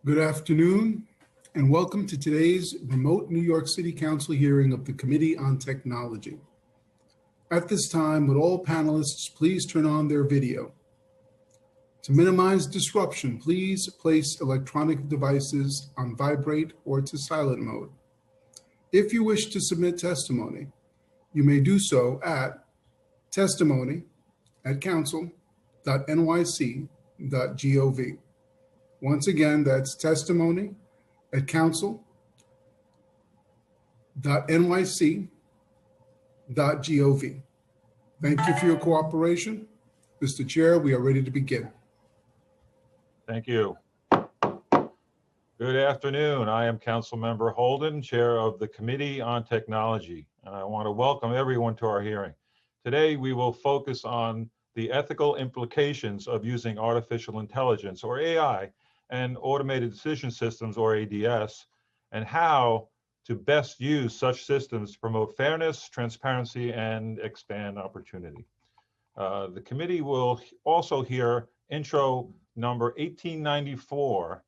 Good afternoon, and welcome to today's remote New York City Council hearing of the Committee on Technology. At this time, would all panelists please turn on their video? To minimize disruption, please place electronic devices on vibrate or to silent mode. If you wish to submit testimony, you may do so at testimony@council.nyc.gov. Once again, that's testimony@council.nyc.gov. Thank you for your cooperation. Mr. Chair, we are ready to begin. Thank you. Good afternoon. I am Councilmember Holden, Chair of the Committee on Technology, and I want to welcome everyone to our hearing. Today, we will focus on the ethical implications of using artificial intelligence, or AI, and automated decision systems, or ADS, and how to best use such systems to promote fairness, transparency, and expand opportunity. The committee will also hear intro number 1894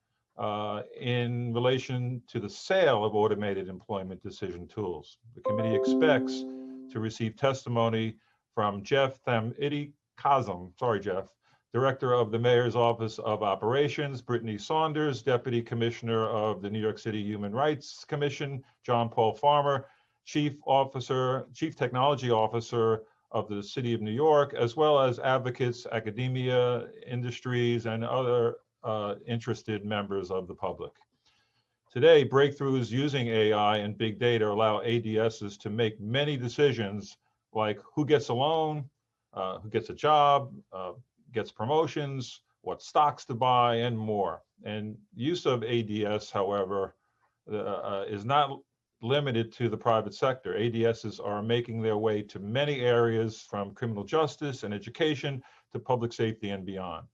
in relation to the sale of automated employment decision tools. The committee expects to receive testimony from Jeff Thamidi-Kazem, sorry, Jeff, Director of the Mayor's Office of Operations, Brittany Saunders, Deputy Commissioner of the New York City Human Rights Commission, John Paul Farmer, Chief Technology Officer of the City of New York, as well as advocates, academia, industries, and other interested members of the public. Today, breakthroughs using AI and big data allow ADSs to make many decisions like who gets a loan, who gets a job, gets promotions, what stocks to buy, and more. And use of ADS, however, is not limited to the private sector. ADSs are making their way to many areas, from criminal justice and education to public safety and beyond.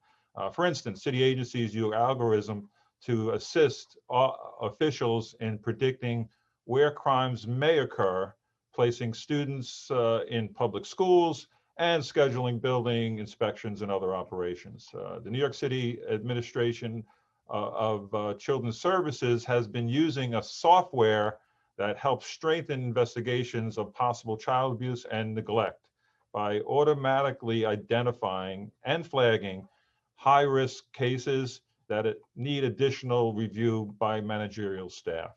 For instance, city agencies use algorithm to assist officials in predicting where crimes may occur, placing students in public schools, and scheduling building inspections and other operations. The New York City Administration of Children's Services has been using a software that helps strengthen investigations of possible child abuse and neglect by automatically identifying and flagging high-risk cases that need additional review by managerial staff.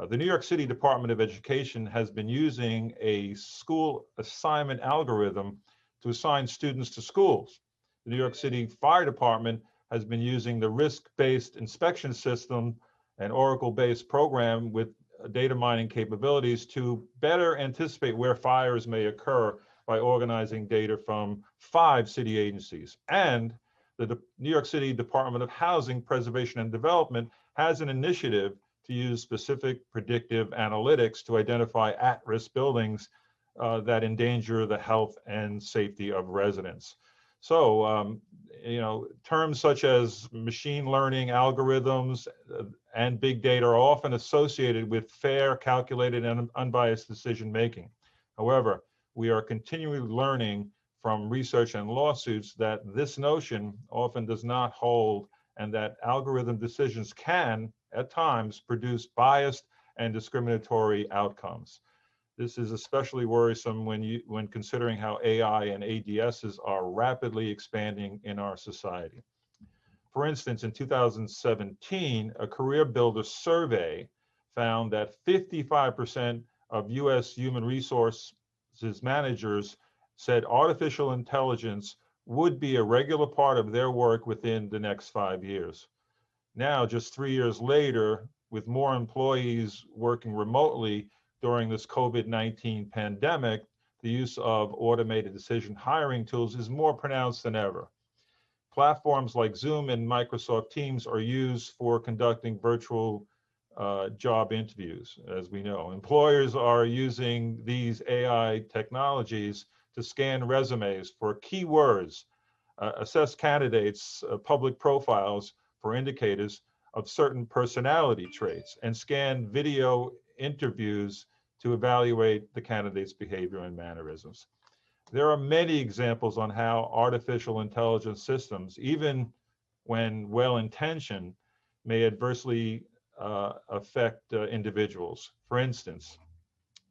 The New York City Department of Education has been using a school assignment algorithm to assign students to schools. The New York City Fire Department has been using the risk-based inspection system, an Oracle-based program with data mining capabilities to better anticipate where fires may occur by organizing data from 5 city agencies. And the New York City Department of Housing, Preservation, and Development has an initiative to use specific predictive analytics to identify at-risk buildings that endanger the health and safety of residents. So, terms such as machine learning algorithms and big data are often associated with fair, calculated, and unbiased decision making. However, we are continually learning from research and lawsuits that this notion often does not hold, and that algorithm decisions can, at times, produce biased and discriminatory outcomes. This is especially worrisome when considering how AI and ADSs are rapidly expanding in our society. For instance, in 2017, a Career Builder survey found that 55% of US human resources managers said artificial intelligence would be a regular part of their work within the next 5 years. Now, just 3 years later, with more employees working remotely during this COVID-19 pandemic, the use of automated decision hiring tools is more pronounced than ever. Platforms like Zoom and Microsoft Teams are used for conducting virtual job interviews, as we know. Employers are using these AI technologies to scan resumes for keywords, assess candidates' public profiles for indicators of certain personality traits, and scan video interviews to evaluate the candidate's behavior and mannerisms. There are many examples on how artificial intelligence systems, even when well-intentioned, may adversely affect individuals. For instance,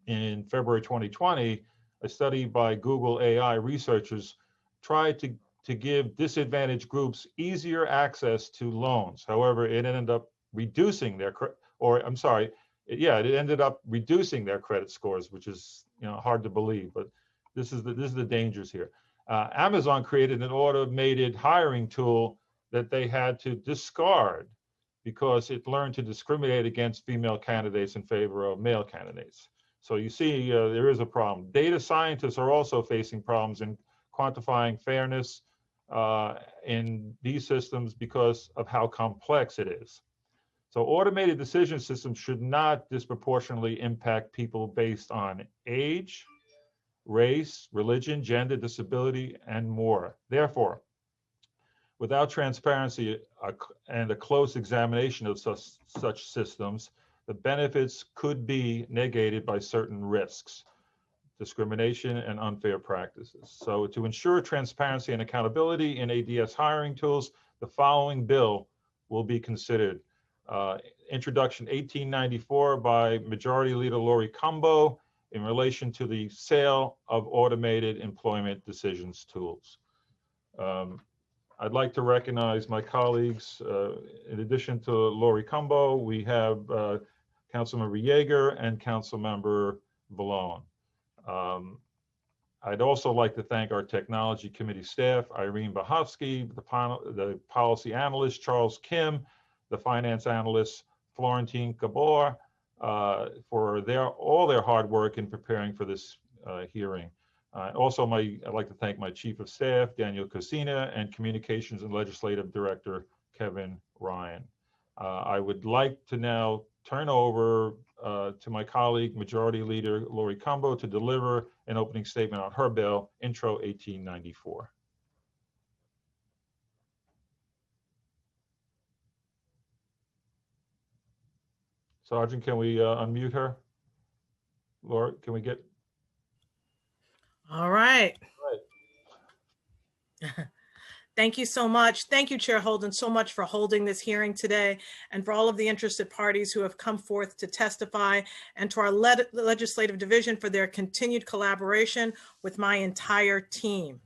in February 2020, a study by Google AI researchers tried to give disadvantaged groups easier access to loans. However, it ended up reducing their, it ended up reducing their credit scores, which is hard to believe, but this is the dangers here. Amazon created an automated hiring tool that they had to discard because it learned to discriminate against female candidates in favor of male candidates. So you see, there is a problem. Data scientists are also facing problems in quantifying fairness in these systems because of how complex it is. So automated decision systems should not disproportionately impact people based on age, race, religion, gender, disability, and more. Therefore, without transparency and a close examination of such systems, the benefits could be negated by certain risks, discrimination, and unfair practices. So to ensure transparency and accountability in ADS hiring tools, the following bill will be considered. Introduction 1894 by Majority Leader Lori Cumbo in relation to the sale of automated employment decisions tools. I'd like to recognize my colleagues. In addition to Lori Cumbo, we have Councilmember Yeager and Councilmember Vallone. I'd also like to thank our technology committee staff, Irene Bahovsky, the policy analyst, Charles Kim, the finance analyst, Florentine Gabor, for all their hard work in preparing for this hearing. Also, I'd like to thank my chief of staff, Daniel Cosina, and communications and legislative director, Kevin Ryan. I would like to now turn over to my colleague, Majority Leader Lori Cumbo, to deliver an opening statement on her bill, Intro 1894. Sergeant, can we unmute her? Laura, can we get? All right. Thank you so much. Thank you, Chair Holden, so much for holding this hearing today and for all of the interested parties who have come forth to testify, and to our legislative division for their continued collaboration with my entire team.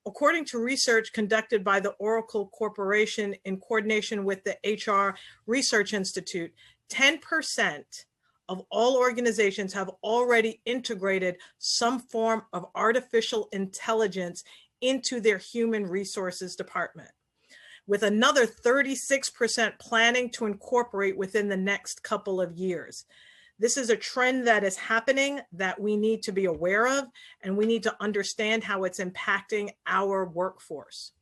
According to research conducted by the Oracle Corporation in coordination with the HR Research Institute, 10% of all organizations have already integrated some form of artificial intelligence into their human resources department, with another 36% planning to incorporate within the next couple of years. This is a trend that is happening that we need to be aware of, and we need to understand how it's impacting our workforce.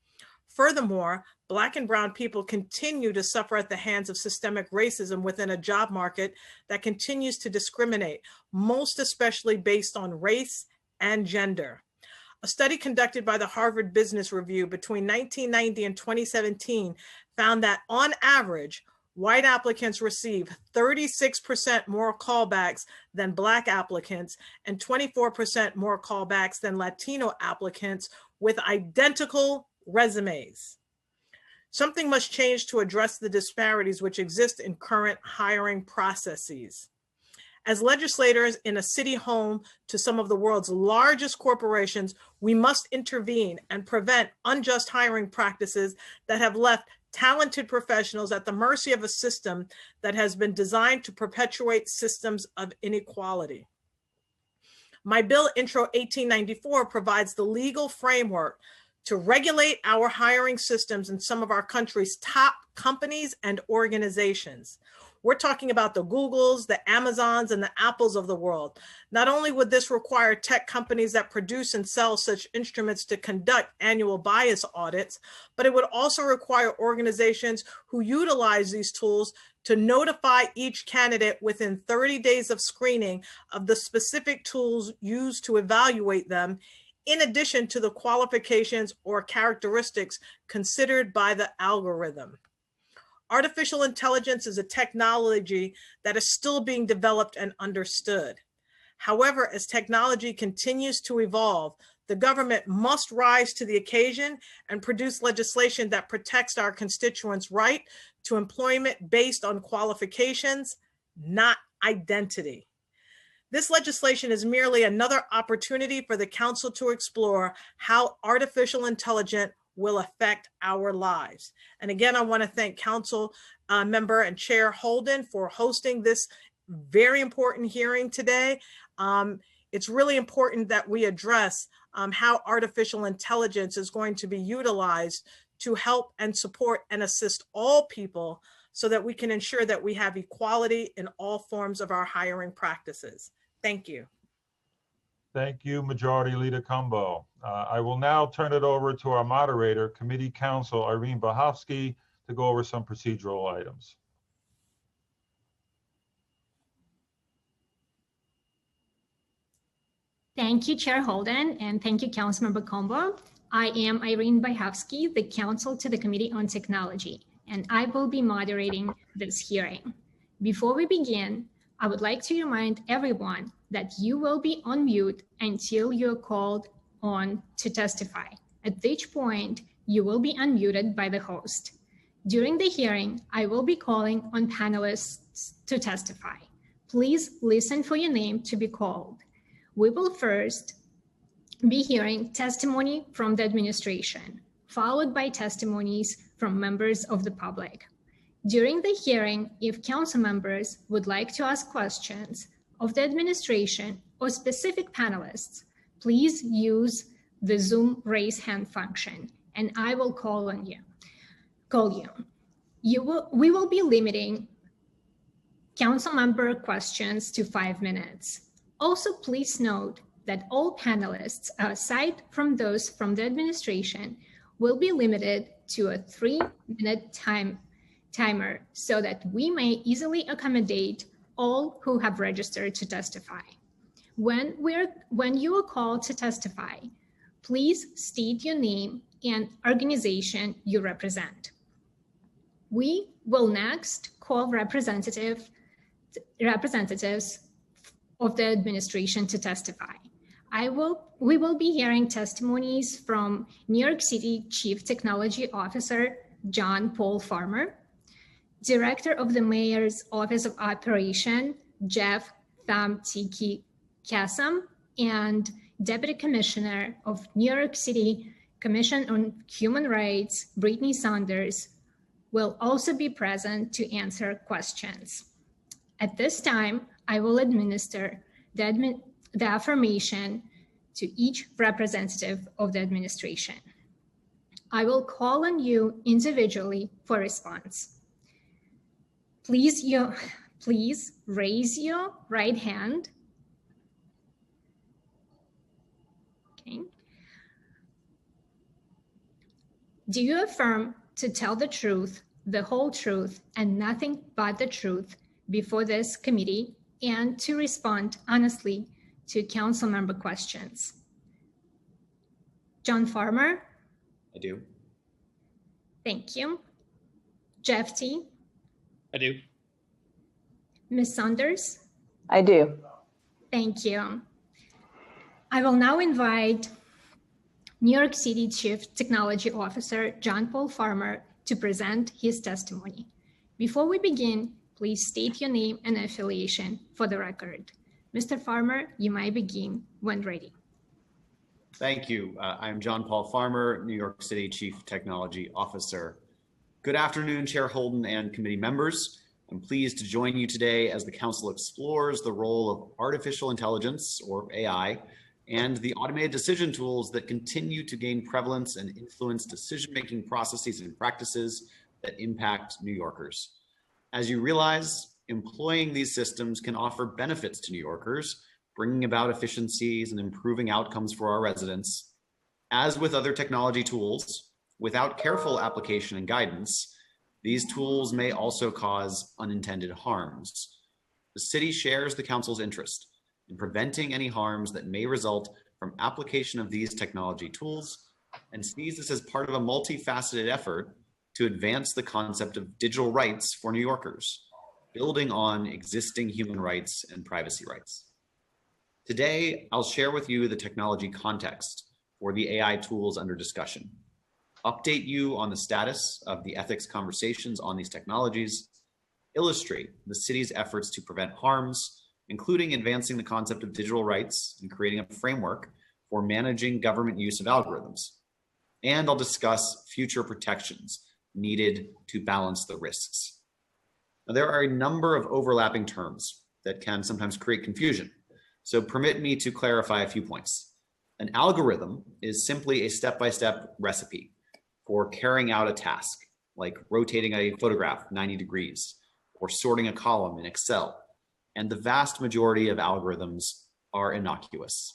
Furthermore, Black and brown people continue to suffer at the hands of systemic racism within a job market that continues to discriminate, most especially based on race and gender. A study conducted by the Harvard Business Review between 1990 and 2017 found that on average, white applicants receive 36% more callbacks than Black applicants and 24% more callbacks than Latino applicants with identical resumes. Something must change to address the disparities which exist in current hiring processes. As legislators in a city home to some of the world's largest corporations, we must intervene and prevent unjust hiring practices that have left talented professionals at the mercy of a system that has been designed to perpetuate systems of inequality. My bill, Intro 1894, provides the legal framework to regulate our hiring systems in some of our country's top companies and organizations. We're talking about the Googles, the Amazons, and the Apples of the world. Not only would this require tech companies that produce and sell such instruments to conduct annual bias audits, but it would also require organizations who utilize these tools to notify each candidate within 30 days of screening of the specific tools used to evaluate them, in addition to the qualifications or characteristics considered by the algorithm. Artificial intelligence is a technology that is still being developed and understood. However, as technology continues to evolve, The government must rise to the occasion and produce legislation that protects our constituents' right to employment based on qualifications, not identity. This legislation is merely another opportunity for the council to explore how artificial intelligence will affect our lives. And again, I want to thank Council Member and Chair Holden for hosting this very important hearing today. It's really important that we address how artificial intelligence is going to be utilized to help and support and assist all people so that we can ensure that we have equality in all forms of our hiring practices. Thank you. Thank you, Majority Leader Cumbo. I will now turn it over to our moderator, Committee Counsel Irene Bahovsky, to go over some procedural items. Thank you, Chair Holden, and thank you, Councilmember Combo. I am Irene Bahovsky, the Counsel to the Committee on Technology, and I will be moderating this hearing. Before we begin, I would like to remind everyone that you will be on mute until you're called on to testify, at which point you will be unmuted by the host. During the hearing, I will be calling on panelists to testify. Please listen for your name to be called. We will first be hearing testimony from the administration, followed by testimonies from members of the public. During the hearing, if council members would like to ask questions of the administration or specific panelists, please use the Zoom raise hand function and I will call you. We will be limiting council member questions to 5 minutes. Also, please note that all panelists, aside from those from the administration, will be limited to a 3-minute timer so that we may easily accommodate all who have registered to testify. When you are called to testify, please state your name and organization you represent. We will next call representatives of the administration to testify. We will be hearing testimonies from New York City Chief Technology Officer John Paul Farmer, Director of the Mayor's Office of Operation Jeff Thamtiki Kassam, and Deputy Commissioner of New York City Commission on Human Rights Brittany Saunders will also be present to answer questions. At this time, I will administer the affirmation to each representative of the administration. I will call on you individually for response. Please raise your right hand. Okay. Do you affirm to tell the truth, the whole truth, and nothing but the truth before this committee, and to respond honestly to council member questions? John Farmer? I do. Thank you. Jeff T? I do. Ms. Saunders? I do. Thank you. I will now invite New York City Chief Technology Officer John Paul Farmer to present his testimony. Before we begin, please state your name and affiliation for the record. Mr. Farmer, you may begin when ready. Thank you. I'm John Paul Farmer, New York City Chief Technology Officer. Good afternoon, Chair Holden and committee members. I'm pleased to join you today as the Council explores the role of artificial intelligence, or AI, and the automated decision tools that continue to gain prevalence and influence decision-making processes and practices that impact New Yorkers. As you realize, employing these systems can offer benefits to New Yorkers, bringing about efficiencies and improving outcomes for our residents. As with other technology tools, without careful application and guidance, these tools may also cause unintended harms. The city shares the Council's interest in preventing any harms that may result from application of these technology tools, and sees this as part of a multifaceted effort to advance the concept of digital rights for New Yorkers, building on existing human rights and privacy rights. Today, I'll share with you the technology context for the AI tools under discussion, update you on the status of the ethics conversations on these technologies, illustrate the city's efforts to prevent harms, including advancing the concept of digital rights and creating a framework for managing government use of algorithms. And I'll discuss future protections needed to balance the risks. Now, there are a number of overlapping terms that can sometimes create confusion, so permit me to clarify a few points. An algorithm is simply a step-by-step recipe for carrying out a task, like rotating a photograph 90 degrees or sorting a column in Excel. And the vast majority of algorithms are innocuous.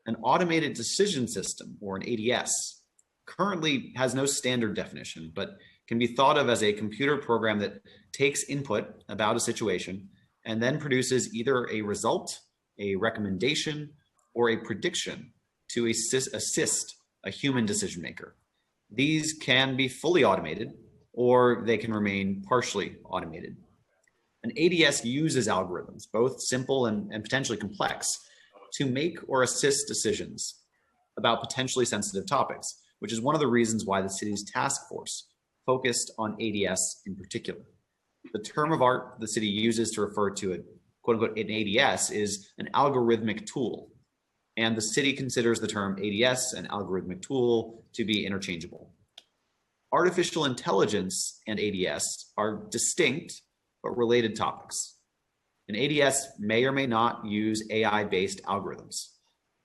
An automated decision system, or an ADS, currently has no standard definition, but can be thought of as a computer program that takes input about a situation and then produces either a result, a recommendation, or a prediction to assist a human decision maker. These can be fully automated, or they can remain partially automated. An ADS uses algorithms, both simple and potentially complex, to make or assist decisions about potentially sensitive topics, which is one of the reasons why the city's task force focused on ADS in particular. The term of art the city uses to refer to it, quote unquote, an ADS is an algorithmic tool. And the city considers the term ADS and algorithmic tool to be interchangeable. Artificial intelligence and ADS are distinct but related topics. An ADS may or may not use AI-based algorithms.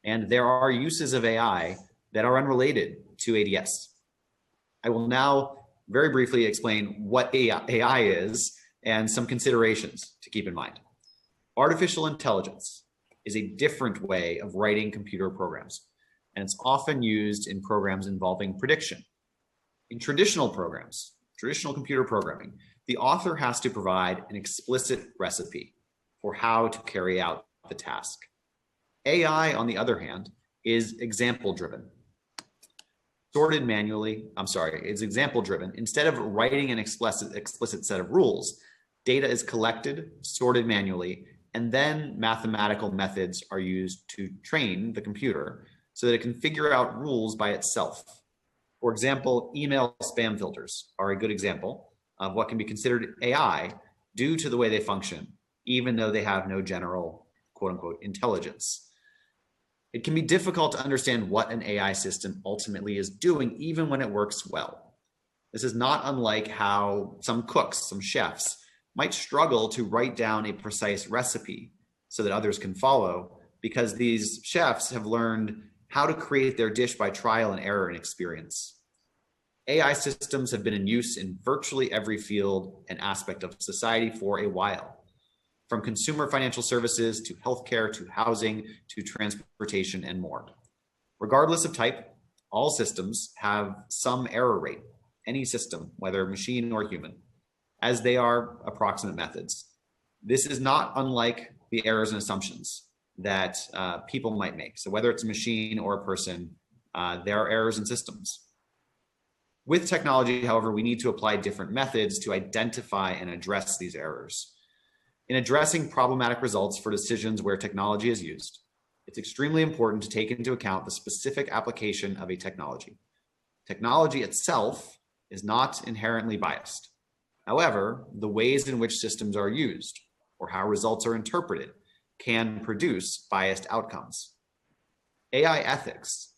And there are uses of AI that are unrelated to ADS. I will now very briefly explain what AI is and some considerations to keep in mind. Artificial intelligence is a different way of writing computer programs, and it's often used in programs involving prediction. In traditional programs, traditional computer programming, the author has to provide an explicit recipe for how to carry out the task. AI, on the other hand, is example-driven. It's example-driven. Instead of writing an explicit set of rules, data is collected, sorted manually, and then mathematical methods are used to train the computer so that it can figure out rules by itself. For example, email spam filters are a good example of what can be considered AI due to the way they function, even though they have no general, quote unquote, intelligence. It can be difficult to understand what an AI system ultimately is doing, even when it works well. This is not unlike how some cooks, some chefs, might struggle to write down a precise recipe so that others can follow, because these chefs have learned how to create their dish by trial and error and experience. AI systems have been in use in virtually every field and aspect of society for a while. From consumer financial services to healthcare to housing to transportation and more. Regardless of type, all systems have some error rate, any system, whether machine or human, as they are approximate methods. This is not unlike the errors and assumptions that people might make. So whether it's a machine or a person, there are errors in systems. With technology, however, we need to apply different methods to identify and address these errors. In addressing problematic results for decisions where technology is used, it's extremely important to take into account the specific application of a technology. Technology itself is not inherently biased. However, the ways in which systems are used or how results are interpreted can produce biased outcomes. AI ethics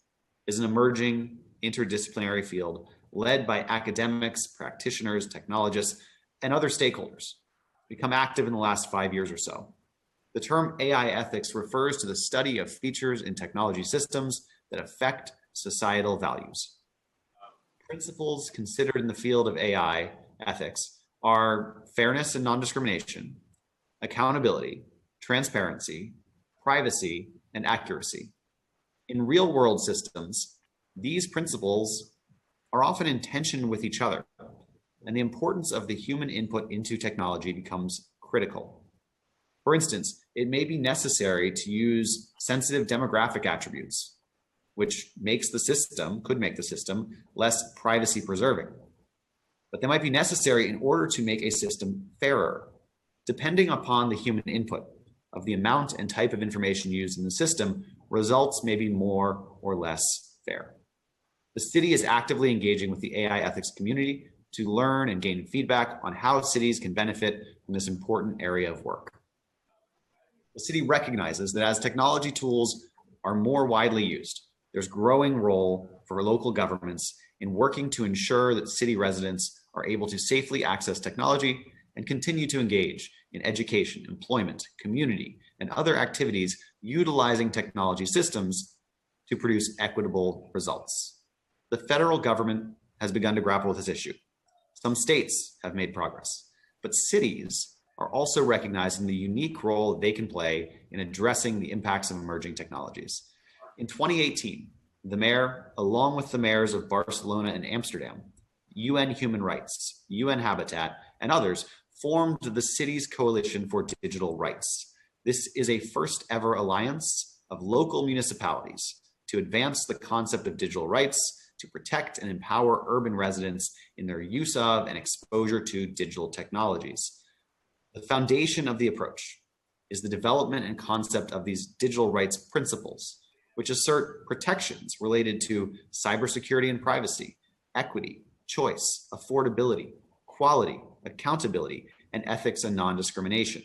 is an emerging interdisciplinary field led by academics, practitioners, technologists, and other stakeholders, become active in the last 5 years or so. The term AI ethics refers to the study of features in technology systems that affect societal values. Principles considered in the field of AI ethics are fairness and non-discrimination, accountability, transparency, privacy, and accuracy. In real-world systems, these principles are often in tension with each other, and the importance of the human input into technology becomes critical. For instance, it may be necessary to use sensitive demographic attributes, which could make the system less privacy preserving. But they might be necessary in order to make a system fairer. Depending upon the human input of the amount and type of information used in the system, results may be more or less fair. The city is actively engaging with the AI ethics community to learn and gain feedback on how cities can benefit from this important area of work. The city recognizes that as technology tools are more widely used, there's growing role for local governments in working to ensure that city residents are able to safely access technology and continue to engage in education, employment, community, and other activities utilizing technology systems to produce equitable results. The federal government has begun to grapple with this issue. Some states have made progress, but cities are also recognizing the unique role they can play in addressing the impacts of emerging technologies. In 2018, the mayor, along with the mayors of Barcelona and Amsterdam, UN Human Rights, UN Habitat, and others, formed the city's Coalition for Digital Rights. This is a first ever alliance of local municipalities to advance the concept of digital rights, to protect and empower urban residents in their use of and exposure to digital technologies. The foundation of the approach is the development and concept of these digital rights principles, which assert protections related to cybersecurity and privacy, equity, choice, affordability, quality, accountability, and ethics and non-discrimination.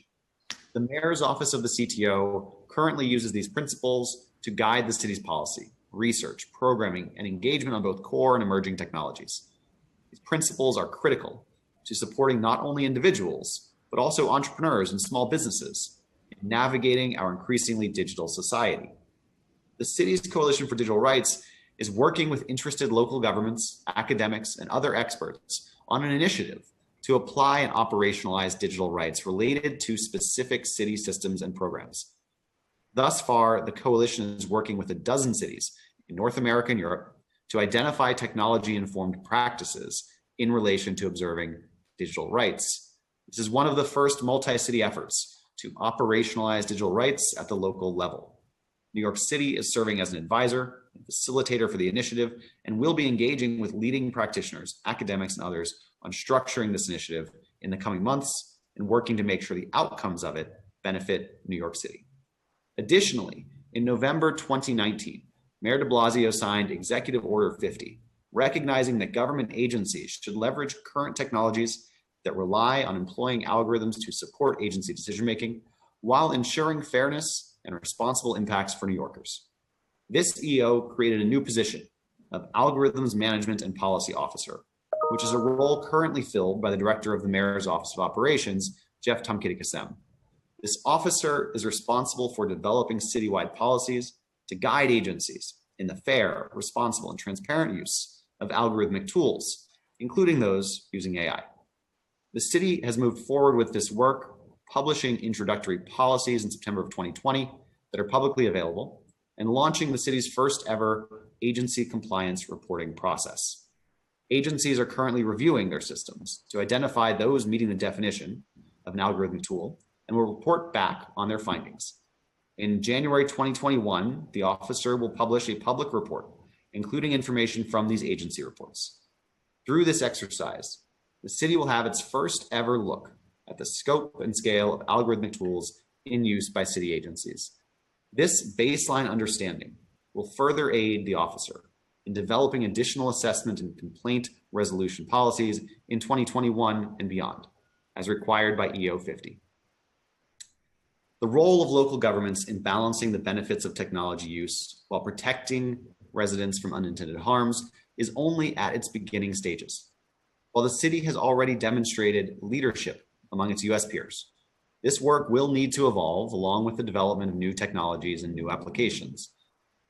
The mayor's office of the CTO currently uses these principles to guide the city's policy, research, programming, and engagement on both core and emerging technologies. These principles are critical to supporting not only individuals, but also entrepreneurs and small businesses in navigating our increasingly digital society. The city's Coalition for Digital Rights is working with interested local governments, academics, and other experts on an initiative to apply and operationalize digital rights related to specific city systems and programs. Thus far, the coalition is working with a dozen cities in North America and Europe to identify technology-informed practices in relation to observing digital rights. This is one of the first multi-city efforts to operationalize digital rights at the local level. New York City is serving as an advisor and facilitator for the initiative and will be engaging with leading practitioners, academics, and others on structuring this initiative in the coming months and working to make sure the outcomes of it benefit New York City. Additionally, in November 2019, Mayor de Blasio signed Executive Order 50, recognizing that government agencies should leverage current technologies that rely on employing algorithms to support agency decision-making while ensuring fairness and responsible impacts for New Yorkers. This EO created a new position of Algorithms Management and Policy Officer, which is a role currently filled by the Director of the Mayor's Office of Operations, Jeff Tomkitikasem. This officer is responsible for developing citywide policies to guide agencies in the fair, responsible, and transparent use of algorithmic tools, including those using AI. The city has moved forward with this work, publishing introductory policies in September of 2020 that are publicly available, and launching the city's first ever agency compliance reporting process. Agencies are currently reviewing their systems to identify those meeting the definition of an algorithmic tool and will report back on their findings. In January 2021, the officer will publish a public report, including information from these agency reports. Through this exercise, the city will have its first ever look at the scope and scale of algorithmic tools in use by city agencies. This baseline understanding will further aid the officer in developing additional assessment and complaint resolution policies in 2021 and beyond, as required by EO 50. The role of local governments in balancing the benefits of technology use while protecting residents from unintended harms is only at its beginning stages. While the city has already demonstrated leadership among its US peers, this work will need to evolve along with the development of new technologies and new applications.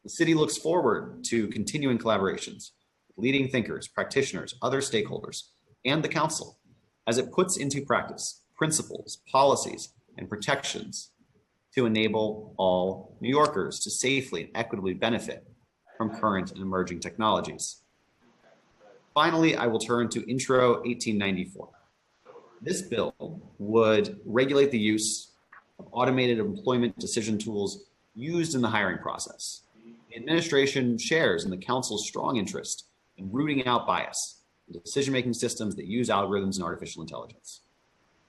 The city looks forward to continuing collaborations with leading thinkers, practitioners, other stakeholders, and the council as it puts into practice principles, policies, and protections to enable all New Yorkers to safely and equitably benefit from current and emerging technologies. Finally, I will turn to Intro 1894. This bill would regulate the use of automated employment decision tools used in the hiring process. The administration shares in the council's strong interest in rooting out bias in decision-making systems that use algorithms and artificial intelligence.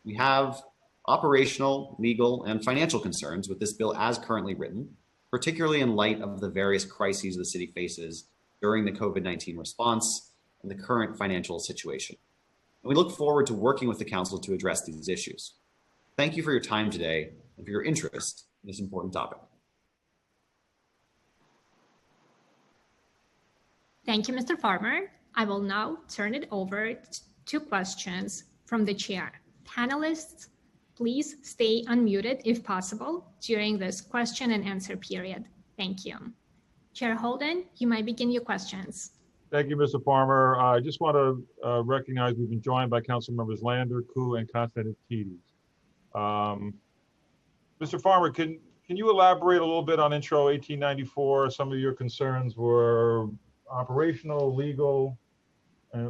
We have operational, legal, and financial concerns with this bill as currently written, particularly in light of the various crises the city faces during the COVID-19 response and the current financial situation. And we look forward to working with the council to address these issues. Thank you for your time today and for your interest in this important topic. Thank you, Mr. Farmer. I will now turn it over to questions from the chair. Panelists, please stay unmuted if possible during this question and answer period. Thank you. Chair Holden, you might begin your questions. Thank you, Mr. Farmer. I just want to recognize we've been joined by Council Members Lander, Koo, and Constantinides. Mr. Farmer, can you elaborate a little bit on Intro 1894? Some of your concerns were operational, legal,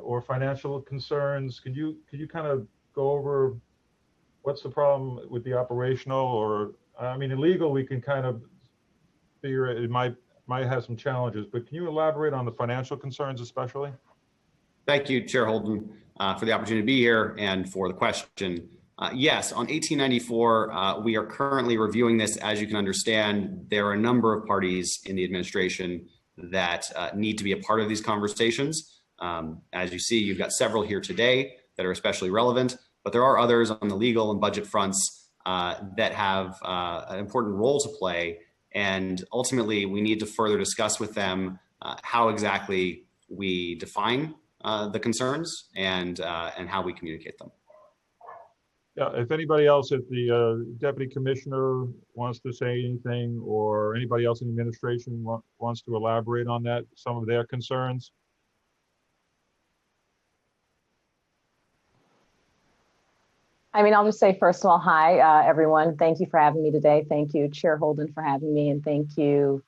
or financial concerns. Could you kind of go over what's the problem with the operational, or I mean, illegal, we can kind of figure it might have some challenges, but can you elaborate on the financial concerns especially? Thank you, Chair Holden, for the opportunity to be here and for the question. Yes, on 1894, we are currently reviewing this. As you can understand, there are a number of parties in the administration that need to be a part of these conversations. As you see, you've got several here today that are especially relevant, but there are others on the legal and budget fronts that have an important role to play. And ultimately, we need to further discuss with them how exactly we define the concerns and how we communicate them. Yeah, if anybody else, if the Deputy Commissioner wants to say anything, or anybody else in the administration wants to elaborate on that, some of their concerns. I mean, I'll just say, first of all, hi, everyone. Thank you for having me today. Thank you, Chair Holden, for having me. And thank you,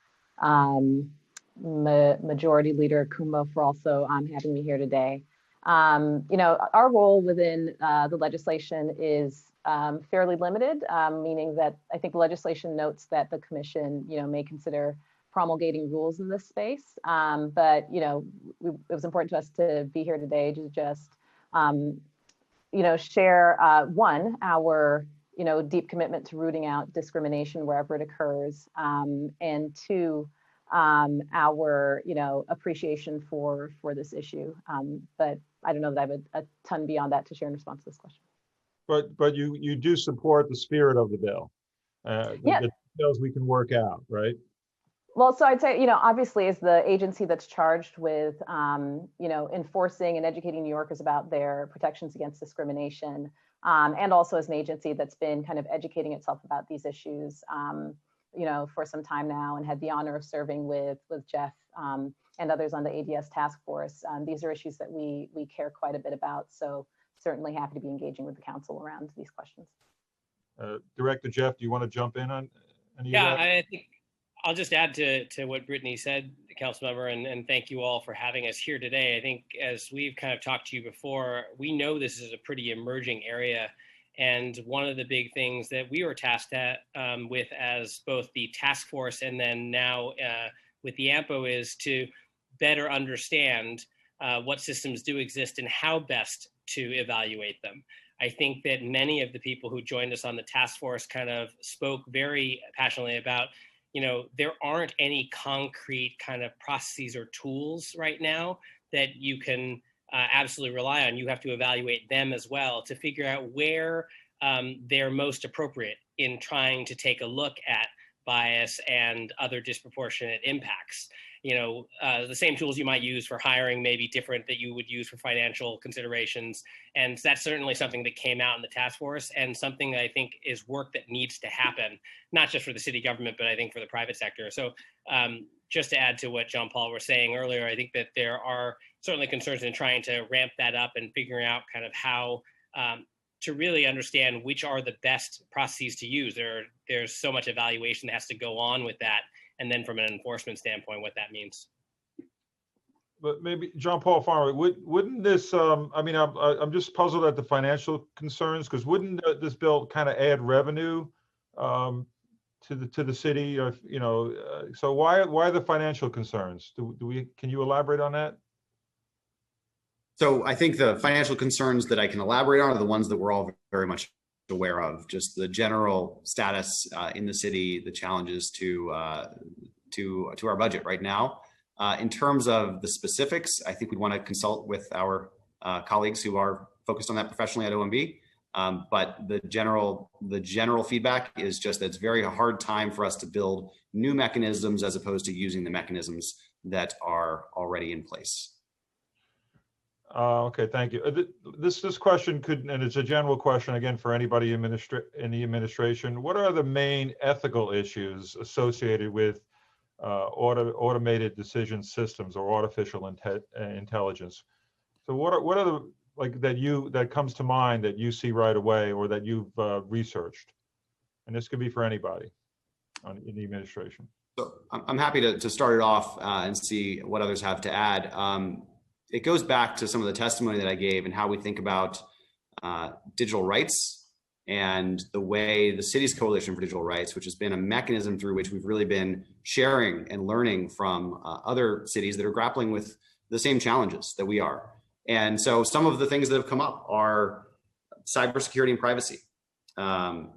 Majority Leader Cumbo, for also having me here today. You know, our role within the legislation is fairly limited, meaning that I think the legislation notes that the commission, you know, may consider promulgating rules in this space. But, you know, it was important to us to be here today to just, you know, share one, our, you know, deep commitment to rooting out discrimination wherever it occurs, and two, our, you know, appreciation for this issue. But I don't know that I have a ton beyond that to share in response to this question. But you do support the spirit of the bill. Yeah. The details we can work out, right? Well, so I'd say, you know, obviously as the agency that's charged with, you know, enforcing and educating New Yorkers about their protections against discrimination, and also as an agency that's been kind of educating itself about these issues, you know, for some time now, and had the honor of serving with Jeff and others on the ADS task force. These are issues that we care quite a bit about. So certainly happy to be engaging with the council around these questions. Director Jeff, do you want to jump in on any of that? Yeah, I think I'll just add to what Brittany said, council member, and thank you all for having us here today. I think as we've kind of talked to you before, we know this is a pretty emerging area. And one of the big things that we were tasked with as both the task force and then now with the AMPO is to better understand what systems do exist and how best to evaluate them. I think that many of the people who joined us on the task force kind of spoke very passionately about, you know, there aren't any concrete kind of processes or tools right now that you can absolutely rely on. You have to evaluate them as well to figure out where they're most appropriate in trying to take a look at bias and other disproportionate impacts. You know, the same tools you might use for hiring may be different that you would use for financial considerations. And that's certainly something that came out in the task force and something that I think is work that needs to happen, not just for the city government, but I think for the private sector. So just to add to what John Paul was saying earlier, I think that there are certainly concerns in trying to ramp that up and figuring out kind of how to really understand which are the best processes to use. There's so much evaluation that has to go on with that. And then from an enforcement standpoint, what that means. But maybe John Paul Farmer, wouldn't this, I mean, I'm just puzzled at the financial concerns, because wouldn't this bill kind of add revenue to the city, or, you know, so why the financial concerns? Can you elaborate on that? So I think the financial concerns that I can elaborate on are the ones that we're all very much aware of, just the general status in the city, the challenges to our budget right now. In terms of the specifics, I think we want to consult with our colleagues who are focused on that professionally at OMB. But the general feedback is just that it's very hard time for us to build new mechanisms as opposed to using the mechanisms that are already in place. Okay, thank you. This question could, and it's a general question again for anybody in the administration. What are the main ethical issues associated with automated decision systems or artificial intelligence? So what are the that comes to mind that you see right away or that you've researched? And this could be for anybody in the administration. So I'm happy to start it off and see what others have to add. It goes back to some of the testimony that I gave and how we think about digital rights and the way the city's Coalition for Digital Rights, which has been a mechanism through which we've really been sharing and learning from other cities that are grappling with the same challenges that we are. And so some of the things that have come up are cybersecurity and privacy,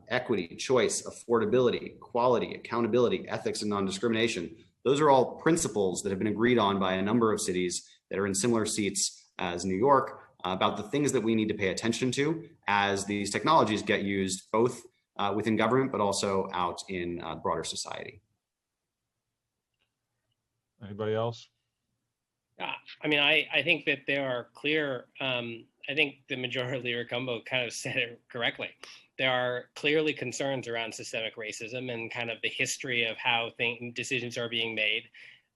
equity, choice, affordability, quality, accountability, ethics, and non-discrimination. Those are all principles that have been agreed on by a number of cities that are in similar seats as New York about the things that we need to pay attention to as these technologies get used both within government, but also out in broader society. Anybody else? I mean, I think that there are clear, I think the Majority Leader Cumbo kind of said it correctly. There are clearly concerns around systemic racism and kind of the history of how decisions are being made.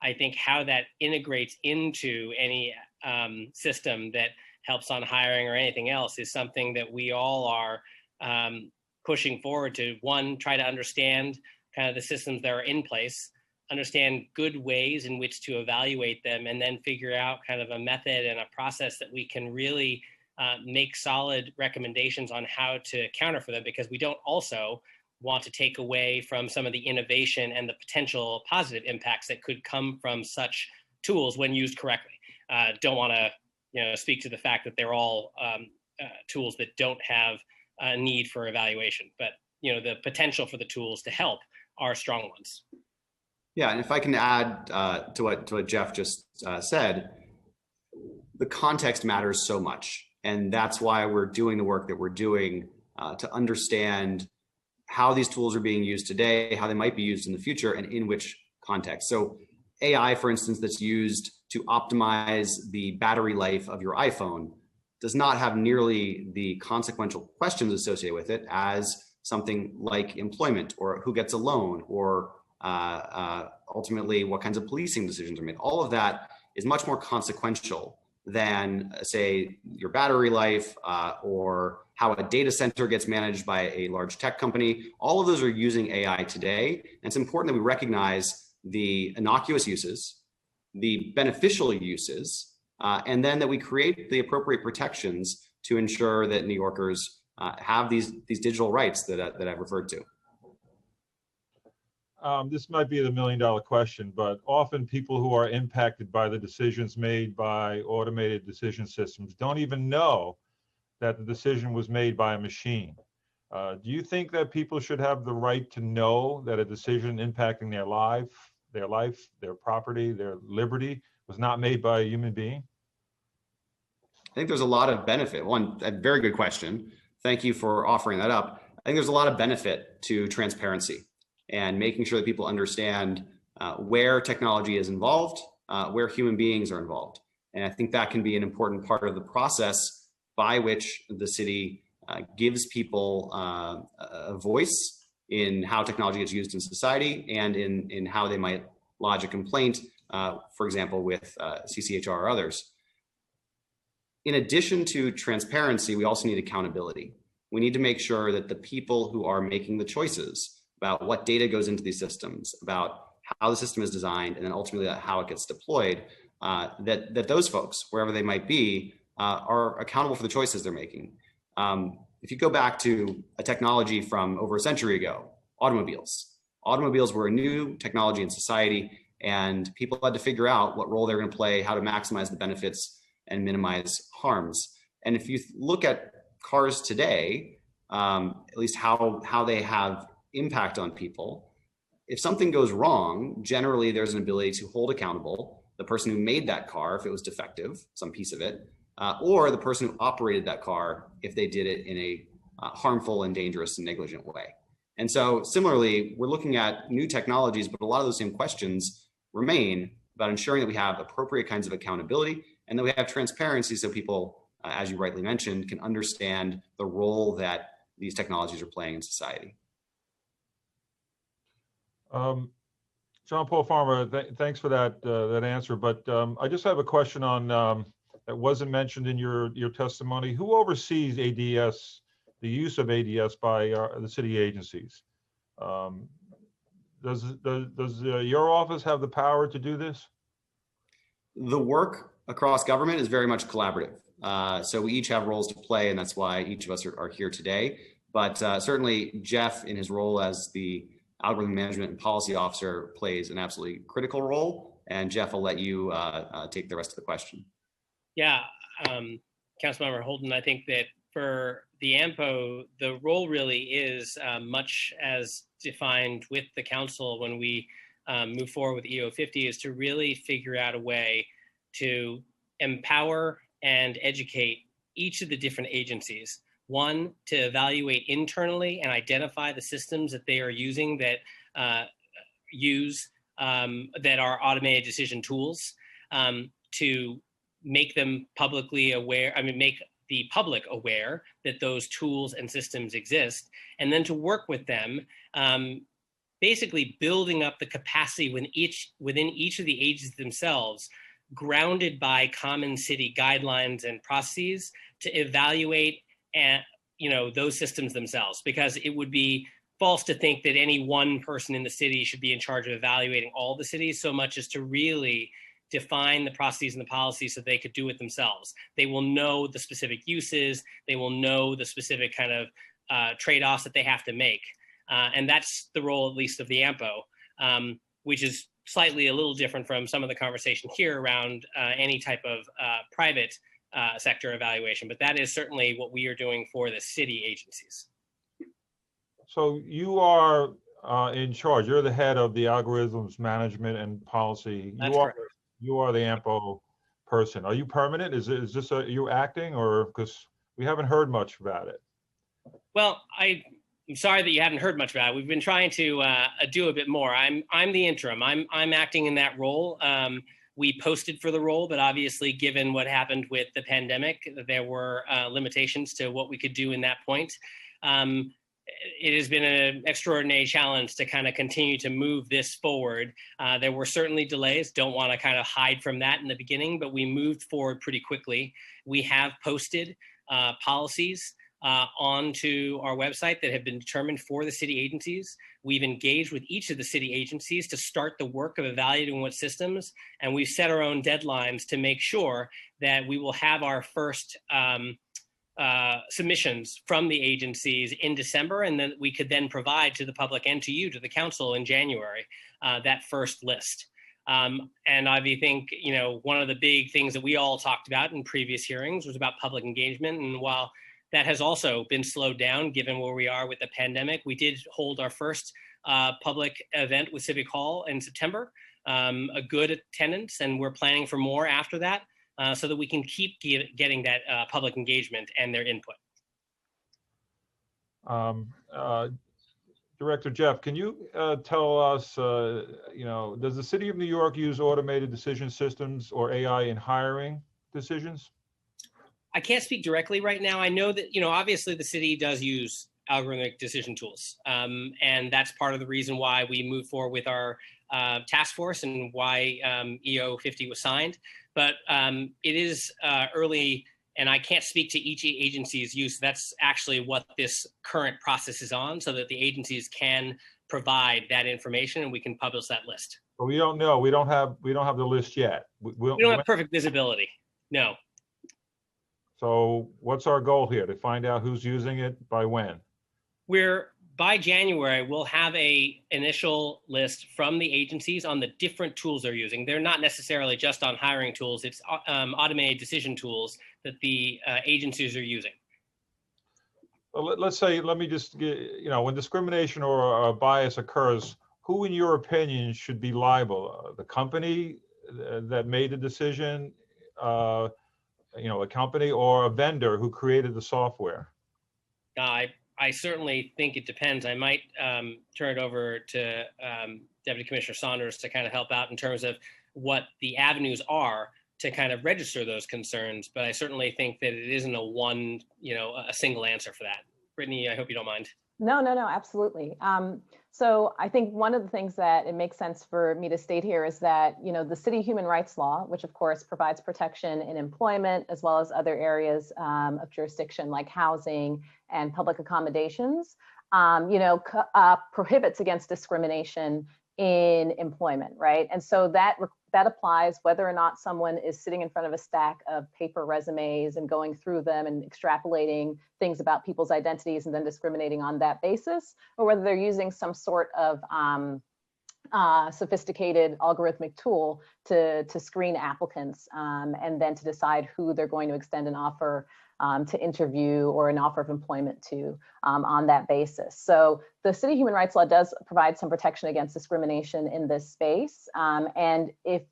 I think how that integrates into any system that helps on hiring or anything else is something that we all are pushing forward to. One, try to understand kind of the systems that are in place, understand good ways in which to evaluate them, and then figure out kind of a method and a process that we can really make solid recommendations on how to counter for them, because we don't also want to take away from some of the innovation and the potential positive impacts that could come from such tools when used correctly. Don't want to speak to the fact that they're all tools that don't have a need for evaluation, but the potential for the tools to help are strong ones. Yeah, and if I can add to what Jeff just said, the context matters so much. And that's why we're doing the work that we're doing to understand how these tools are being used today, how they might be used in the future, and in which context. So AI, for instance, that's used to optimize the battery life of your iPhone does not have nearly the consequential questions associated with it as something like employment or who gets a loan or ultimately what kinds of policing decisions are made. All of that is much more consequential than, say, your battery life or how a data center gets managed by a large tech company. All of those are using AI today. And it's important that we recognize the innocuous uses, the beneficial uses, and then that we create the appropriate protections to ensure that New Yorkers have these digital rights that I've referred to. This might be the $1 million question, but often people who are impacted by the decisions made by automated decision systems don't even know that the decision was made by a machine. Do you think that people should have the right to know that a decision impacting their life, their property, their liberty was not made by a human being? I think there's a lot of benefit. One, a very good question. Thank you for offering that up. I think there's a lot of benefit to transparency and making sure that people understand where technology is involved, where human beings are involved. And I think that can be an important part of the process by which the city gives people a voice in how technology gets used in society and in how they might lodge a complaint, for example, with CCHR or others. In addition to transparency, we also need accountability. We need to make sure that the people who are making the choices about what data goes into these systems, about how the system is designed, and then ultimately how it gets deployed, that those folks, wherever they might be, are accountable for the choices they're making. If you go back to a technology from over a century ago, automobiles. Automobiles were a new technology in society, and people had to figure out what role they're going to play, how to maximize the benefits and minimize harms. And if you look at cars today, at least how they have impact on people, if something goes wrong, generally there's an ability to hold accountable the person who made that car if it was defective, some piece of it, or the person who operated that car if they did it in a harmful and dangerous and negligent way. And so similarly, we're looking at new technologies, but a lot of those same questions remain about ensuring that we have appropriate kinds of accountability and that we have transparency so people, as you rightly mentioned, can understand the role that these technologies are playing in society. John Paul Farmer, thanks for that answer. But I just have a question on that wasn't mentioned in your testimony. Who oversees ADS, the use of ADS by the city agencies? Does your office have the power to do this? The work across government is very much collaborative. So we each have roles to play, and that's why each of us are here today. But certainly Jeff, in his role as the Algorithm Management and Policy Officer, plays an absolutely critical role. And Jeff, I'll let you take the rest of the question. Yeah, Councilmember Holden, I think that for the AMPO, the role really is much as defined with the council when we move forward with EO50, is to really figure out a way to empower and educate each of the different agencies. One, to evaluate internally and identify the systems that they are using that that are automated decision tools, to make them publicly aware, make the public aware that those tools and systems exist, and then to work with them, basically building up the capacity within each of the agencies themselves, grounded by common city guidelines and processes, to evaluate and those systems themselves, because it would be false to think that any one person in the city should be in charge of evaluating all the cities, so much as to really define the processes and the policies so they could do it themselves. They will know the specific uses, they will know the specific kind of trade-offs that they have to make. And that's the role, at least, of the AMPO, which is slightly a little different from some of the conversation here around any type of private sector evaluation, but that is certainly what we are doing for the city agencies. So you are in charge. You're the head of the algorithms management and policy. That's correct. You are the AMPO person. Are you permanent? Is this you acting, or because we haven't heard much about it? Well, I'm sorry that you haven't heard much about it. We've been trying to do a bit more. I'm the interim. I'm acting in that role. We posted for the role, but obviously, given what happened with the pandemic, there were limitations to what we could do in that point. It has been an extraordinary challenge to kind of continue to move this forward. There were certainly delays. Don't want to kind of hide from that in the beginning, but we moved forward pretty quickly. We have posted policies onto our website that have been determined for the city agencies. We've engaged with each of the city agencies to start the work of evaluating what systems, and we've set our own deadlines to make sure that we will have our first submissions from the agencies in December, and then we could then provide to the public and to you, to the council, in January, that first list. And I think, one of the big things that we all talked about in previous hearings was about public engagement. And while that has also been slowed down given where we are with the pandemic, we did hold our first public event with Civic Hall in September, a good attendance, and we're planning for more after that, so that we can keep getting that public engagement and their input. Director Jeff, can you tell us, does the City of New York use automated decision systems or AI in hiring decisions? I can't speak directly right now. I know that, obviously the city does use algorithmic decision tools. And that's part of the reason why we moved forward with our task force and why EO50 was signed. But it is early, and I can't speak to each agency's use. That's actually what this current process is on, so that the agencies can provide that information and we can publish that list. But we don't know. We don't have the list yet. We don't have perfect visibility. No. So what's our goal here? To find out who's using it by when? By January, we'll have a initial list from the agencies on the different tools they're using. They're not necessarily just on hiring tools. It's automated decision tools that the agencies are using. Well, let me just get, when discrimination or bias occurs, who in your opinion should be liable? The company that made the decision, a company or a vendor who created the software? I certainly think it depends. I might turn it over to Deputy Commissioner Saunders to kind of help out in terms of what the avenues are to kind of register those concerns. But I certainly think that it isn't a single answer for that. Brittany, I hope you don't mind. No, absolutely. So I think one of the things that it makes sense for me to state here is that, the city human rights law, which of course provides protection in employment as well as other areas of jurisdiction like housing and public accommodations, prohibits against discrimination in employment, right? And so that applies whether or not someone is sitting in front of a stack of paper resumes and going through them and extrapolating things about people's identities and then discriminating on that basis, or whether they're using some sort of sophisticated algorithmic tool to screen applicants and then to decide who they're going to extend an offer to interview or an offer of employment to on that basis. So the city human rights law does provide some protection against discrimination in this space. And if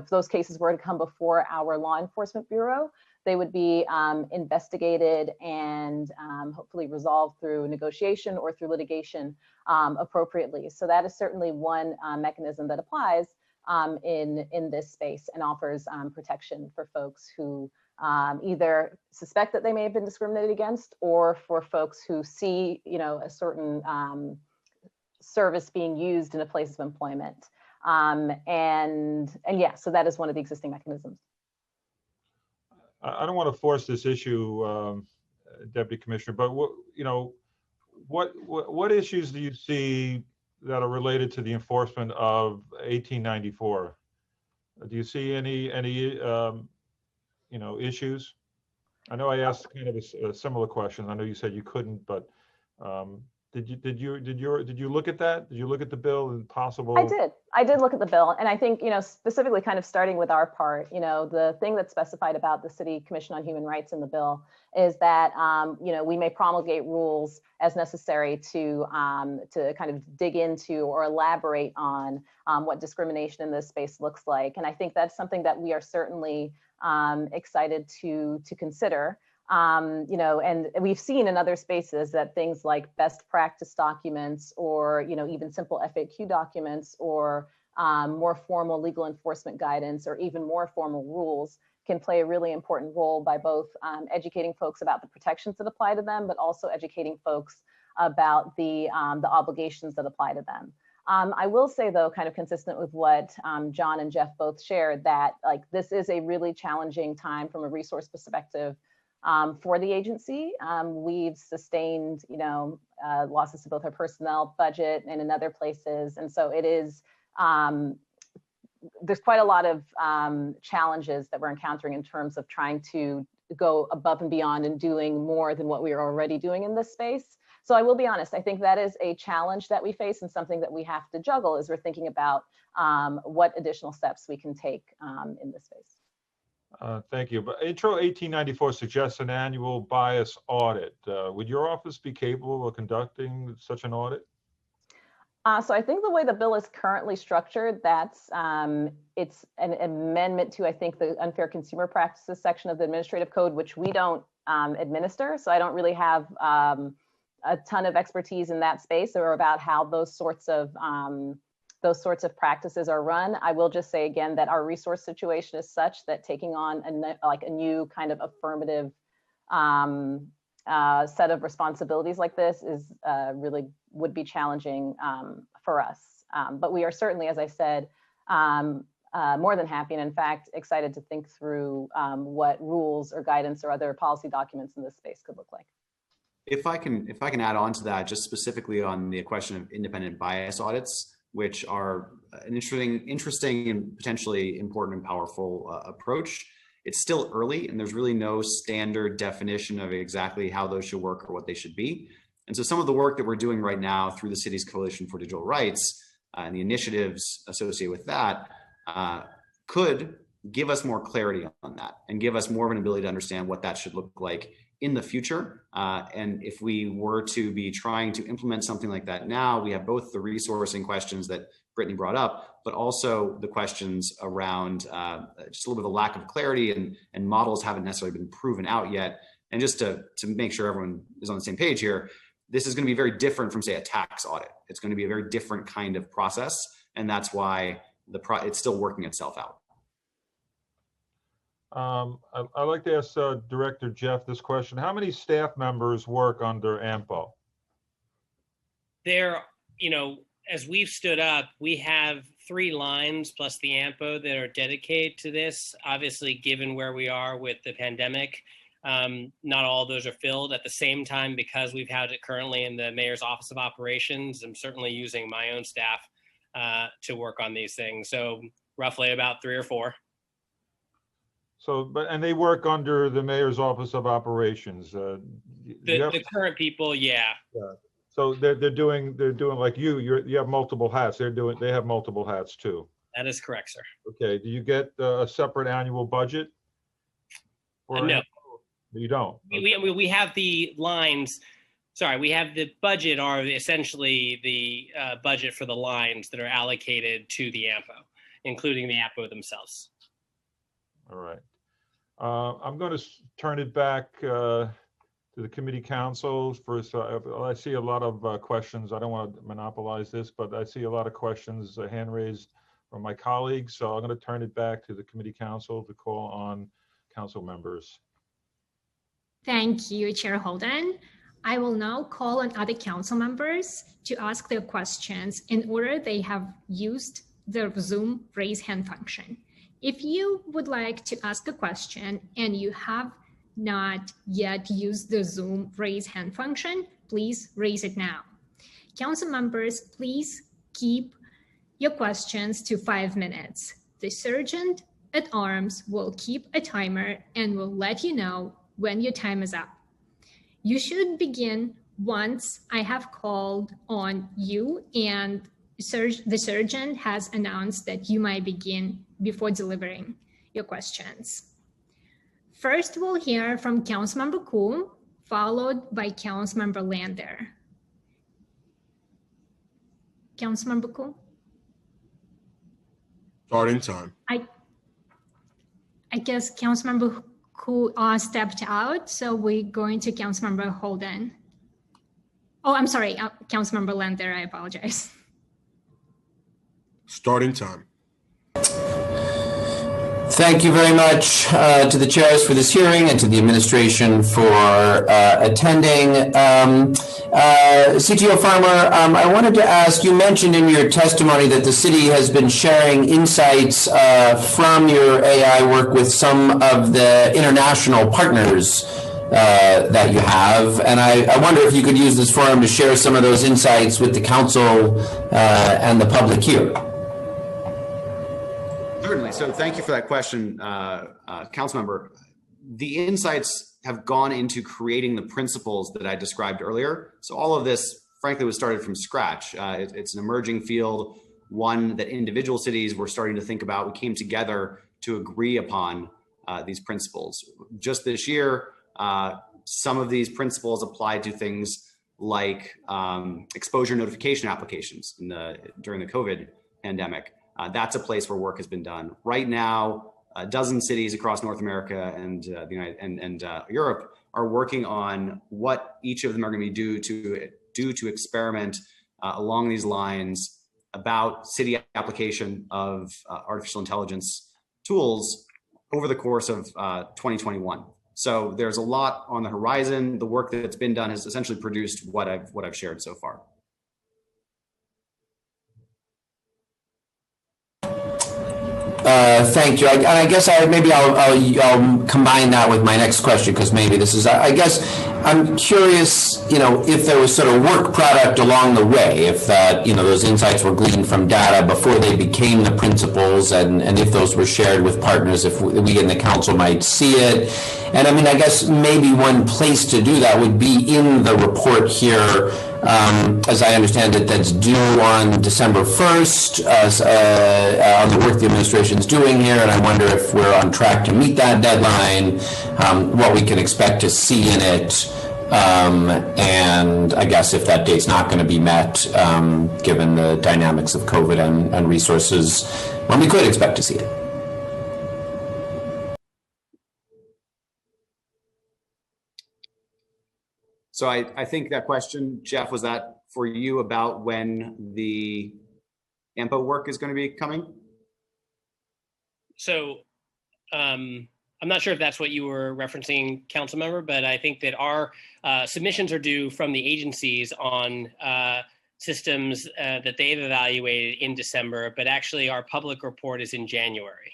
those cases were to come before our law enforcement bureau, they would be investigated and hopefully resolved through negotiation or through litigation appropriately. So that is certainly one mechanism that applies in this space and offers protection for folks who either suspect that they may have been discriminated against, or for folks who see, a certain service being used in a place of employment. And yeah, so that is one of the existing mechanisms. I don't want to force this issue, Deputy Commissioner, but what issues do you see that are related to the enforcement of 1894? Do you see any issues? I know I asked kind of a similar question. I know you said you couldn't, but did you look at that? Did you look at the bill and possible? I did look at the bill, and I think specifically kind of starting with our part, the thing that's specified about the City Commission on Human Rights in the bill is that we may promulgate rules as necessary to kind of dig into or elaborate on what discrimination in this space looks like, and I think that's something that we are certainly excited to consider. And we've seen in other spaces that things like best practice documents or, even simple FAQ documents or more formal legal enforcement guidance or even more formal rules can play a really important role by both educating folks about the protections that apply to them, but also educating folks about the obligations that apply to them. I will say, though, kind of consistent with what John and Jeff both shared, that this is a really challenging time from a resource perspective for the agency. We've sustained, losses to both our personnel budget and in other places. And so it is, there's quite a lot of challenges that we're encountering in terms of trying to go above and beyond and doing more than what we are already doing in this space. So I will be honest, I think that is a challenge that we face and something that we have to juggle as we're thinking about what additional steps we can take in this space. Thank you. But Intro 1894 suggests an annual bias audit. Would your office be capable of conducting such an audit? So I think the way the bill is currently structured, that's it's an amendment to, I think, the unfair consumer practices section of the administrative code, which we don't administer. So I don't really have a ton of expertise in that space or about how those sorts of practices are run. I will just say again that our resource situation is such that taking on a new kind of affirmative set of responsibilities like this is really would be challenging for us. But we are certainly, as I said, more than happy and in fact excited to think through what rules or guidance or other policy documents in this space could look like. If I can add on to that, just specifically on the question of independent bias audits, which are an interesting and potentially important and powerful approach. It's still early and there's really no standard definition of exactly how those should work or what they should be. And so some of the work that we're doing right now through the city's Coalition for Digital Rights and the initiatives associated with that could give us more clarity on that and give us more of an ability to understand what that should look like in the future. And if we were to be trying to implement something like that now, we have both the resourcing questions that Brittany brought up, but also the questions around just a little bit of a lack of clarity, and models haven't necessarily been proven out yet. And just to make sure everyone is on the same page here, this is going to be very different from, say, a tax audit. It's going to be a very different kind of process, and that's why it's still working itself out. I'd like to ask Director Jeff this question. How many staff members work under AMPO? There, as we've stood up, we have 3 lines plus the AMPO that are dedicated to this. Obviously, given where we are with the pandemic, not all of those are filled at the same time, because we've had it currently in the Mayor's Office of Operations. I'm certainly using my own staff to work on these things. So roughly about 3 or 4. So, and they work under the Mayor's Office of Operations. The current people, yeah. So they're doing like you have multiple hats. They have multiple hats too. That is correct, sir. Okay. Do you get a separate annual budget? No. You don't. We have the lines. Sorry, we have the budget are essentially the budget for the lines that are allocated to the AMPO, including the AMPO themselves. All right. I'm going to turn it back to the committee council first. I see a lot of questions. I don't want to monopolize this, but I see a lot of questions, hand raised from my colleagues. So I'm going to turn it back to the committee council to call on council members. Thank you, Chair Holden. I will now call on other council members to ask their questions in order they have used the Zoom raise hand function. If you would like to ask a question and you have not yet used the Zoom raise hand function, please raise it now. Council members, please keep your questions to 5 minutes. The Sergeant at Arms will keep a timer and will let you know when your time is up. You should begin once I have called on you and the Sergeant has announced that you might begin before delivering your questions. First, we'll hear from Councilmember Kuhl, followed by Councilmember Lander. Councilmember Kuhl? Starting time. I guess Councilmember Kuhl stepped out, so we're going to Councilmember Holden. Oh, I'm sorry, Councilmember Lander, I apologize. Starting time. Thank you very much to the chairs for this hearing and to the administration for attending. CTO Farmer, I wanted to ask, you mentioned in your testimony that the city has been sharing insights from your AI work with some of the international partners that you have. And I wonder if you could use this forum to share some of those insights with the council and the public here. Certainly. So thank you for that question, Councilmember. The insights have gone into creating the principles that I described earlier. So all of this, frankly, was started from scratch. It's an emerging field, one that individual cities were starting to think about. We came together to agree upon these principles. Just this year, some of these principles applied to things like exposure notification applications during the COVID pandemic. That's a place where work has been done. Right now, a dozen cities across North America and Europe are working on what each of them are going to do to experiment along these lines about city application of artificial intelligence tools over the course of 2021. So there's a lot on the horizon. The work that's been done has essentially produced what I've shared so far. Thank you. I guess I'll combine that with my next question, because maybe this is, I guess I'm curious, if there was sort of work product along the way, if those insights were gleaned from data before they became the principles, and if those were shared with partners, if we in the council might see it. And I mean, I guess maybe one place to do that would be in the report here As I understand it, that's due on December 1st on the work the administration is doing here, and I wonder if we're on track to meet that deadline, what we can expect to see in it, and I guess if that date's not going to be met, given the dynamics of COVID and resources, when we could expect to see it. So I think that question, Jeff, was that for you about when the AMPO work is going to be coming? So I'm not sure if that's what you were referencing, council member, but I think that our submissions are due from the agencies on systems that they've evaluated in December, but actually our public report is in January.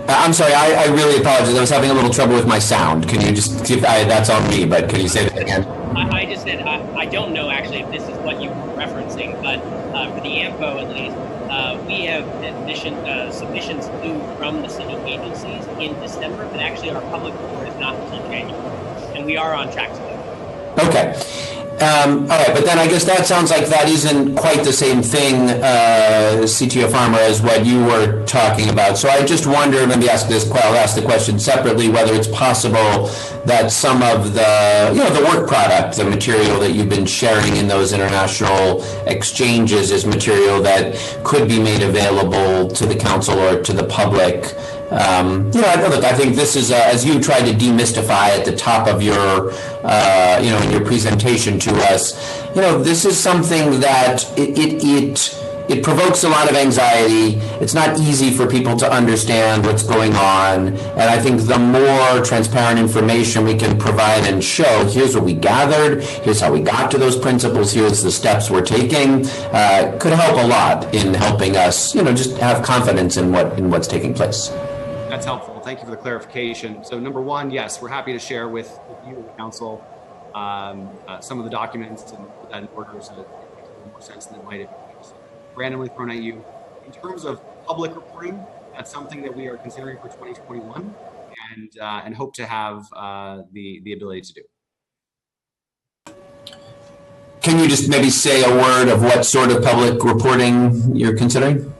I'm sorry, I really apologize. I was having a little trouble with my sound. Can you just give, that's on me, but can you say that again? I just said, I don't know actually if this is what you were referencing, but for the AMPO at least, we have submissions due from the city agencies in December, but actually our public report is not until January, and we are on track to that. Okay. All right, but then I guess that sounds like that isn't quite the same thing, CTO Farmer, as what you were talking about. So I just wonder, maybe I'll ask the question separately, whether it's possible that some of the, the work product, the material that you've been sharing in those international exchanges is material that could be made available to the council or to the public. Look, I think this is, as you tried to demystify at the top of your, in your presentation to us, this is something that it provokes a lot of anxiety. It's not easy for people to understand what's going on. And I think the more transparent information we can provide and show, here's what we gathered, here's how we got to those principles, here's the steps we're taking, could help a lot in helping us, just have confidence in what's taking place. That's helpful. Thank you for the clarification. So number one, yes, we're happy to share with you and the council some of the documents and put that in order so that it makes more sense than it might have randomly thrown at you. In terms of public reporting, that's something that we are considering for 2021 and hope to have the ability to do. Can you just maybe say a word of what sort of public reporting you're considering?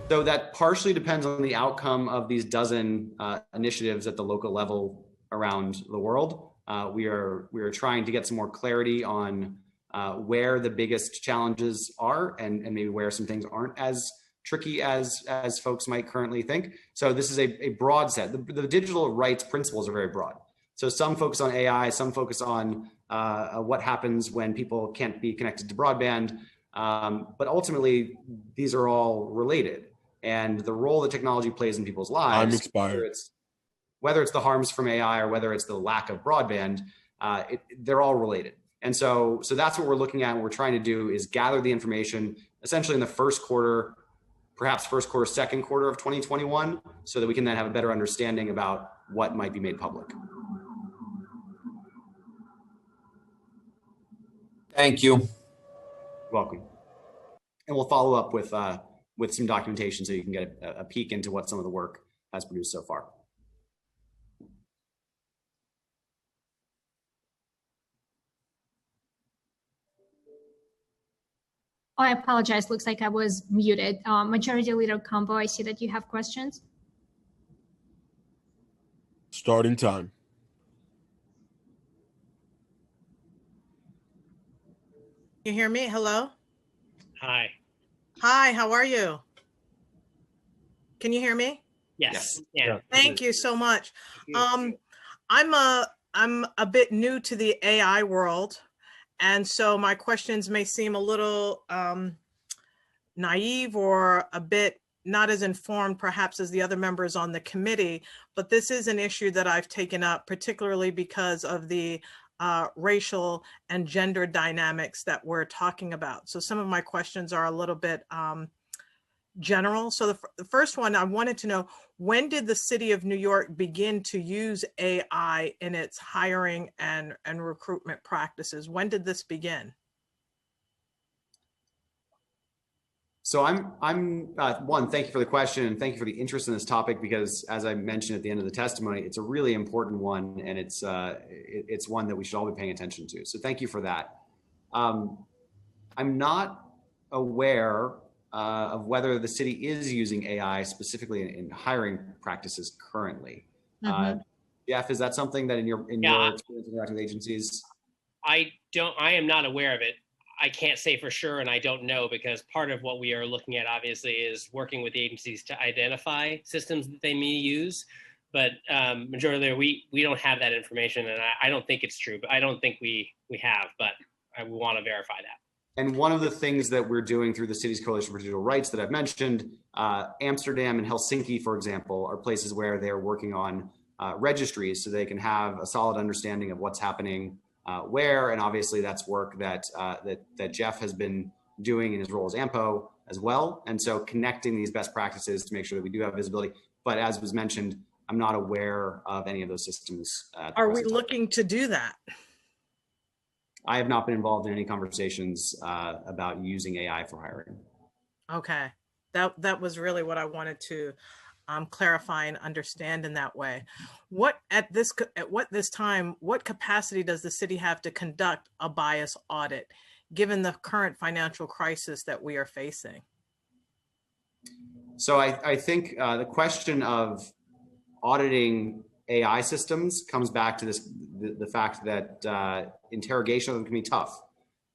So that partially depends on the outcome of these dozen initiatives at the local level around the world. We are trying to get some more clarity on where the biggest challenges are and maybe where some things aren't as tricky as folks might currently think. So this is a broad set. The digital rights principles are very broad. So some focus on AI, some focus on what happens when people can't be connected to broadband. But ultimately, these are all related. And the role that technology plays in people's lives, whether it's the harms from AI or whether it's the lack of broadband, they're all related. And so that's what we're looking at. What we're trying to do is gather the information essentially in the first quarter, perhaps first quarter, second quarter of 2021, so that we can then have a better understanding about what might be made public. Thank you. You're welcome. And we'll follow up with some documentation so you can get a peek into what some of the work has produced so far. Oh, I apologize. Looks like I was muted. Majority Leader Combo, I see that you have questions. Starting time. You hear me? Hello? Hi. Hi, how are you? Can you hear me? Yes. Yeah. Thank you so much. I'm a bit new to the AI world, and so my questions may seem a little naive or a bit not as informed perhaps as the other members on the committee, but this is an issue that I've taken up, particularly because of the racial and gender dynamics that we're talking about. So some of my questions are a little bit general. So the first one, I wanted to know, when did the city of New York begin to use AI in its hiring and recruitment practices? When did this begin? So one, thank you for the question and thank you for the interest in this topic, because as I mentioned at the end of the testimony, it's a really important one, and it's one that we should all be paying attention to. So thank you for that. I'm not aware of whether the city is using AI specifically in hiring practices currently. Jeff, is that something that in your experience interacting with agencies? I am not aware of it. I can't say for sure, and I don't know, because part of what we are looking at obviously is working with agencies to identify systems that they may use. But majority we don't have that information, and I don't think it's true. But I don't think we have. But I want to verify that. And one of the things that we're doing through the city's Coalition for Digital Rights that I've mentioned, Amsterdam and Helsinki, for example, are places where they're working on registries, so they can have a solid understanding of what's happening where, and obviously that's work that Jeff has been doing in his role as AMPO as well. And so connecting these best practices to make sure that we do have visibility. But as was mentioned, I'm not aware of any of those systems. Are we looking to do that? I have not been involved in any conversations about using AI for hiring. Okay, that was really what I wanted to clarify and understand in that way. What capacity does the city have to conduct a bias audit, given the current financial crisis that we are facing? So I think the question of auditing AI systems comes back to the fact that interrogation of them can be tough,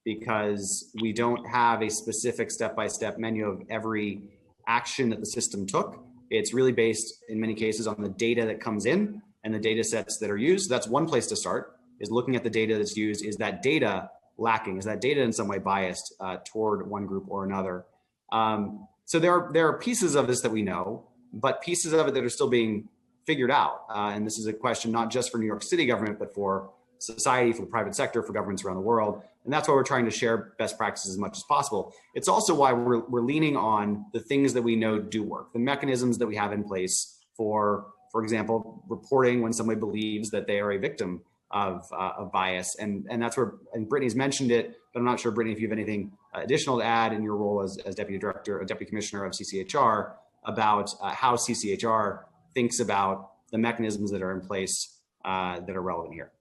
because we don't have a specific step-by-step menu of every action that the system took. It's really based in many cases on the data that comes in and the data sets that are used. That's one place to start, is looking at the data that's used. Is that data lacking? Is that data in some way biased toward one group or another? So there are pieces of this that we know, but pieces of it that are still being figured out. And this is a question not just for New York City government, but for society, for the private sector, for governments around the world. And that's why we're trying to share best practices as much as possible. It's also why we're leaning on the things that we know do work, the mechanisms that we have in place for example, reporting when somebody believes that they are a victim of bias. And that's where, and Brittany's mentioned it, but I'm not sure, Brittany, if you have anything additional to add in your role as Deputy Director, or Deputy Commissioner of CCHR, about how CCHR thinks about the mechanisms that are in place that are relevant here.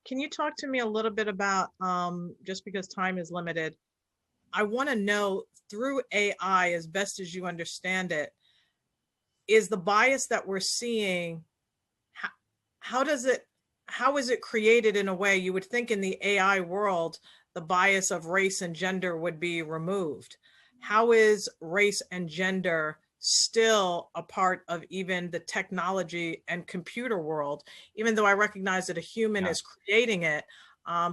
Can you talk to me a little bit about, just because time is limited, I want to know, through AI, as best as you understand it, is the bias that we're seeing, how is it created in a way you would think in the AI world, the bias of race and gender would be removed? How is race and gender still a part of even the technology and computer world, even though I recognize that a human is creating it?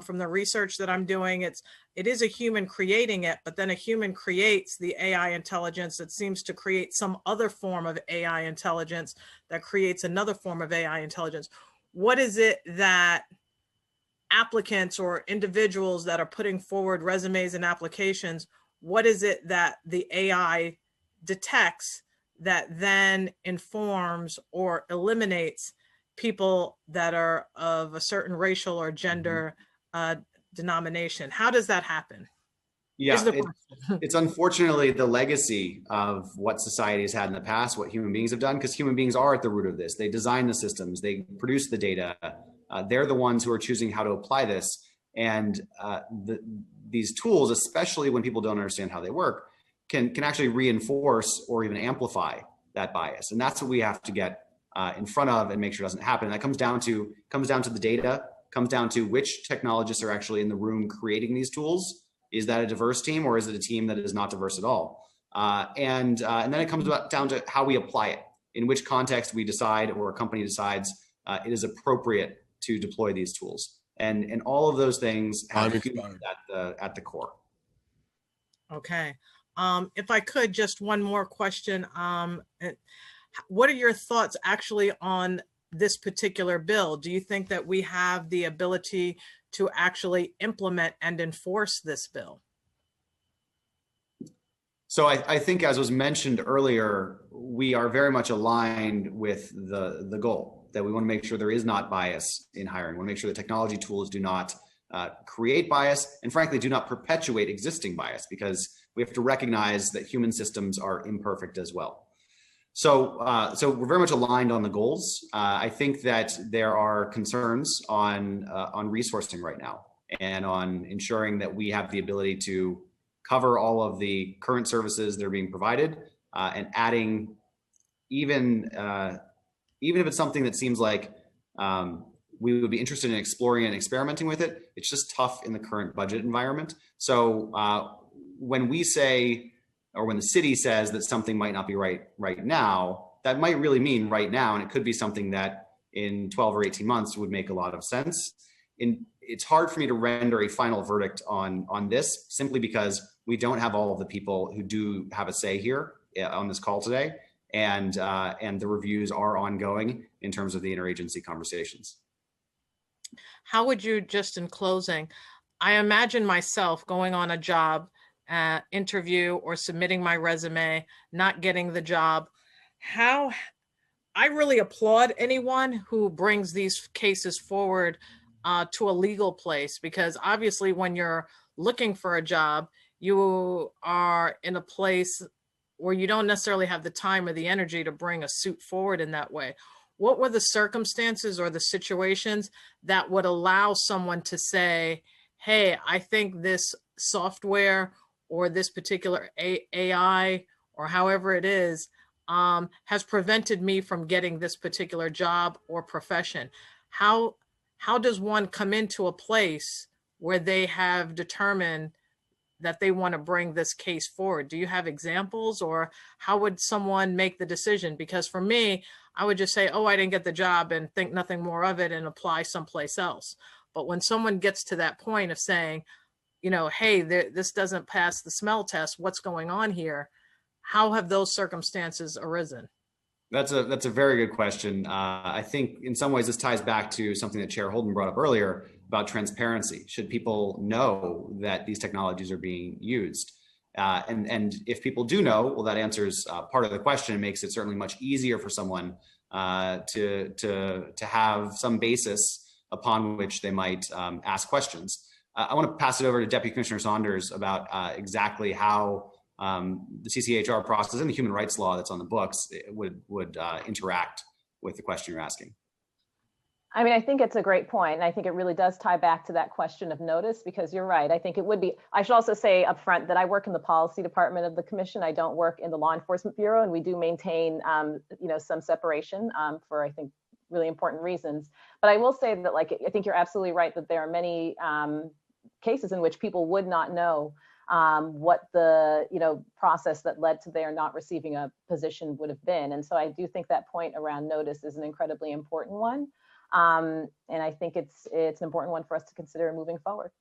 From the research that I'm doing, it is a human creating it, but then a human creates the AI intelligence that seems to create some other form of AI intelligence that creates another form of AI intelligence. What is it that applicants or individuals that are putting forward resumes and applications, what is it that the AI detects that then informs or eliminates people that are of a certain racial or gender denomination? How does that happen? Yeah, it's unfortunately the legacy of what society has had in the past, what human beings have done, because human beings are at the root of this. They design the systems, they produce the data. They're the ones who are choosing how to apply this. And these tools, especially when people don't understand how they work, can actually reinforce or even amplify that bias. And that's what we have to get in front of and make sure it doesn't happen. And that comes down to the data, comes down to which technologists are actually in the room creating these tools. Is that a diverse team, or is it a team that is not diverse at all? And then it comes down to how we apply it, in which context we decide, or a company decides it is appropriate to deploy these tools. And all of those things have humans at the core. Okay. If I could, just one more question. What are your thoughts actually on this particular bill? Do you think that we have the ability to actually implement and enforce this bill? So I think, as was mentioned earlier, we are very much aligned with the goal that we want to make sure there is not bias in hiring. We want to make sure the technology tools do not create bias, and frankly, do not perpetuate existing bias, because we have to recognize that human systems are imperfect as well. So we're very much aligned on the goals. I think that there are concerns on resourcing right now and on ensuring that we have the ability to cover all of the current services that are being provided, and adding even if it's something that seems like we would be interested in exploring and experimenting with it, it's just tough in the current budget environment. So when we say, or when the city says that something might not be right now, that might really mean right now, and it could be something that in 12 or 18 months would make a lot of sense. It's hard for me to render a final verdict on this, simply because we don't have all of the people who do have a say here on this call today, and the reviews are ongoing in terms of the interagency conversations. How would you, just in closing, I imagine myself going on a job interview or submitting my resume, not getting the job. How I really applaud anyone who brings these cases forward to a legal place, because obviously when you're looking for a job, you are in a place where you don't necessarily have the time or the energy to bring a suit forward in that way. What were the circumstances or the situations that would allow someone to say, hey, I think this software or this particular AI or however it is has prevented me from getting this particular job or profession? How does one come into a place where they have determined that they want to bring this case forward? Do you have examples, or how would someone make the decision? Because for me, I would just say, oh, I didn't get the job and think nothing more of it and apply someplace else. But when someone gets to that point of saying, you know, hey, this doesn't pass the smell test, what's going on here? How have those circumstances arisen? That's a very good question. I think in some ways this ties back to something that Chair Holden brought up earlier about transparency. Should people know that these technologies are being used? And if people do know, well, that answers part of the question and makes it certainly much easier for someone to have some basis upon which they might ask questions. I want to pass it over to Deputy Commissioner Saunders about exactly how the CCHR process and the human rights law that's on the books would interact with the question you're asking. I mean, I think it's a great point. And I think it really does tie back to that question of notice, because you're right. I think it would be, I should also say up front that I work in the policy department of the commission. I don't work in the law enforcement bureau, and we do maintain, some separation for, I think, really important reasons. But I will say that, like, I think you're absolutely right that there are many cases in which people would not know what the process that led to their not receiving a position would have been. And so I do think that point around notice is an incredibly important one. And I think it's an important one for us to consider moving forward.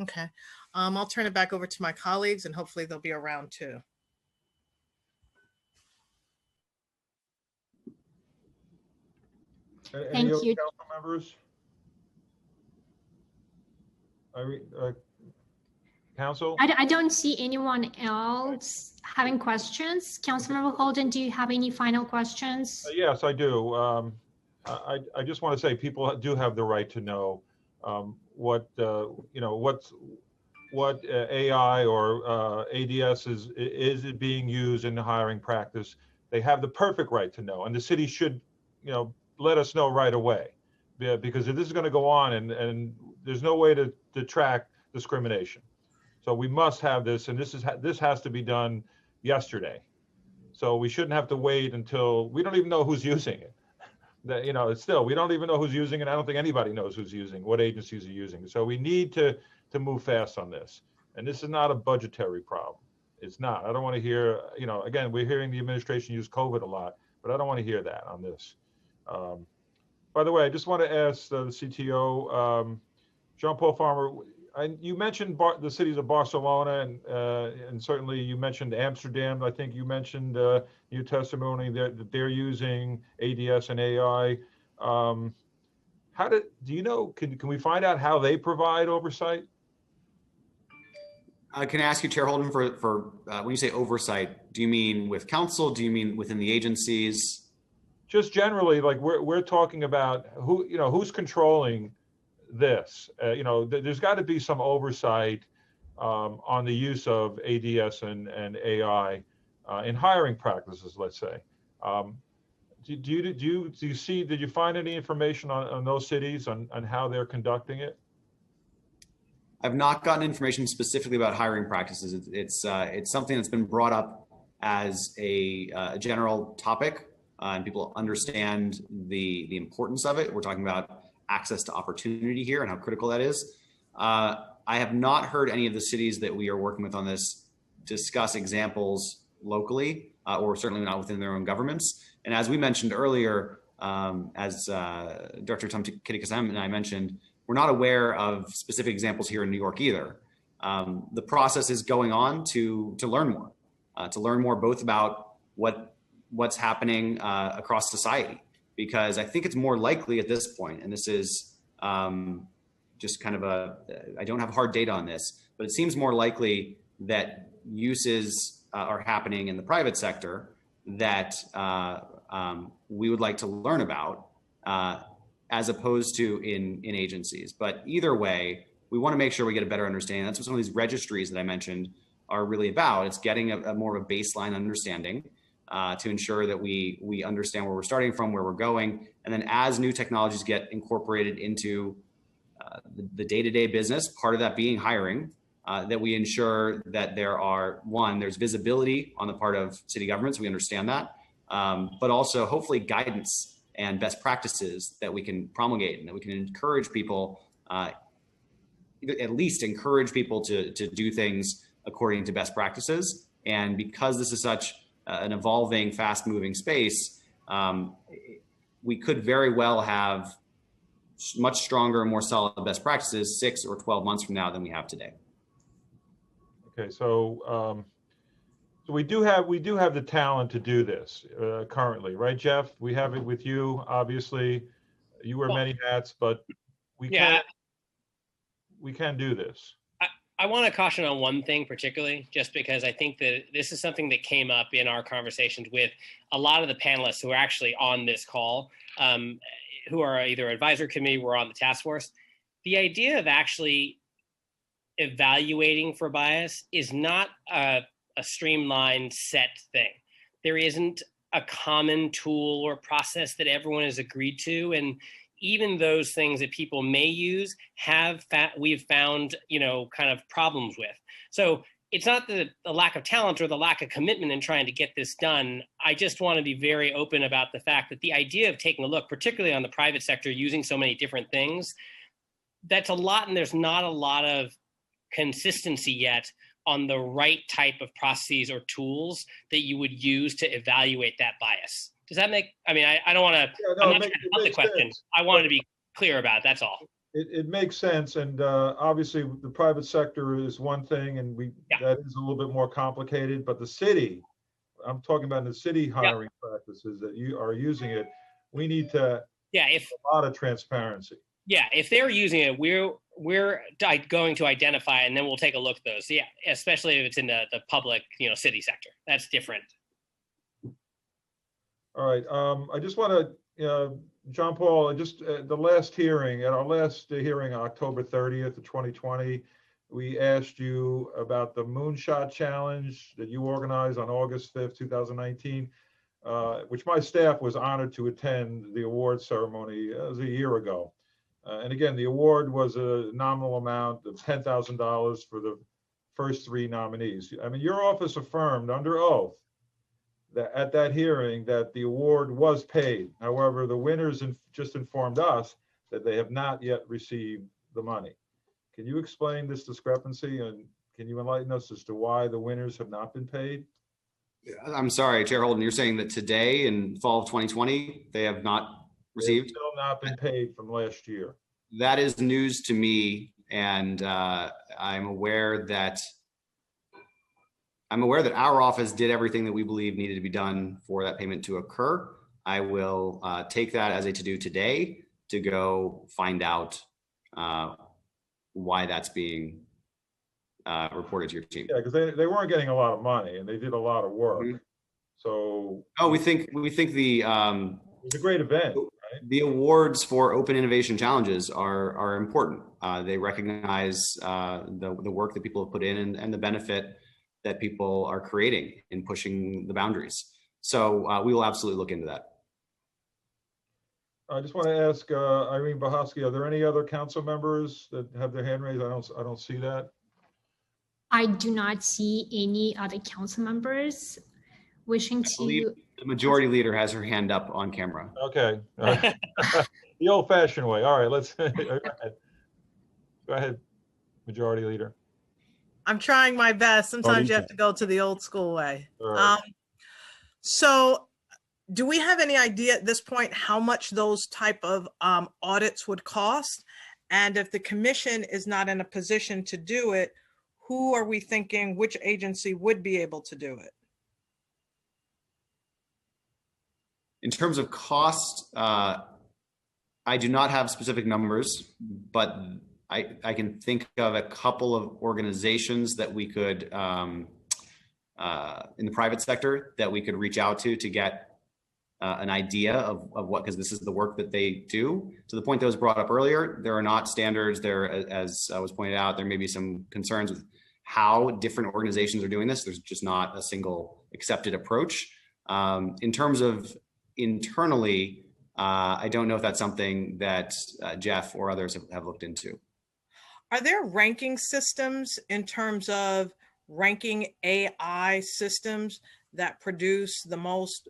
Okay. I'll turn it back over to my colleagues, and hopefully they'll be around too. Thank you. Council members? Council? I don't see anyone else having questions. Councilmember Holden, do you have any final questions? Yes, I do. I just want to say people do have the right to know what AI or ADS is it being used in the hiring practice. They have the perfect right to know, and the city should, let us know right away, because if this is going to go on and there's no way to track discrimination. So we must have this, and this has to be done yesterday. So we shouldn't have to wait until we don't even know who's using it. It's still, we don't even know who's using it. I don't think anybody knows who's using, what agencies are using. So we need to move fast on this. And this is not a budgetary problem. It's not. I don't want to hear, again, we're hearing the administration use COVID a lot, but I don't want to hear that on this. By the way, I just want to ask the CTO, Jean-Paul Farmer, you mentioned the cities of Barcelona and certainly you mentioned Amsterdam. I think you mentioned your testimony that they're using ADS and AI. Can we find out how they provide oversight? Can I ask you, Chair Holden, for when you say oversight, do you mean with council? Do you mean within the agencies? Just generally, like we're talking about who's controlling this. There's got to be some oversight on the use of ADS and AI in hiring practices, let's say. Did you find any information on those cities on how they're conducting it? I've not gotten information specifically about hiring practices. It's something that's been brought up as a general topic, and people understand the importance of it. We're talking about access to opportunity here and how critical that is. I have not heard any of the cities that we are working with on this discuss examples locally, or certainly not within their own governments. And as we mentioned earlier, as Director Tom Kittikasem and I mentioned, we're not aware of specific examples here in New York either. The process is going on to learn more, both about what's happening across society, because I think it's more likely at this point, and this is just kind of I don't have hard data on this, but it seems more likely that uses are happening in the private sector that we would like to learn about, as opposed to in agencies. But either way, we want to make sure we get a better understanding. That's what some of these registries that I mentioned are really about. It's getting a more of a baseline understanding to ensure that we understand where we're starting from, where we're going. And then as new technologies get incorporated into the day-to-day business, part of that being hiring, that we ensure that there's visibility on the part of city governments. We understand that, but also hopefully guidance and best practices that we can promulgate and that we can encourage people, at least encourage people to do things according to best practices. And because this is such an evolving, fast-moving space, we could very well have much stronger and more solid best practices 6 or 12 months from now than we have today. Okay, so we do have the talent to do this currently, right, Jeff? We have it with you. Obviously, you wear many hats, but we can do this. I want to caution on one thing particularly, just because I think that this is something that came up in our conversations with a lot of the panelists who are actually on this call, who are either advisory committee or on the task force. The idea of actually evaluating for bias is not a streamlined set thing. There isn't a common tool or process that everyone has agreed to, and even those things that people may use we've found kind of problems with. So it's not the lack of talent or the lack of commitment in trying to get this done. I just want to be very open about the fact that the idea of taking a look, particularly on the private sector, using so many different things, that's a lot, and there's not a lot of consistency yet on the right type of processes or tools that you would use to evaluate that bias. Does that make, I don't want to, I'm not trying to help the question. I wanted to be clear about it, that's all. It makes sense, and obviously the private sector is one thing, and that is a little bit more complicated, but the city, I'm talking about the city hiring practices that you are using it, we need to a lot of transparency. Yeah, if they're using it, we're going to identify, and then we'll take a look at those. Yeah, especially if it's in the public, city sector. That's different. All right. I just want to, John Paul, just the last hearing, at our last hearing, October 30th of 2020, we asked you about the Moonshot Challenge that you organized on August 5th, 2019, which my staff was honored to attend the award ceremony. It was a year ago. And again, the award was a nominal amount of $10,000 for the first 3 nominees. Your office affirmed under oath that at that hearing that the award was paid. However, the winners just informed us that they have not yet received the money. Can you explain this discrepancy, and can you enlighten us as to why the winners have not been paid? I'm sorry, Chair Holden, you're saying that today in fall of 2020, they have not received? They've still not been paid from last year. That is news to me, and I'm aware that our office did everything that we believe needed to be done for that payment to occur. I will take that as a to-do today to go find out why that's being reported to your team. Yeah, because they weren't getting a lot of money, and they did a lot of work. Mm-hmm. So we think the it was a great event, right? The awards for open innovation challenges are important. They recognize the work that people have put in and the benefit that people are creating in pushing the boundaries. So we will absolutely look into that. I just want to ask Irene Bohofsky, are there any other council members that have their hand raised? I don't see that. I do not see any other council members wishing I believe to. the majority leader has her hand up on camera. Okay. The old fashioned way. All right, let's go ahead, majority leader. I'm trying my best. Sometimes you have to go to the old school way. So do we have any idea at this point how much those type of audits would cost? And if the commission is not in a position to do it, who are we thinking, which agency would be able to do it? In terms of cost, I do not have specific numbers, but I can think of a couple of organizations that we could, in the private sector, that we could reach out to get an idea of what, because this is the work that they do. To the point that was brought up earlier, there are not standards there, as was pointed out. There may be some concerns with how different organizations are doing this. There's just not a single accepted approach. In terms of internally, I don't know if that's something that Jeff or others have looked into. Are there ranking systems in terms of ranking AI systems that produce the most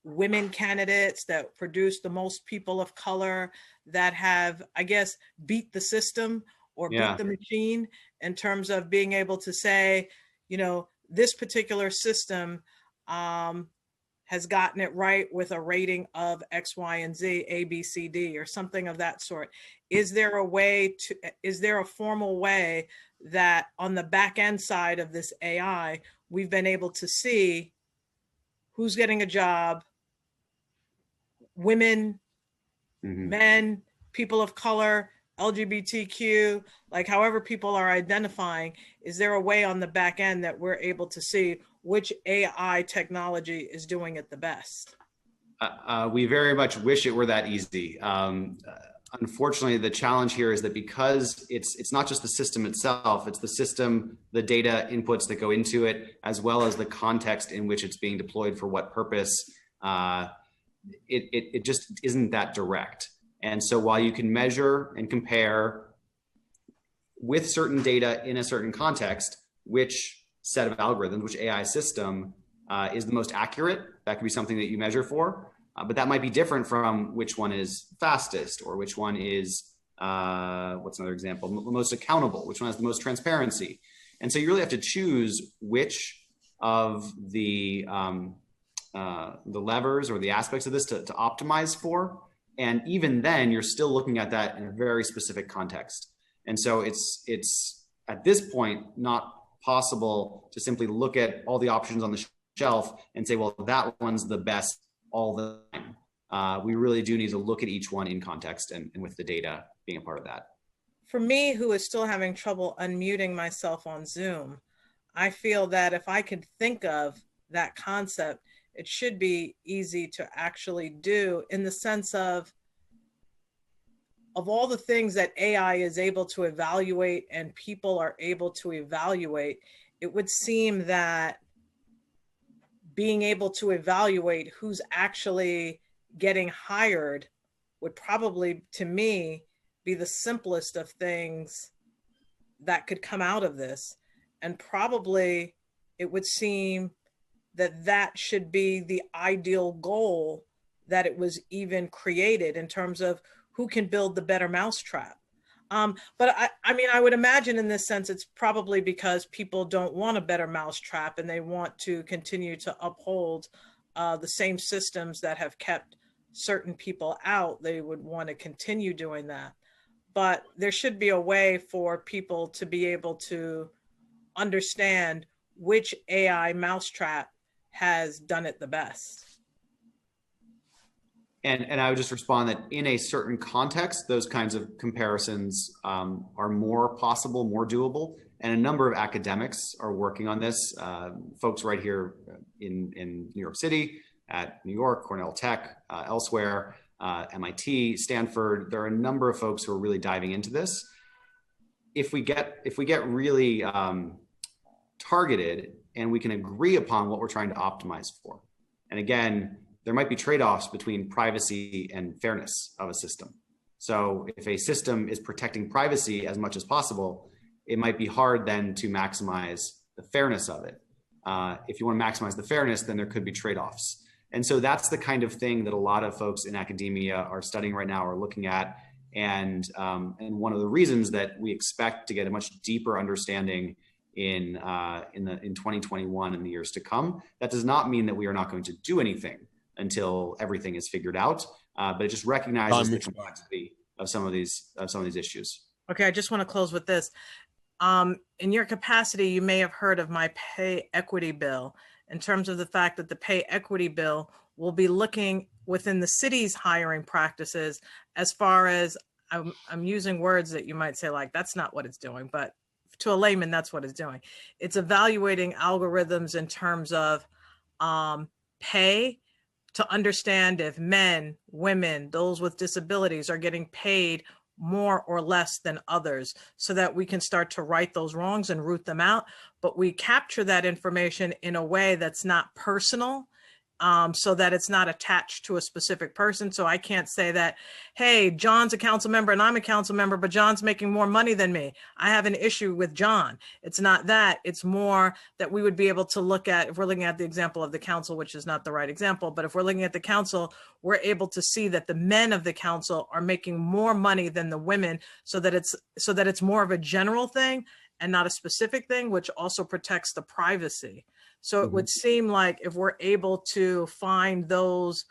women candidates, that produce the most people of color, that have, I guess, beat the system or beat the machine in terms of being able to say, you know, this particular system has gotten it right with a rating of X, Y, and Z, A, B, C, D, or something of that sort? Is there a way to, is there a formal way that on the back end side of this AI, we've been able to see who's getting a job, women, men, people of color, LGBTQ, like however people are identifying? Is there a way on the back end that we're able to see which AI technology is doing it the best? We very much wish it were that easy. Unfortunately, the challenge here is that because it's not just the system itself, it's the system, the data inputs that go into it, as well as the context in which it's being deployed for what purpose. It just isn't that direct. And so while you can measure and compare with certain data in a certain context, which set of algorithms, which AI system is the most accurate, that could be something that you measure for. But that might be different from which one is fastest, or which one is, what's another example, most accountable, which one has the most transparency. And so you really have to choose which of the levers or the aspects of this to optimize for. And even then, you're still looking at that in a very specific context. And so it's at this point not possible to simply look at all the options on the shelf and say, well, that one's the best all the time. We really do need to look at each one in context and with the data being a part of that. For me, who is still having trouble unmuting myself on Zoom, I feel that if I could think of that concept, it should be easy to actually do, in the sense of all the things that AI is able to evaluate and people are able to evaluate. It would seem that being able to evaluate who's actually getting hired would probably, to me, be the simplest of things that could come out of this. And probably it would seem that that should be the ideal goal that it was even created, in terms of who can build the better mousetrap. But I mean, I would imagine in this sense, it's probably because people don't want a better mousetrap and they want to continue to uphold the same systems that have kept certain people out. They would want to continue doing that. But there should be a way for people to be able to understand which AI mousetrap has done it the best. And I would just respond that in a certain context, those kinds of comparisons are more possible, more doable. And a number of academics are working on this. Folks right here in New York City, at New York, Cornell Tech, elsewhere. MIT, Stanford. There are a number of folks who are really diving into this. If we get really targeted and we can agree upon what we're trying to optimize for, and again, there might be trade-offs between privacy and fairness of a system. So if a system is protecting privacy as much as possible, it might be hard then to maximize the fairness of it. If you want to maximize the fairness, then there could be trade-offs. And so that's the kind of thing that a lot of folks in academia are studying right now, or looking at. And one of the reasons that we expect to get a much deeper understanding in 2021 and the years to come, that does not mean that we are not going to do anything until everything is figured out. But it just recognizes the complexity of some of these issues. Okay, I just want to close with this. In your capacity, you may have heard of my pay equity bill, in terms of the fact that the pay equity bill will be looking within the city's hiring practices as far as, I'm using words that you might say like, that's not what it's doing, but to a layman, that's what it's doing. It's evaluating algorithms in terms of pay, to understand if men, women, those with disabilities are getting paid more or less than others, so that we can start to right those wrongs and root them out. But we capture that information in a way that's not personal, so that it's not attached to a specific person. So I can't say that, hey, John's a council member and I'm a council member, but John's making more money than me. I have an issue with John. It's not that. It's more that we would be able to look at, if we're looking at the example of the council, which is not the right example, but if we're looking at the council, we're able to see that the men of the council are making more money than the women, so that it's more of a general thing and not a specific thing, which also protects the privacy. So it would seem like if we're able to find those,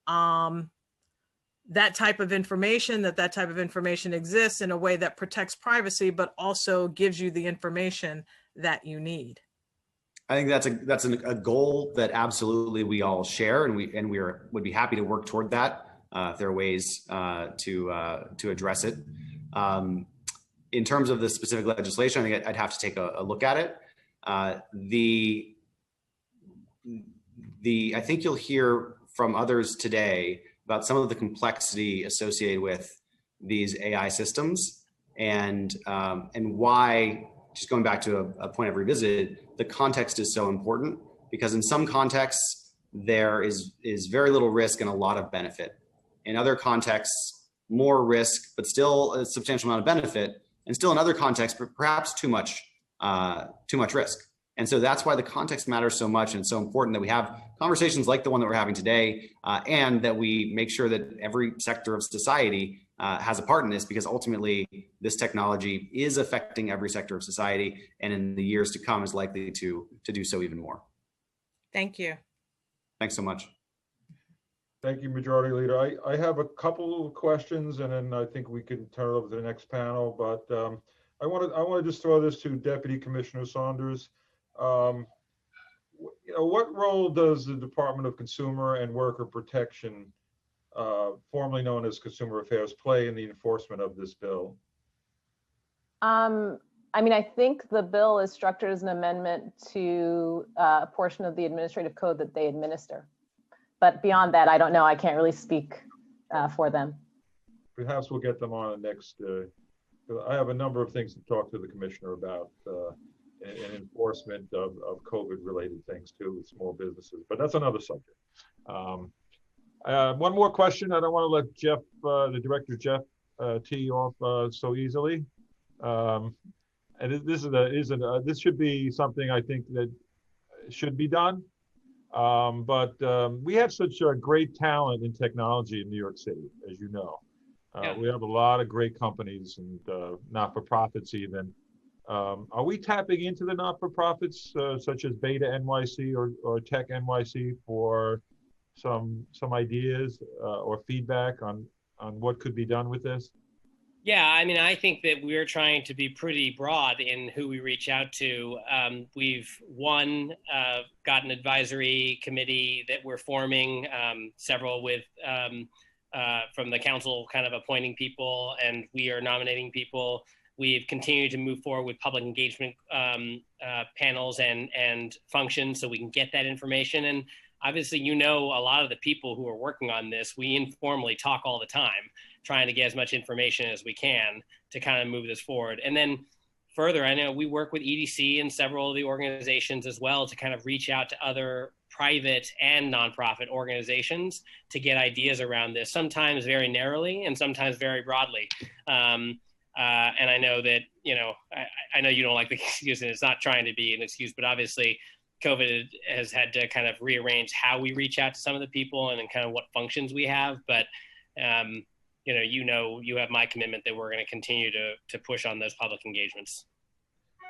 that type of information, that type of information exists in a way that protects privacy, but also gives you the information that you need. I think that's a goal that absolutely we all share, and we would be happy to work toward that if there are ways to address it. In terms of the specific legislation, I think I'd have to take a look at it. I think you'll hear from others today about some of the complexity associated with these AI systems, and why, just going back to a point I've revisited, the context is so important, because in some contexts there is very little risk and a lot of benefit. In other contexts, more risk, but still a substantial amount of benefit, and still in other contexts, perhaps too much risk. And so that's why the context matters so much, and it's so important that we have conversations like the one that we're having today, and that we make sure that every sector of society has a part in this, because ultimately this technology is affecting every sector of society, and in the years to come is likely to do so even more. Thank you. Thanks so much. Thank you, Majority Leader. I have a couple of questions, and then I think we can turn it over to the next panel. But I want to just throw this to Deputy Commissioner Saunders. What role does the Department of Consumer and Worker Protection, formerly known as Consumer Affairs, play in the enforcement of this bill? I mean, I think the bill is structured as an amendment to a portion of the administrative code that they administer. But beyond that, I don't know. I can't really speak for them. Perhaps we'll get them on the next. I have a number of things to talk to the commissioner about in enforcement of COVID-related things too with small businesses, but that's another subject. One more question. I don't want to let Jeff, the director Jeff, tee off so easily. And this should be something I think that should be done. But we have such a great talent in technology in New York City, as you know. Yeah. We have a lot of great companies and not-for-profits even. Are we tapping into the not-for-profits such as Beta NYC or Tech NYC for some ideas or feedback on what could be done with this? Yeah, I mean, I think that we're trying to be pretty broad in who we reach out to. We've got an advisory committee that we're forming, several with from the council kind of appointing people, and we are nominating people. We've continued to move forward with public engagement panels and functions so we can get that information. And obviously, you know, a lot of the people who are working on this, we informally talk all the time, trying to get as much information as we can to kind of move this forward. And then further, I know we work with EDC and several of the organizations as well to kind of reach out to other private and nonprofit organizations to get ideas around this, sometimes very narrowly and sometimes very broadly. And I know that, you know, I know you don't like the excuse, and it's not trying to be an excuse, but obviously COVID has had to kind of rearrange how we reach out to some of the people and then kind of what functions we have. But, you know, you have my commitment that we're going to continue to push on those public engagements.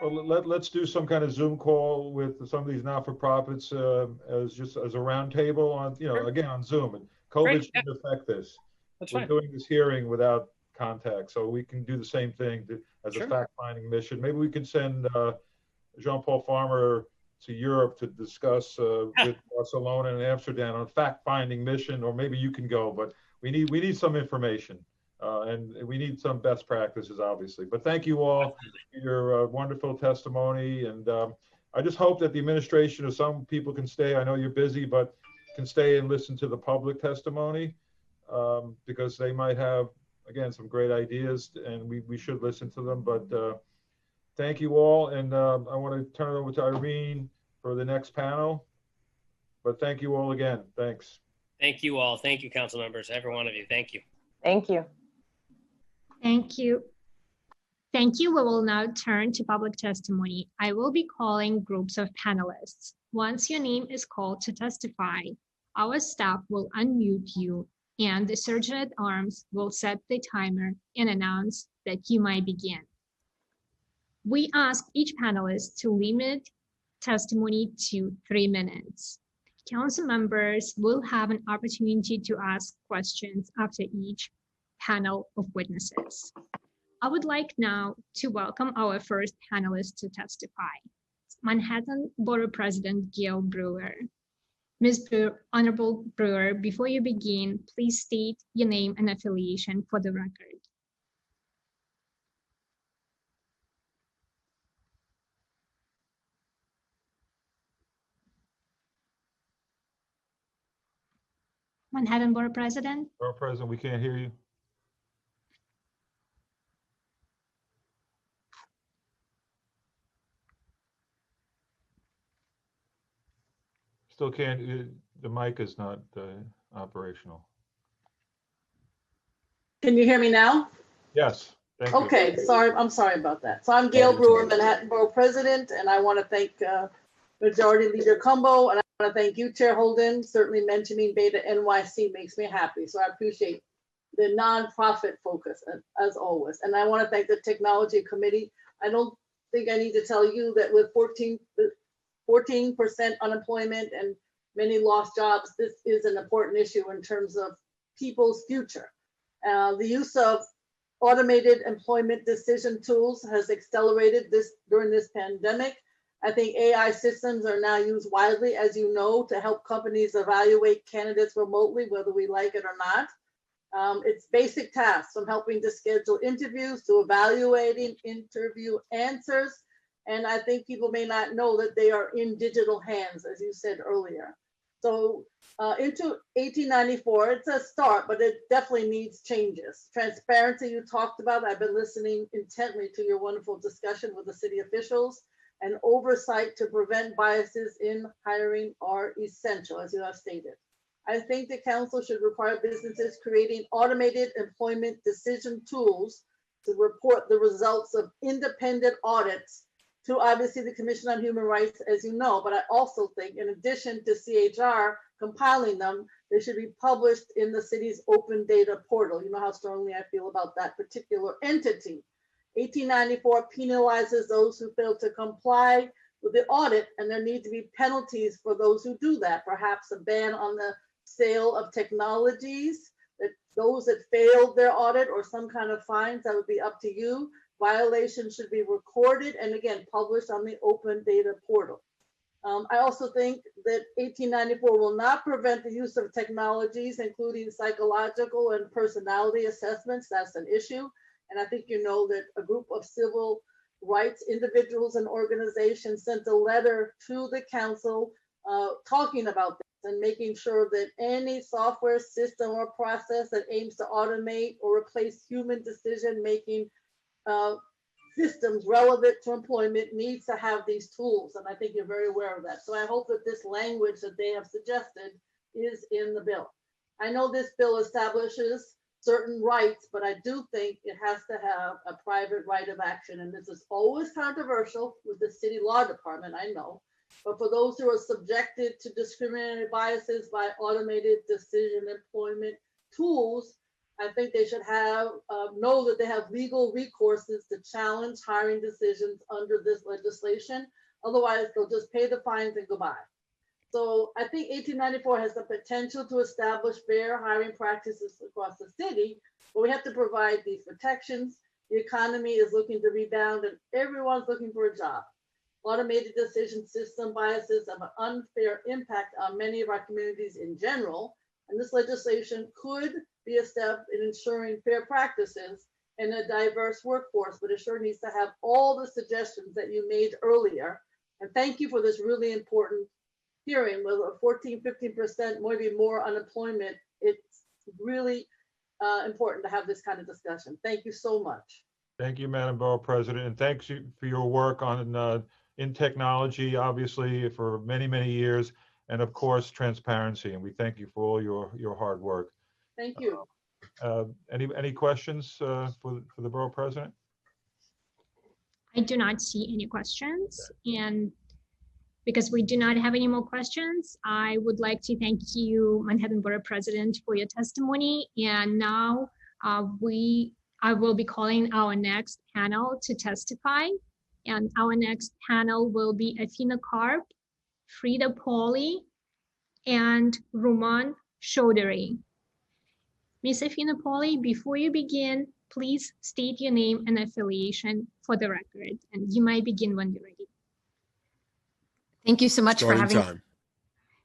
Well, let's do some kind of Zoom call with some of these not-for-profits as a roundtable on, you know, again, on Zoom. And COVID shouldn't affect this. That's We're fine. doing this hearing without contact, so we can do the same thing as Sure. a fact-finding mission. Maybe we can send Jean-Paul Farmer to Europe to discuss with Barcelona and Amsterdam on a fact-finding mission, or maybe you can go, but we need some information. And we need some best practices, obviously. But thank you all for your wonderful testimony. And I just hope that the administration, or some people can stay. I know you're busy, but can stay and listen to the public testimony because they might have, again, some great ideas, and we should listen to them. But thank you all. And I want to turn it over to Irene for the next panel. But thank you all again. Thanks. Thank you all. Thank you, council members, every one of you. Thank you. Thank you. Thank you. Thank you. We will now turn to public testimony. I will be calling groups of panelists. Once your name is called to testify, our staff will unmute you and the Sergeant at Arms will set the timer and announce that you might begin. We ask each panelist to limit testimony to 3 minutes. Council members will have an opportunity to ask questions after each panel of witnesses. I would like now to welcome our first panelist to testify, Manhattan Borough President Gail Brewer. Ms. Brewer, Honorable Brewer, before you begin, please state your name and affiliation for the record. Manhattan Borough President. Borough President, we can't hear you. Still can't, the mic is not operational. Can you hear me now? Yes, thank you. Okay, sorry, I'm sorry about that. So I'm Gail Brewer, Manhattan Borough President, and I want to thank Majority Leader Cumbo, and I want to thank you, Chair Holden. Certainly mentioning Beta NYC makes me happy, so I appreciate the nonprofit focus as always. And I want to thank the Technology Committee. I don't think I need to tell you that with 14% unemployment and many lost jobs, this is an important issue in terms of people's future. The use of automated employment decision tools has accelerated this during this pandemic. I think AI systems are now used widely, as you know, to help companies evaluate candidates remotely, whether we like it or not. It's basic tasks from helping to schedule interviews to evaluating interview answers. And I think people may not know that they are in digital hands, as you said earlier. So into 1894, it's a start, but it definitely needs changes. Transparency you talked about, I've been listening intently to your wonderful discussion with the city officials, and oversight to prevent biases in hiring are essential, as you have stated. I think the council should require businesses creating automated employment decision tools to report the results of independent audits to obviously the Commission on Human Rights, as you know, but I also think in addition to CHR compiling them, they should be published in the city's open data portal. You know how strongly I feel about that particular entity. 1894 penalizes those who fail to comply with the audit, and there need to be penalties for those who do that. Perhaps a ban on the sale of technologies, that those that failed their audit, or some kind of fines, that would be up to you. Violations should be recorded and again published on the open data portal. I also think that 1894 will not prevent the use of technologies, including psychological and personality assessments. That's an issue. And I think you know that a group of civil rights individuals and organizations sent a letter to the council talking about this. and making sure that any software system or process that aims to automate or replace human decision-making systems relevant to employment needs to have these tools. And I think you're very aware of that. So I hope that this language that they have suggested is in the bill. I know this bill establishes certain rights, but I do think it has to have a private right of action. And this is always controversial with the city law department, I know. But for those who are subjected to discriminatory biases by automated decision employment tools, I think they should have know that they have legal recourses to challenge hiring decisions under this legislation. Otherwise, they'll just pay the fines and goodbye. So I think 1894 has the potential to establish fair hiring practices across the city, but we have to provide these protections. The economy is looking to rebound and everyone's looking for a job. Automated decision system biases have an unfair impact on many of our communities in general, and this legislation could be a step in ensuring fair practices and a diverse workforce, but it sure needs to have all the suggestions that you made earlier. And thank you for this really important hearing with a 14–15%, maybe more unemployment. It's really important to have this kind of discussion. Thank you so much. Thank you, Madam Borough President, and thanks for your work on in technology, obviously, for many, many years, and of course, transparency. And we thank you for all your hard work. Thank you. Any questions for the Borough President? I do not see any questions. And because we do not have any more questions, I would like to thank you, Manhattan Borough President, for your testimony. And now I will be calling our next panel to testify. And our next panel will be Athena Karp, Frida Pauly, and Ruman Chaudhary. Ms. Athena Pauly, before you begin, please state your name and affiliation for the record, and you might begin when you're ready. Thank you so much for having me.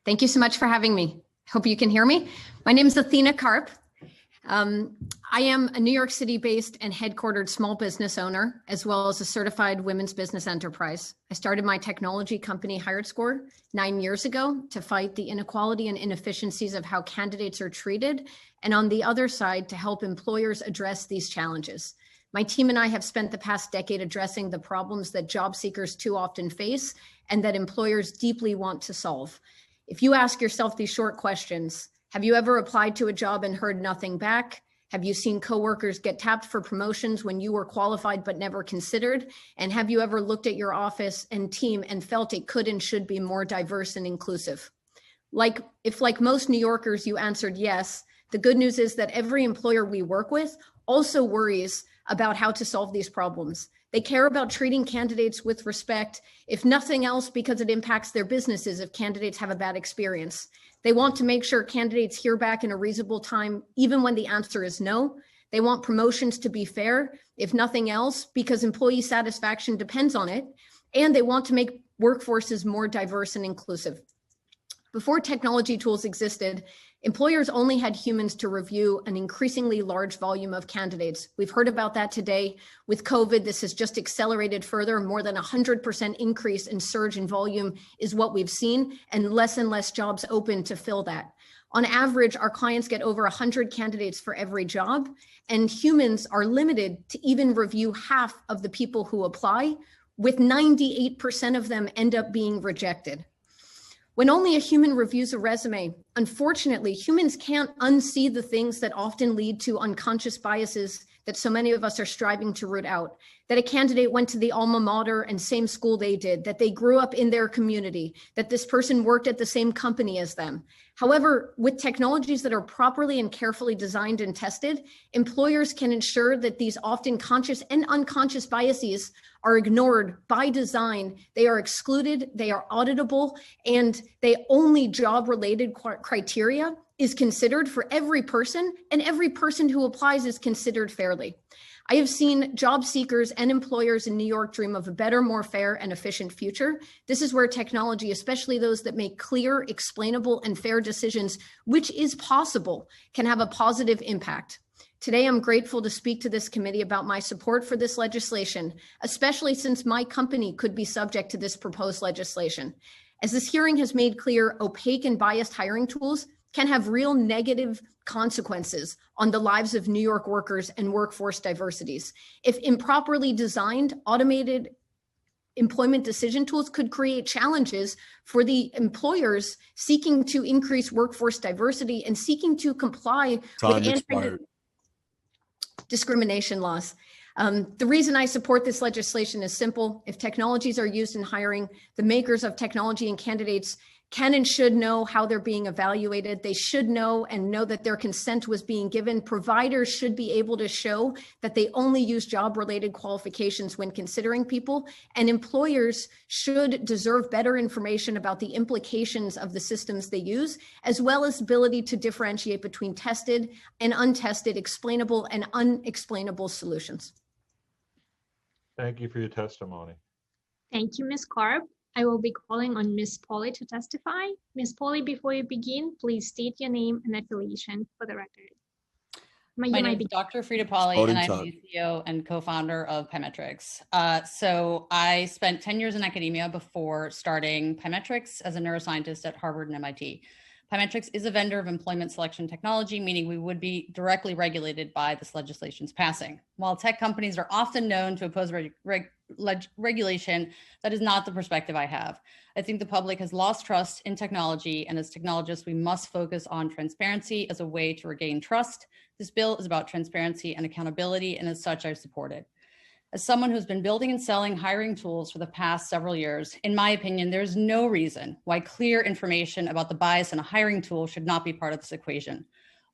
Thank you so much for having me. Hope you can hear me. My name is Athena Karp. I am a New York City-based and headquartered small business owner, as well as a certified women's business enterprise. I started my technology company, HiredScore, 9 years ago to fight the inequality and inefficiencies of how candidates are treated, and on the other side, to help employers address these challenges. My team and I have spent the past decade addressing the problems that job seekers too often face and that employers deeply want to solve. If you ask yourself these short questions, have you ever applied to a job and heard nothing back? Have you seen coworkers get tapped for promotions when you were qualified but never considered? And have you ever looked at your office and team and felt it could and should be more diverse and inclusive? If like most New Yorkers, you answered yes, the good news is that every employer we work with also worries about how to solve these problems. They care about treating candidates with respect, if nothing else, because it impacts their businesses if candidates have a bad experience. They want to make sure candidates hear back in a reasonable time, even when the answer is no. They want promotions to be fair, if nothing else, because employee satisfaction depends on it. And they want to make workforces more diverse and inclusive. Before technology tools existed, employers only had humans to review an increasingly large volume of candidates. We've heard about that today. With COVID, this has just accelerated further. More than 100% increase in surge in volume is what we've seen, and less jobs open to fill that. On average, our clients get over 100 candidates for every job, and humans are limited to even review half of the people who apply, with 98% of them end up being rejected. When only a human reviews a resume, unfortunately, humans can't unsee the things that often lead to unconscious biases that so many of us are striving to root out. That a candidate went to the alma mater and same school they did, that they grew up in their community, that this person worked at the same company as them. However, with technologies that are properly and carefully designed and tested, employers can ensure that these often conscious and unconscious biases are ignored by design. They are excluded, they are auditable, and they only job-related criteria is considered for every person, and every person who applies is considered fairly. I have seen job seekers and employers in New York dream of a better, more fair and efficient future. This is where technology, especially those that make clear, explainable, and fair decisions, which is possible, can have a positive impact. Today, I'm grateful to speak to this committee about my support for this legislation, especially since my company could be subject to this proposed legislation. As this hearing has made clear, opaque and biased hiring tools can have real negative consequences on the lives of New York workers and workforce diversities. If improperly designed, automated employment decision tools could create challenges for the employers seeking to increase workforce diversity and seeking to comply Time with expired. anti-discrimination laws. The reason I support this legislation is simple. If technologies are used in hiring, the makers of technology and candidates can and should know how they're being evaluated. They should know that their consent was being given. Providers should be able to show that they only use job-related qualifications when considering people. And employers should deserve better information about the implications of the systems they use, as well as ability to differentiate between tested and untested, explainable and unexplainable solutions. Thank you for your testimony. Thank you, Ms. Karp. I will be calling on Ms. Pauly to testify. Ms. Pauly, before you begin, please state your name and affiliation for the record. My name is Dr. Frida Pauly, and I'm the CEO and co-founder of Pymetrics. So I spent 10 years in academia before starting Pymetrics as a neuroscientist at Harvard and MIT. Pymetrics is a vendor of employment selection technology, meaning we would be directly regulated by this legislation's passing. While tech companies are often known to oppose regulation, that is not the perspective I have. I think the public has lost trust in technology, and as technologists, we must focus on transparency as a way to regain trust. This bill is about transparency and accountability, and as such, I support it. As someone who's been building and selling hiring tools for the past several years, in my opinion, there's no reason why clear information about the bias in a hiring tool should not be part of this equation.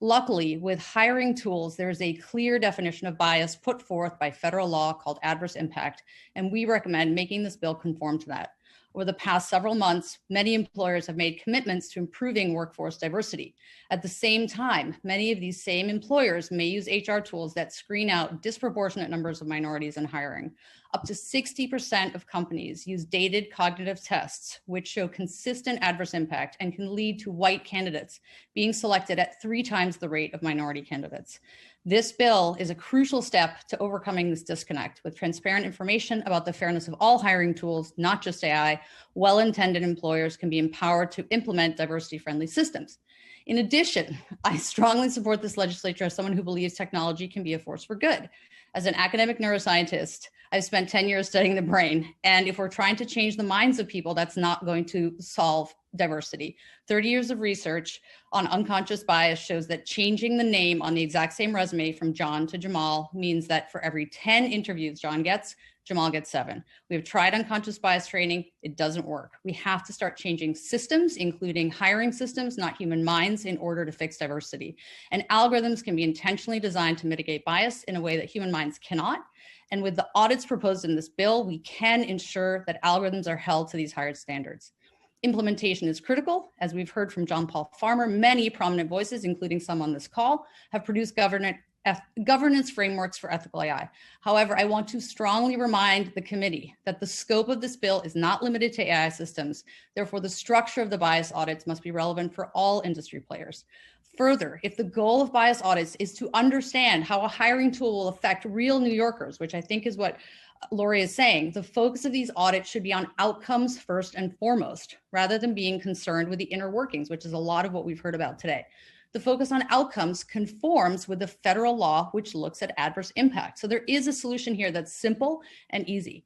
Luckily, with hiring tools, there is a clear definition of bias put forth by federal law called adverse impact, and we recommend making this bill conform to that. Over the past several months, many employers have made commitments to improving workforce diversity. At the same time, many of these same employers may use HR tools that screen out disproportionate numbers of minorities in hiring. Up to 60% of companies use dated cognitive tests, which show consistent adverse impact and can lead to white candidates being selected at 3 times the rate of minority candidates. This bill is a crucial step to overcoming this disconnect. With transparent information about the fairness of all hiring tools, not just AI, well-intended employers can be empowered to implement diversity-friendly systems. In addition, I strongly support this legislature as someone who believes technology can be a force for good. As an academic neuroscientist, I've spent 10 years studying the brain. And if we're trying to change the minds of people, that's not going to solve diversity. 30 years of research on unconscious bias shows that changing the name on the exact same resume from John to Jamal means that for every 10 interviews John gets, Jamal gets 7. We have tried unconscious bias training. It doesn't work. We have to start changing systems, including hiring systems, not human minds, in order to fix diversity. And algorithms can be intentionally designed to mitigate bias in a way that human minds cannot. And with the audits proposed in this bill, we can ensure that algorithms are held to these higher standards. Implementation is critical. As we've heard from John Paul Farmer, many prominent voices, including some on this call, have produced governance frameworks for ethical AI. However, I want to strongly remind the committee that the scope of this bill is not limited to AI systems. Therefore, the structure of the bias audits must be relevant for all industry players. Further, if the goal of bias audits is to understand how a hiring tool will affect real New Yorkers, which I think is what Lori is saying, the focus of these audits should be on outcomes first and foremost, rather than being concerned with the inner workings, which is a lot of what we've heard about today. The focus on outcomes conforms with the federal law, which looks at adverse impact. So there is a solution here that's simple and easy.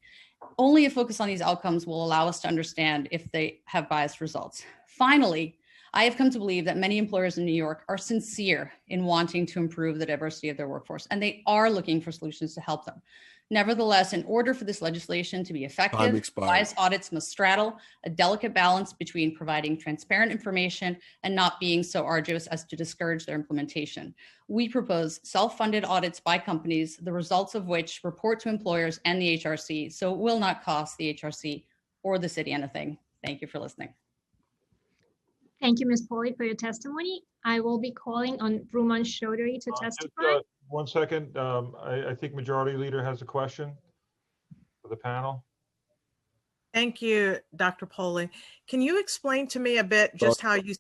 Only a focus on these outcomes will allow us to understand if they have biased results. Finally, I have come to believe that many employers in New York are sincere in wanting to improve the diversity of their workforce, and they are looking for solutions to help them. Nevertheless, in order for this legislation to be effective, bias audits must straddle a delicate balance between providing transparent information and not being so arduous as to discourage their implementation. We propose self-funded audits by companies, the results of which report to employers and the HRC, so it will not cost the HRC or the city anything. Thank you for listening. Thank you, Ms. Pauly, for your testimony. I will be calling on Ruman Chaudhary to testify. 1 second. I think Majority Leader has a question for the panel. Thank you, Dr. Pauly. Can you explain to me a bit just how you,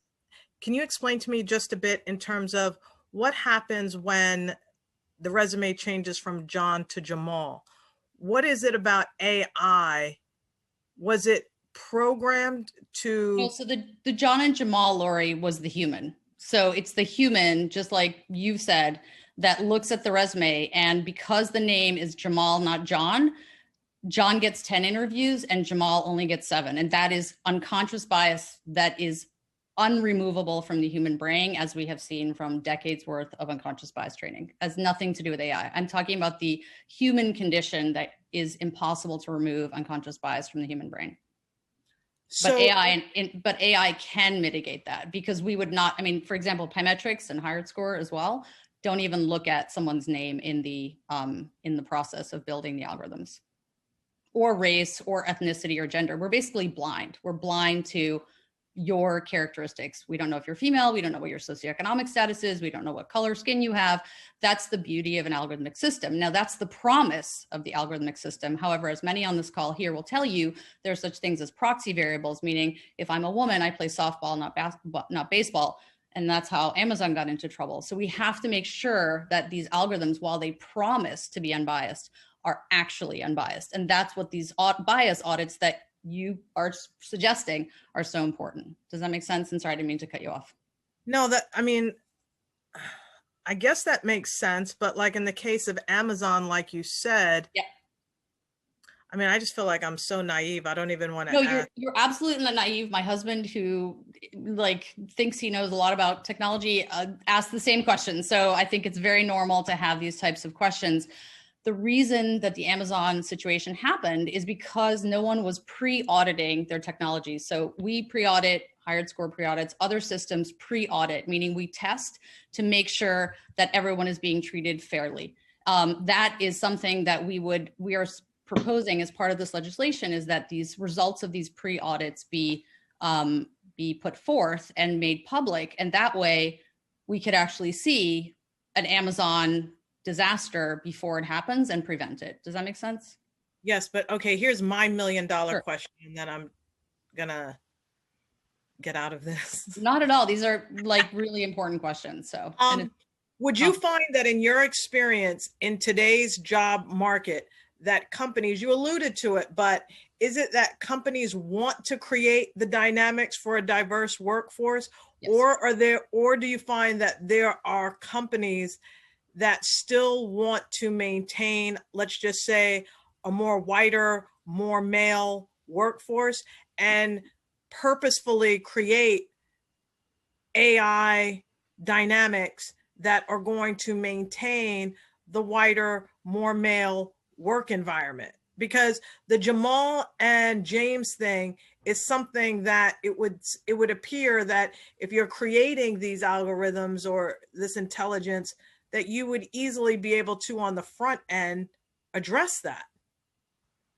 can you explain to me just a bit in terms of what happens when the resume changes from John to Jamal? What is it about AI? Was it programmed to? No, so the John and Jamal, Lori, was the human. So it's the human, just like you said, that looks at the resume. And because the name is Jamal, not John, John gets 10 interviews and Jamal only gets 7. And that is unconscious bias that is unremovable from the human brain, as we have seen from decades worth of unconscious bias training. It has nothing to do with AI. I'm talking about the human condition that is impossible to remove unconscious bias from the human brain. So, But AI can mitigate that, because we would not, I mean, for example, Pymetrics and HiredScore as well don't even look at someone's name in the process of building the algorithms, or race or ethnicity or gender. We're basically blind. We're blind to your characteristics. We don't know if you're female. We don't know what your socioeconomic status is. We don't know what color skin you have. That's the beauty of an algorithmic system. Now, that's the promise of the algorithmic system. However, as many on this call here will tell you, there are such things as proxy variables, meaning if I'm a woman, I play softball, not basketball, not baseball. And that's how Amazon got into trouble. So we have to make sure that these algorithms, while they promise to be unbiased, are actually unbiased. And that's what these bias audits that you are suggesting are so important. Does that make sense? And sorry, I didn't mean to cut you off. No, I guess that makes sense. But like in the case of Amazon, like you said, yeah. I just feel like I'm so naive. I don't even want to. No, you're absolutely not naive. My husband, who thinks he knows a lot about technology, asked the same question. So I think it's very normal to have these types of questions. The reason that the Amazon situation happened is because no one was pre-auditing their technology. So we pre-audit, HiredScore pre-audits, other systems pre-audit, meaning we test to make sure that everyone is being treated fairly. That is something that we are proposing as part of this legislation, is that these results of these pre-audits be put forth and made public. And that way we could actually see an Amazon disaster before it happens and prevent it. Does that make sense? Yes, but okay, here's my $1 million question, and then I'm gonna get out of this. Not at all. These are really important questions. So would you find that in your experience in today's job market that companies, you alluded to it, but is it that companies want to create the dynamics for a diverse workforce? Yes. or do you find that there are companies that still want to maintain, let's just say, a more whiter, more male workforce and purposefully create AI dynamics that are going to maintain the whiter, more male work environment? Because the Jamal and James thing is something that it would appear that if you're creating these algorithms or this intelligence, that you would easily be able to, on the front end, address that.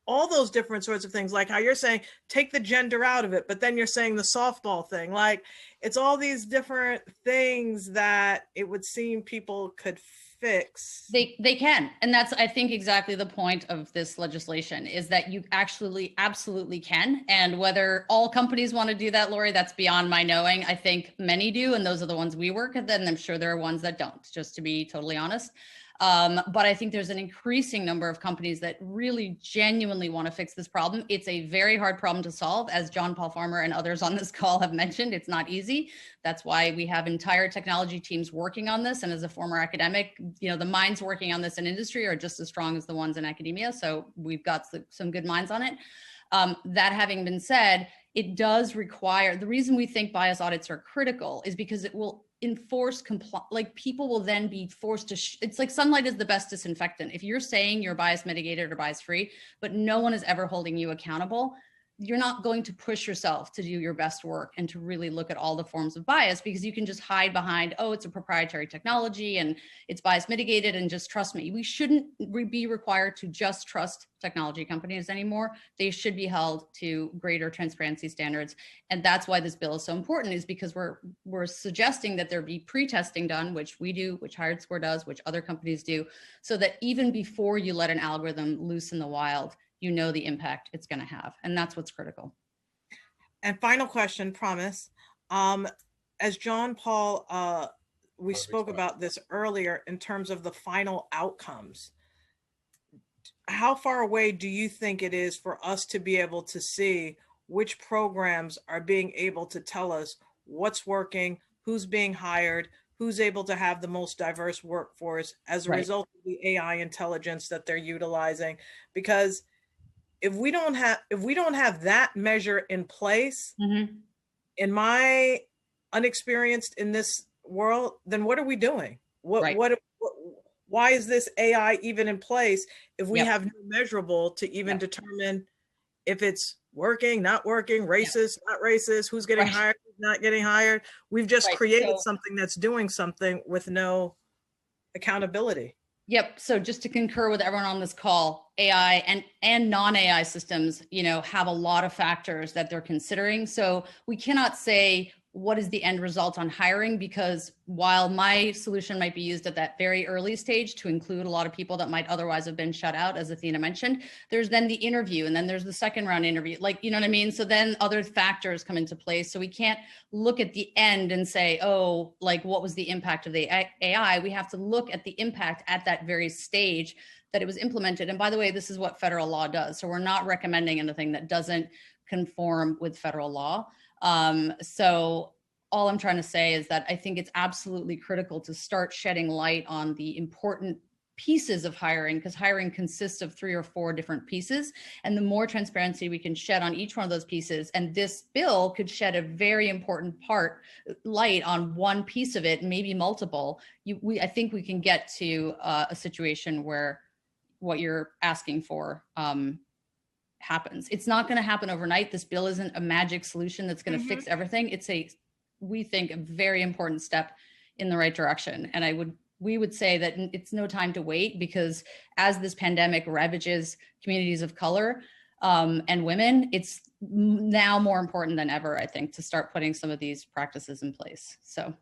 All those different sorts of things, like how you're saying, take the gender out of it, but then you're saying the softball thing. Like, it's all these different things that it would seem people could fix. They can. And that's, I think, exactly the point of this legislation, is that you actually absolutely can. And whether all companies want to do that, Lori, that's beyond my knowing. I think many do, and those are the ones we work with, and I'm sure there are ones that don't, just to be totally honest. But I think there's an increasing number of companies that really genuinely want to fix this problem. It's a very hard problem to solve, as John Paul Farmer and others on this call have mentioned. It's not easy. That's why we have entire technology teams working on this. And as a former academic, the minds working on this in industry are just as strong as the ones in academia. So we've got some good minds on it. That having been said, it does require, the reason we think bias audits are critical is because it will enforce people will then be forced to it's like sunlight is the best disinfectant. If you're saying you're bias mitigated or bias free, but no one is ever holding you accountable, you're not going to push yourself to do your best work and to really look at all the forms of bias, because you can just hide behind, oh, it's a proprietary technology and it's bias mitigated and just trust me. We shouldn't be required to just trust technology companies anymore. They should be held to greater transparency standards. And that's why this bill is so important, is because we're suggesting that there be pre-testing done, which we do, which HiredScore does, which other companies do, so that even before you let an algorithm loose in the wild, you know the impact it's going to have. And that's what's critical. And final question, promise. As John Paul, we spoke about this earlier in terms of the final outcomes. How far away do you think it is for us to be able to see which programs are being able to tell us what's working, who's being hired, who's able to have the most diverse workforce as a result of the AI intelligence that they're utilizing. Because if we don't have that measure in place, in my unexperienced in this world, then what are we doing? Why is this AI even in place if we have no measurable to even determine if it's working, not working, racist, not racist, who's getting hired, who's not getting hired? We've just created something that's doing something with no accountability. Yep. So just to concur with everyone on this call, AI and non-AI systems, have a lot of factors that they're considering. So we cannot say what is the end result on hiring, because while my solution might be used at that very early stage to include a lot of people that might otherwise have been shut out, as Athena mentioned, there's then the interview, and then there's the second round interview, you know what I mean? So then other factors come into place. So we can't look at the end and say, oh, what was the impact of the AI? We have to look at the impact at that very stage that it was implemented. And by the way, this is what federal law does. So we're not recommending anything that doesn't conform with federal law. So all I'm trying to say is that I think it's absolutely critical to start shedding light on the important pieces of hiring, because hiring consists of 3 or 4 different pieces. And the more transparency we can shed on each one of those pieces, and this bill could shed a very important light on one piece of it, maybe multiple, I think we can get to a situation where what you're asking for happens. It's not going to happen overnight. This bill isn't a magic solution that's going to fix everything. It's we think, a very important step in the right direction. And we would say that it's no time to wait, because as this pandemic ravages communities of color and women, it's now more important than ever, I think, to start putting some of these practices in place. So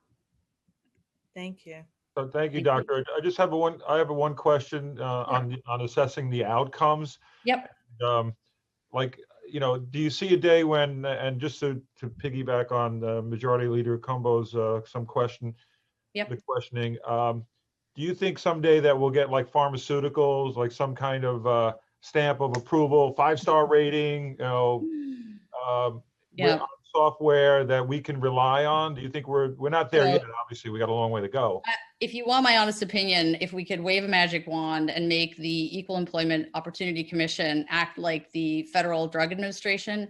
thank you. So thank you, Doctor. I just have one question on assessing the outcomes. Yep. Do you see a day when, and just to piggyback on Majority Leader Cumbo's the questioning, do you think someday that we'll get pharmaceuticals, some kind of stamp of approval, 5-star rating, software that we can rely on? Do you think we're not there yet? Obviously, we got a long way to go. If you want my honest opinion, if we could wave a magic wand and make the Equal Employment Opportunity Commission act like the Federal Drug Administration,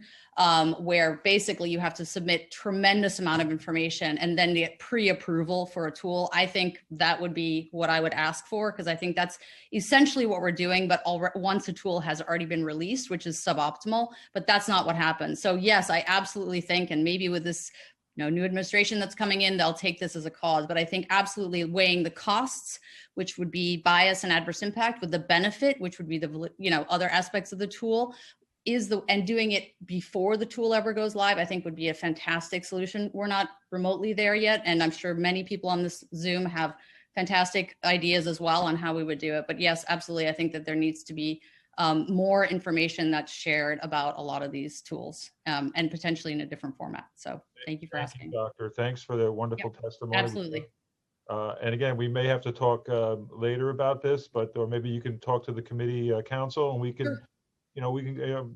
where basically you have to submit tremendous amount of information and then get pre-approval for a tool, I think that would be what I would ask for, because I think that's essentially what we're doing, but once a tool has already been released, which is suboptimal, but that's not what happens. So yes, I absolutely think, and maybe with this new administration that's coming in, they'll take this as a cause. But I think absolutely weighing the costs, which would be bias and adverse impact, with the benefit, which would be the other aspects of the tool, and doing it before the tool ever goes live, I think would be a fantastic solution. We're not remotely there yet, and I'm sure many people on this Zoom have fantastic ideas as well on how we would do it. But yes, absolutely, I think that there needs to be more information that's shared about a lot of these tools, and potentially in a different format. So thank you for asking. Doctor, thanks for the wonderful testimony. Absolutely. And again, we may have to talk later about this, or maybe you can talk to the committee council, and we can,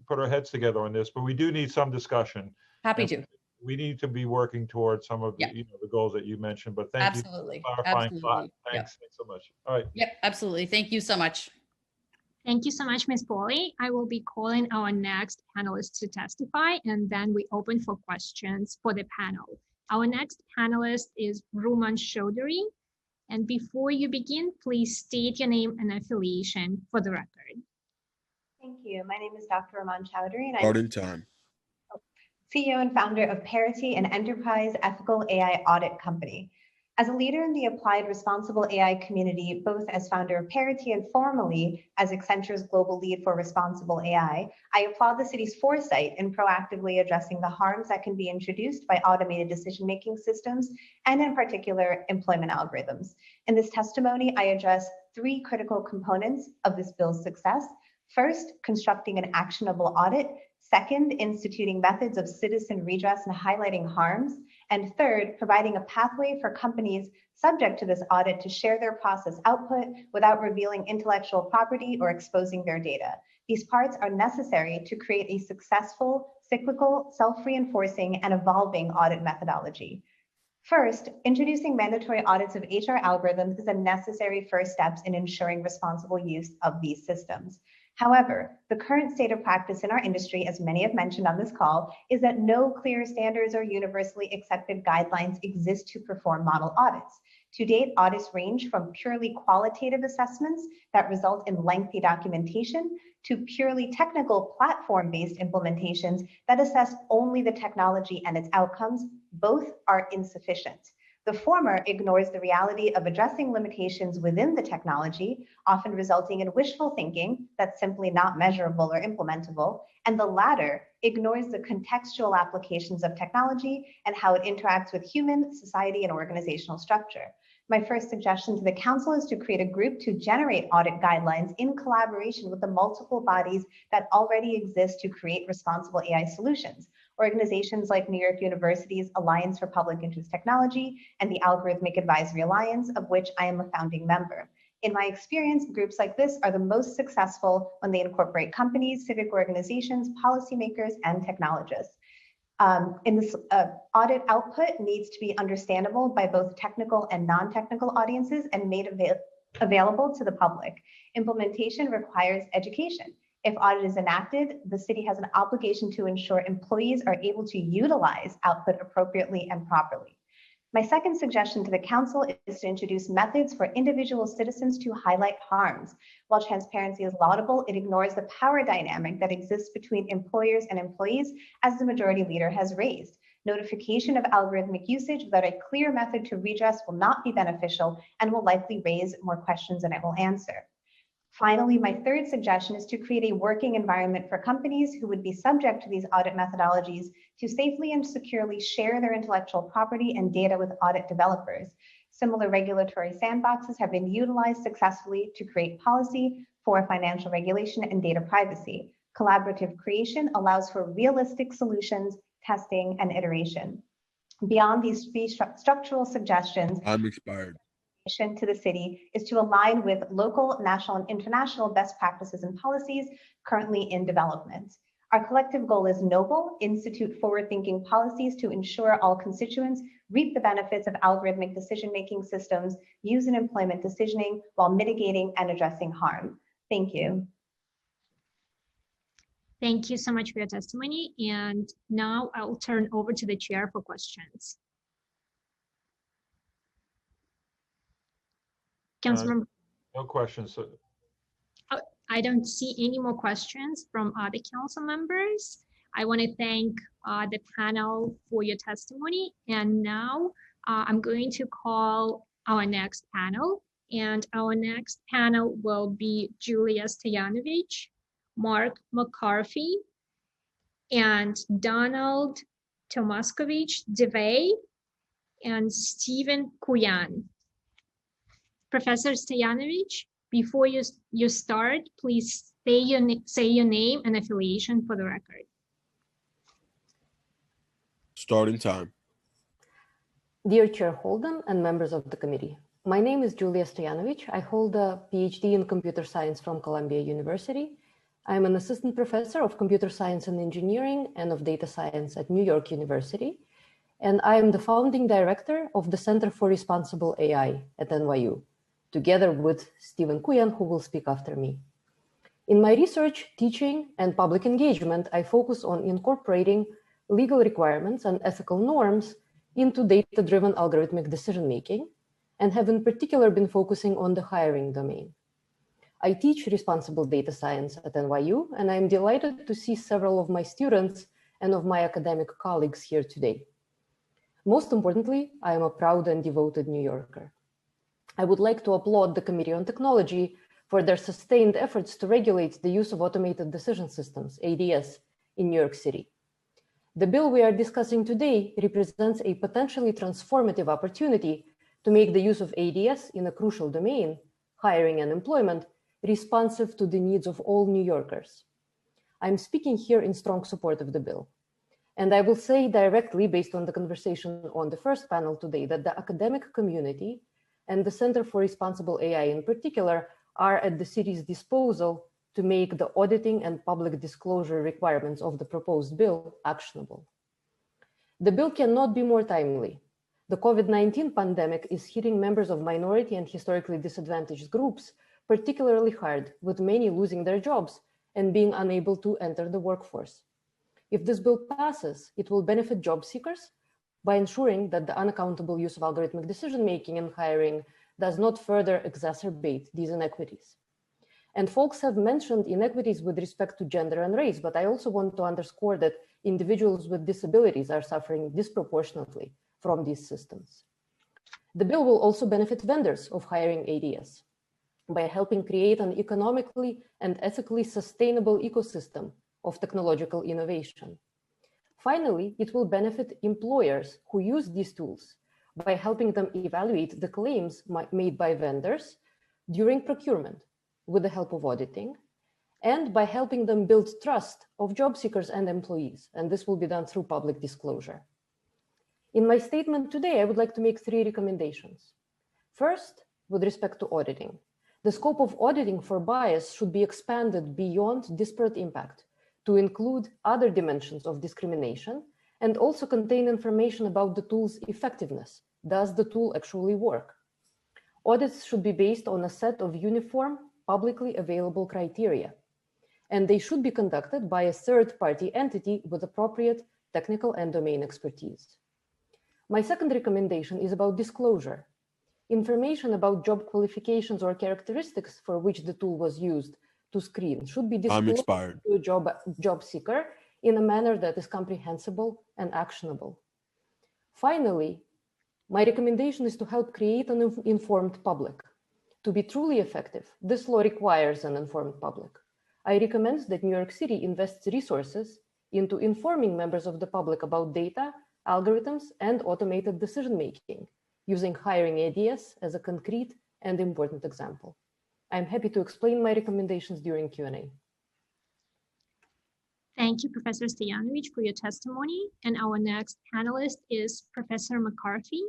put our heads together on this. But we do need some discussion. Happy to. We need to be working towards some of the, the goals that you mentioned. But thank you for clarifying. Thanks so much. All right. Yep, absolutely. Thank you so much. Thank you so much, Ms. Pauly. I will be calling our next panelist to testify, and then we open for questions for the panel. Our next panelist is Ruman Chaudhary. And before you begin, please state your name and affiliation for the record. Thank you. My name is Dr. Ruman Chaudhary, and I'm CEO and founder of Parity, an enterprise ethical AI audit company. As a leader in the applied responsible AI community, both as founder of Parity and formally as Accenture's global lead for responsible AI, I applaud the city's foresight in proactively addressing the harms that can be introduced by automated decision-making systems, and in particular, employment algorithms. In this testimony, I address 3 critical components of this bill's success. First, constructing an actionable audit. Second, instituting methods of citizen redress and highlighting harms. And third, providing a pathway for companies subject to this audit to share their process output without revealing intellectual property or exposing their data. These parts are necessary to create a successful, cyclical, self-reinforcing, and evolving audit methodology. First, introducing mandatory audits of HR algorithms is a necessary first step in ensuring responsible use of these systems. However, the current state of practice in our industry, as many have mentioned on this call, is that no clear standards or universally accepted guidelines exist to perform model audits. To date, audits range from purely qualitative assessments that result in lengthy documentation to purely technical platform-based implementations that assess only the technology and its outcomes. Both are insufficient. The former ignores the reality of addressing limitations within the technology, often resulting in wishful thinking that's simply not measurable or implementable, and the latter ignores the contextual applications of technology and how it interacts with human, society, and organizational structure. My first suggestion to the council is to create a group to generate audit guidelines in collaboration with the multiple bodies that already exist to create responsible AI solutions. Organizations like New York University's Alliance for Public Interest Technology and the Algorithmic Advisory Alliance, of which I am a founding member. In my experience, groups like this are the most successful when they incorporate companies, civic organizations, policymakers, and technologists. In this audit output needs to be understandable by both technical and non-technical audiences and made available to the public. Implementation requires education. If audit is enacted, the city has an obligation to ensure employees are able to utilize output appropriately and properly. My second suggestion to the council is to introduce methods for individual citizens to highlight harms. While transparency is laudable, it ignores the power dynamic that exists between employers and employees, as the majority leader has raised. Notification of algorithmic usage without a clear method to redress will not be beneficial and will likely raise more questions than it will answer. Finally, my third suggestion is to create a working environment for companies who would be subject to these audit methodologies to safely and securely share their intellectual property and data with audit developers. Similar regulatory sandboxes have been utilized successfully to create policy for financial regulation and data privacy. Collaborative creation allows for realistic solutions, testing, and iteration. Beyond these three structural suggestions, I'm expired. To the city is to align with local, national, and international best practices and policies currently in development. Our collective goal is noble: institute forward-thinking policies to ensure all constituents reap the benefits of algorithmic decision-making systems used in employment decisioning while mitigating and addressing harm. Thank you. Thank you so much for your testimony. And now I'll turn over to the chair for questions. Councilmember. No questions. I don't see any more questions from other council members. I want to thank the panel for your testimony. And now I'm going to call our next panel. And our next panel will be Julia Stoyanovich, Mark McCarthy, and Donald Tomaskovich DeVay, and Stephen Kuyan. Professor Stoyanovich, before you start, please say your name and affiliation for the record. Starting time. Dear Chair Holden and members of the committee, my name is Julia Stoyanovich. I hold a PhD in computer science from Columbia University. I am an assistant professor of computer science and engineering and of data science at New York University. And I am the founding director of the Center for Responsible AI at NYU, together with Stephen Kuyan, who will speak after me. In my research, teaching, and public engagement, I focus on incorporating legal requirements and ethical norms into data-driven algorithmic decision-making, and have in particular been focusing on the hiring domain. I teach responsible data science at NYU, and I'm delighted to see several of my students and of my academic colleagues here today. Most importantly, I am a proud and devoted New Yorker. I would like to applaud the Committee on Technology for their sustained efforts to regulate the use of automated decision systems, ADS, in New York City. The bill we are discussing today represents a potentially transformative opportunity to make the use of ADS in a crucial domain, hiring and employment, responsive to the needs of all New Yorkers. I'm speaking here in strong support of the bill. And I will say directly, based on the conversation on the first panel today, that the academic community and the Center for Responsible AI in particular are at the city's disposal to make the auditing and public disclosure requirements of the proposed bill actionable. The bill cannot be more timely. The COVID-19 pandemic is hitting members of minority and historically disadvantaged groups particularly hard, with many losing their jobs and being unable to enter the workforce. If this bill passes, it will benefit job seekers by ensuring that the unaccountable use of algorithmic decision-making and hiring does not further exacerbate these inequities. And folks have mentioned inequities with respect to gender and race, but I also want to underscore that individuals with disabilities are suffering disproportionately from these systems. The bill will also benefit vendors of hiring ADS by helping create an economically and ethically sustainable ecosystem of technological innovation. Finally, it will benefit employers who use these tools by helping them evaluate the claims made by vendors during procurement with the help of auditing, and by helping them build trust of job seekers and employees. And this will be done through public disclosure. In my statement today, I would like to make 3 recommendations. First, with respect to auditing, the scope of auditing for bias should be expanded beyond disparate impact to include other dimensions of discrimination and also contain information about the tool's effectiveness. Does the tool actually work? Audits should be based on a set of uniform, publicly available criteria, and they should be conducted by a third-party entity with appropriate technical and domain expertise. My second recommendation is about disclosure. Information about job qualifications or characteristics for which the tool was used to screen should be disclosed to a job seeker in a manner that is comprehensible and actionable. Finally, my recommendation is to help create an informed public. To be truly effective, this law requires an informed public. I recommend that New York City invests resources into informing members of the public about data, algorithms, and automated decision-making, using hiring ADS as a concrete and important example. I'm happy to explain my recommendations during Q&A. Thank you, Professor Stoyanovich, for your testimony. And our next panelist is Professor McCarthy.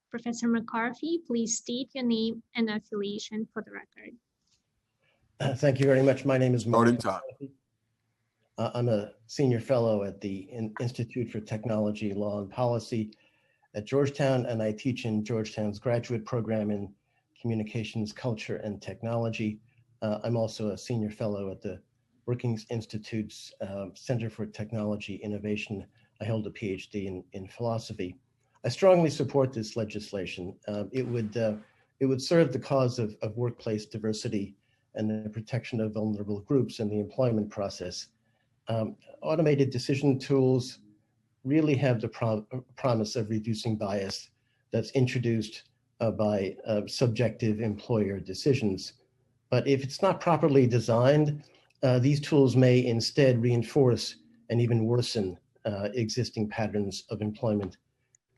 Professor McCarthy, please state your name and affiliation for the record. Thank you very much. My name is Mark McCarthy. I'm a senior fellow at the Institute for Technology, Law, and Policy at Georgetown, and I teach in Georgetown's graduate program in Communications, Culture, and Technology. I'm also a senior fellow at the Brookings Institute's Center for Technology Innovation. I hold a PhD in philosophy. I strongly support this legislation. It would serve the cause of workplace diversity and the protection of vulnerable groups in the employment process. Automated decision tools really have the promise of reducing bias that's introduced by subjective employer decisions. But if it's not properly designed, these tools may instead reinforce and even worsen existing patterns of employment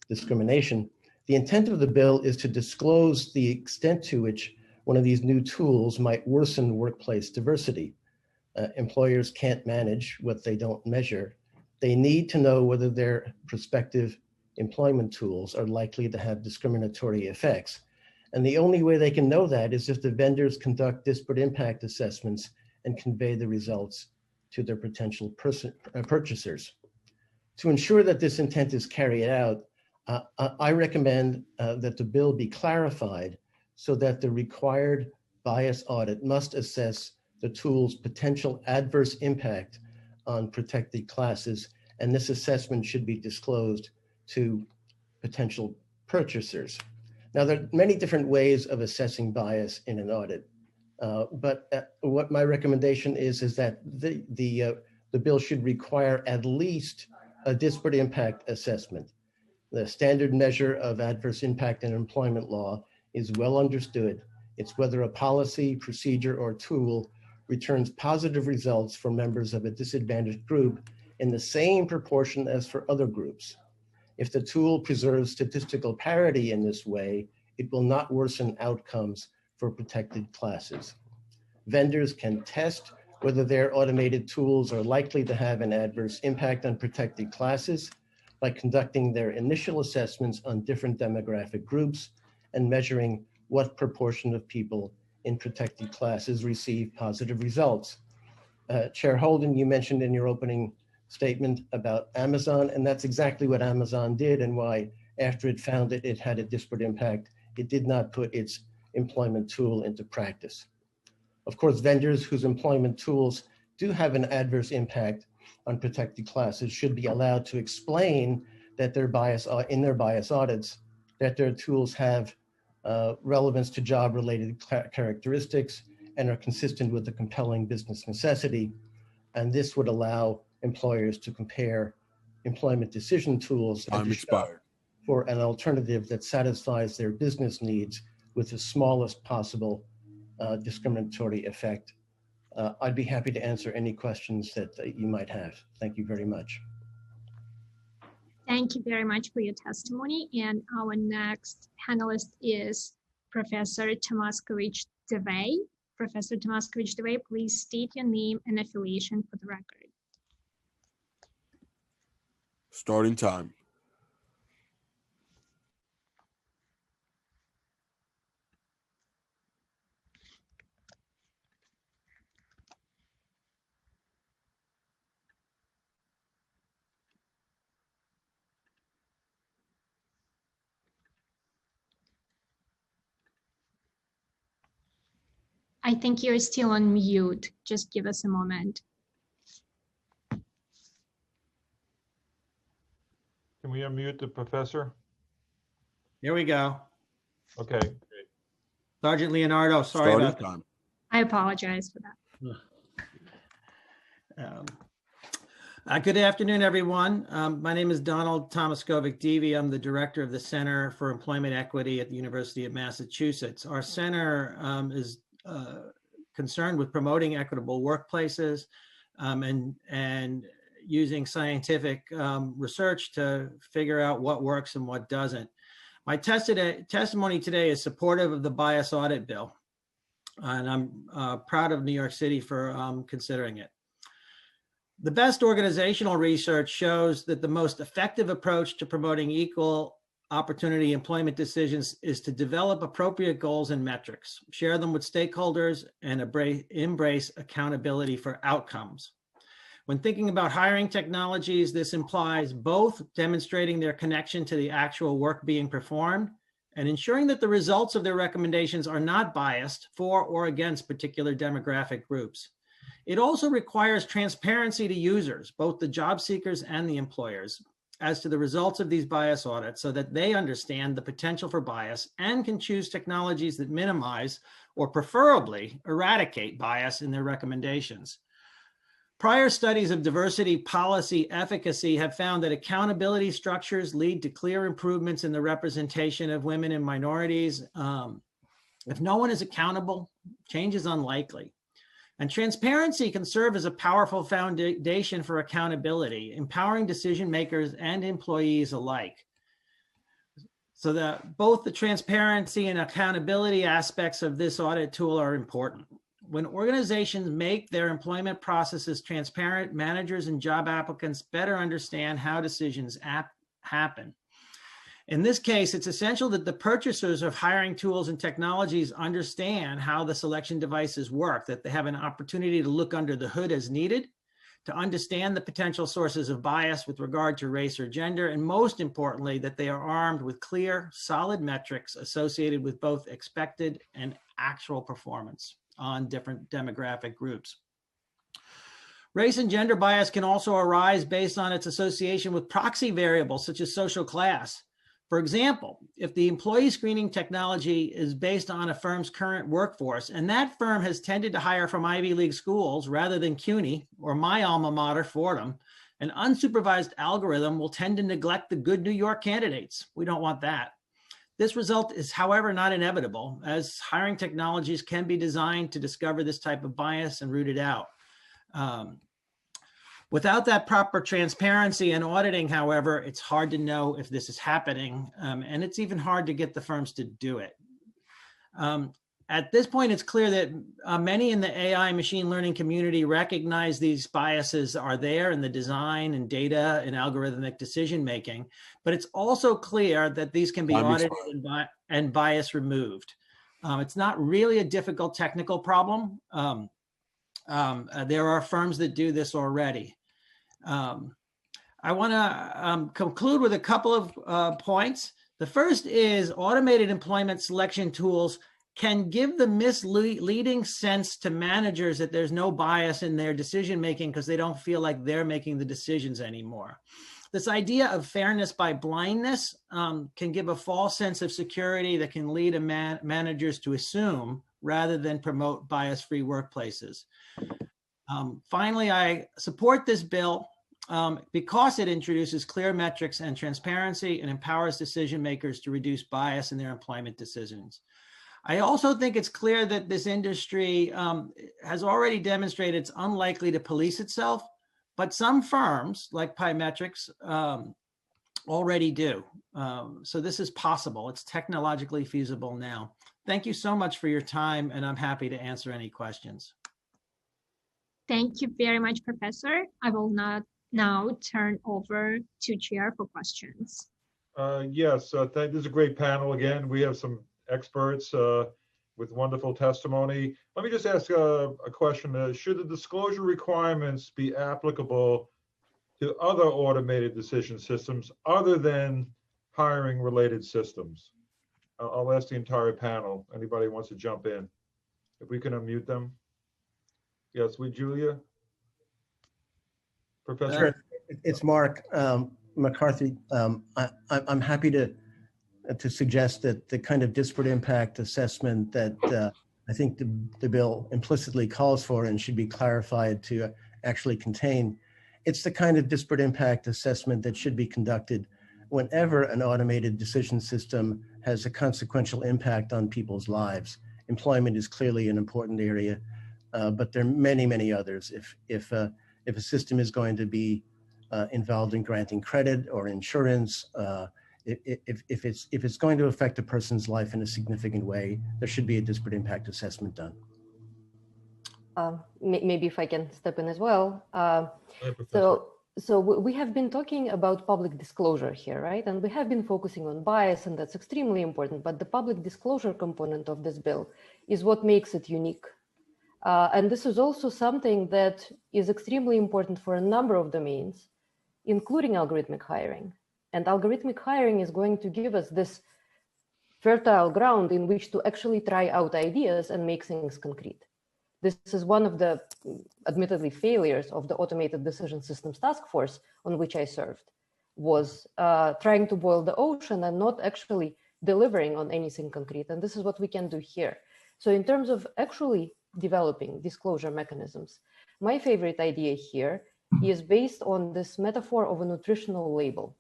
discrimination. The intent of the bill is to disclose the extent to which one of these new tools might worsen workplace diversity. Employers can't manage what they don't measure. They need to know whether their prospective employment tools are likely to have discriminatory effects. And the only way they can know that is if the vendors conduct disparate impact assessments and convey the results to their potential purchasers. To ensure that this intent is carried out, I recommend that the bill be clarified so that the required bias audit must assess the tool's potential adverse impact on protected classes, and this assessment should be disclosed to potential purchasers. Now, there are many different ways of assessing bias in an audit, but what my recommendation is that the bill should require at least a disparate impact assessment. The standard measure of adverse impact in employment law is well understood. It's whether a policy, procedure, or tool returns positive results for members of a disadvantaged group in the same proportion as for other groups. If the tool preserves statistical parity in this way, it will not worsen outcomes for protected classes. Vendors can test whether their automated tools are likely to have an adverse impact on protected classes by conducting their initial assessments on different demographic groups and measuring what proportion of people in protected classes receive positive results. Chair Holden, you mentioned in your opening statement about Amazon, and that's exactly what Amazon did and why after it found it had a disparate impact, it did not put its employment tool into practice. Of course, vendors whose employment tools do have an adverse impact on protected classes should be allowed to explain that their bias in their bias audits, that their tools have relevance to job-related characteristics and are consistent with the compelling business necessity. And this would allow employers to compare employment decision tools for an alternative that satisfies their business needs with the smallest possible discriminatory effect. I'd be happy to answer any questions that you might have. Thank you very much. Thank you very much for your testimony. And our next panelist is Professor Tomaskovich Devey. Professor Tomaskovich Devey, please state your name and affiliation for the record. Starting time. I think you're still on mute. Just give us a moment. Can we unmute the professor? Here we go. Okay. Sergeant Leonardo, sorry about that. I apologize for that. Good afternoon, everyone. My name is Donald Tomaskovich Devey. I'm the director of the Center for Employment Equity at the University of Massachusetts. Our center is concerned with promoting equitable workplaces and using scientific research to figure out what works and what doesn't. My testimony today is supportive of the bias audit bill, and I'm proud of New York City for considering it. The best organizational research shows that the most effective approach to promoting equal opportunity employment decisions is to develop appropriate goals and metrics, share them with stakeholders, and embrace accountability for outcomes. When thinking about hiring technologies, this implies both demonstrating their connection to the actual work being performed and ensuring that the results of their recommendations are not biased for or against particular demographic groups. It also requires transparency to users, both the job seekers and the employers, as to the results of these bias audits so that they understand the potential for bias and can choose technologies that minimize or preferably eradicate bias in their recommendations. Prior studies of diversity policy efficacy have found that accountability structures lead to clear improvements in the representation of women and minorities. If no one is accountable, change is unlikely. And transparency can serve as a powerful foundation for accountability, empowering decision makers and employees alike. So that both the transparency and accountability aspects of this audit tool are important. When organizations make their employment processes transparent, managers and job applicants better understand how decisions happen. In this case, it's essential that the purchasers of hiring tools and technologies understand how the selection devices work, that they have an opportunity to look under the hood as needed, to understand the potential sources of bias with regard to race or gender, and most importantly, that they are armed with clear, solid metrics associated with both expected and actual performance on different demographic groups. Race and gender bias can also arise based on its association with proxy variables such as social class. For example, if the employee screening technology is based on a firm's current workforce, and that firm has tended to hire from Ivy League schools rather than CUNY or my alma mater, Fordham, an unsupervised algorithm will tend to neglect the good New York candidates. We don't want that. This result is, however, not inevitable, as hiring technologies can be designed to discover this type of bias and root it out. Without that proper transparency and auditing, however, it's hard to know if this is happening, and it's even hard to get the firms to do it. At this point, it's clear that many in the AI machine learning community recognize these biases are there in the design and data and algorithmic decision making, but it's also clear that these can be audited and bias removed. It's not really a difficult technical problem. There are firms that do this already. I want to conclude with a couple of points. The first is automated employment selection tools can give the misleading sense to managers that there's no bias in their decision-making because they don't feel like they're making the decisions anymore. This idea of fairness by blindness can give a false sense of security that can lead managers to assume rather than promote bias-free workplaces. Finally, I support this bill because it introduces clear metrics and transparency and empowers decision makers to reduce bias in their employment decisions. I also think it's clear that this industry has already demonstrated it's unlikely to police itself, but some firms like Pymetrics already do. So this is possible. It's technologically feasible now. Thank you so much for your time, and I'm happy to answer any questions. Thank you very much, Professor. I will now turn over to Chair for questions. Yes, this is a great panel again. We have some experts with wonderful testimony. Let me just ask a question. Should the disclosure requirements be applicable to other automated decision systems other than hiring related systems? I'll ask the entire panel. Anybody wants to jump in? If we can unmute them. Yes, Julia? Professor? Sure. It's Mark McCarthy. I'm happy to suggest that the kind of disparate impact assessment that I think the bill implicitly calls for and should be clarified to actually contain, it's the kind of disparate impact assessment that should be conducted whenever an automated decision system has a consequential impact on people's lives. Employment is clearly an important area, but there are many, many others. If a system is going to be involved in granting credit or insurance, if it's going to affect a person's life in a significant way, there should be a disparate impact assessment done. Maybe if I can step in as well. So we have been talking about public disclosure here, right? And we have been focusing on bias, and that's extremely important. But the public disclosure component of this bill is what makes it unique. And this is also something that is extremely important for a number of domains, including algorithmic hiring. And algorithmic hiring is going to give us this fertile ground in which to actually try out ideas and make things concrete. This is one of the admittedly failures of the Automated Decision Systems Task Force on which I served, was trying to boil the ocean and not actually delivering on anything concrete. And this is what we can do here. So in terms of actually developing disclosure mechanisms, my favorite idea here is based on this metaphor of a nutritional label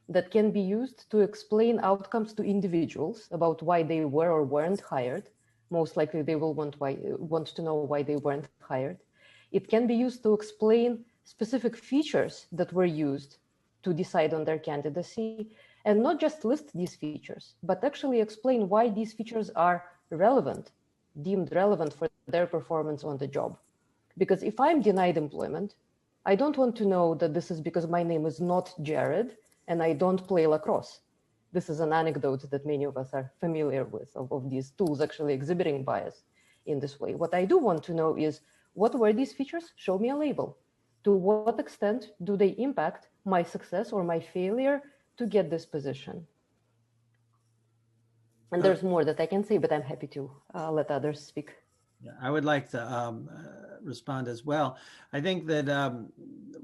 that can be used to explain outcomes to individuals about why they were or weren't hired. Most likely they will want to know why they weren't hired. It can be used to explain specific features that were used to decide on their candidacy, and not just list these features, but actually explain why these features are relevant, deemed relevant for their performance on the job. Because if I'm denied employment, I don't want to know that this is because my name is not Jared and I don't play lacrosse. This is an anecdote that many of us are familiar with, of these tools actually exhibiting bias in this way. What I do want to know is, what were these features? Show me a label. To what extent do they impact my success or my failure to get this position? And there's more that I can say, but I'm happy to let others speak. Yeah, I would like to respond as well. I think that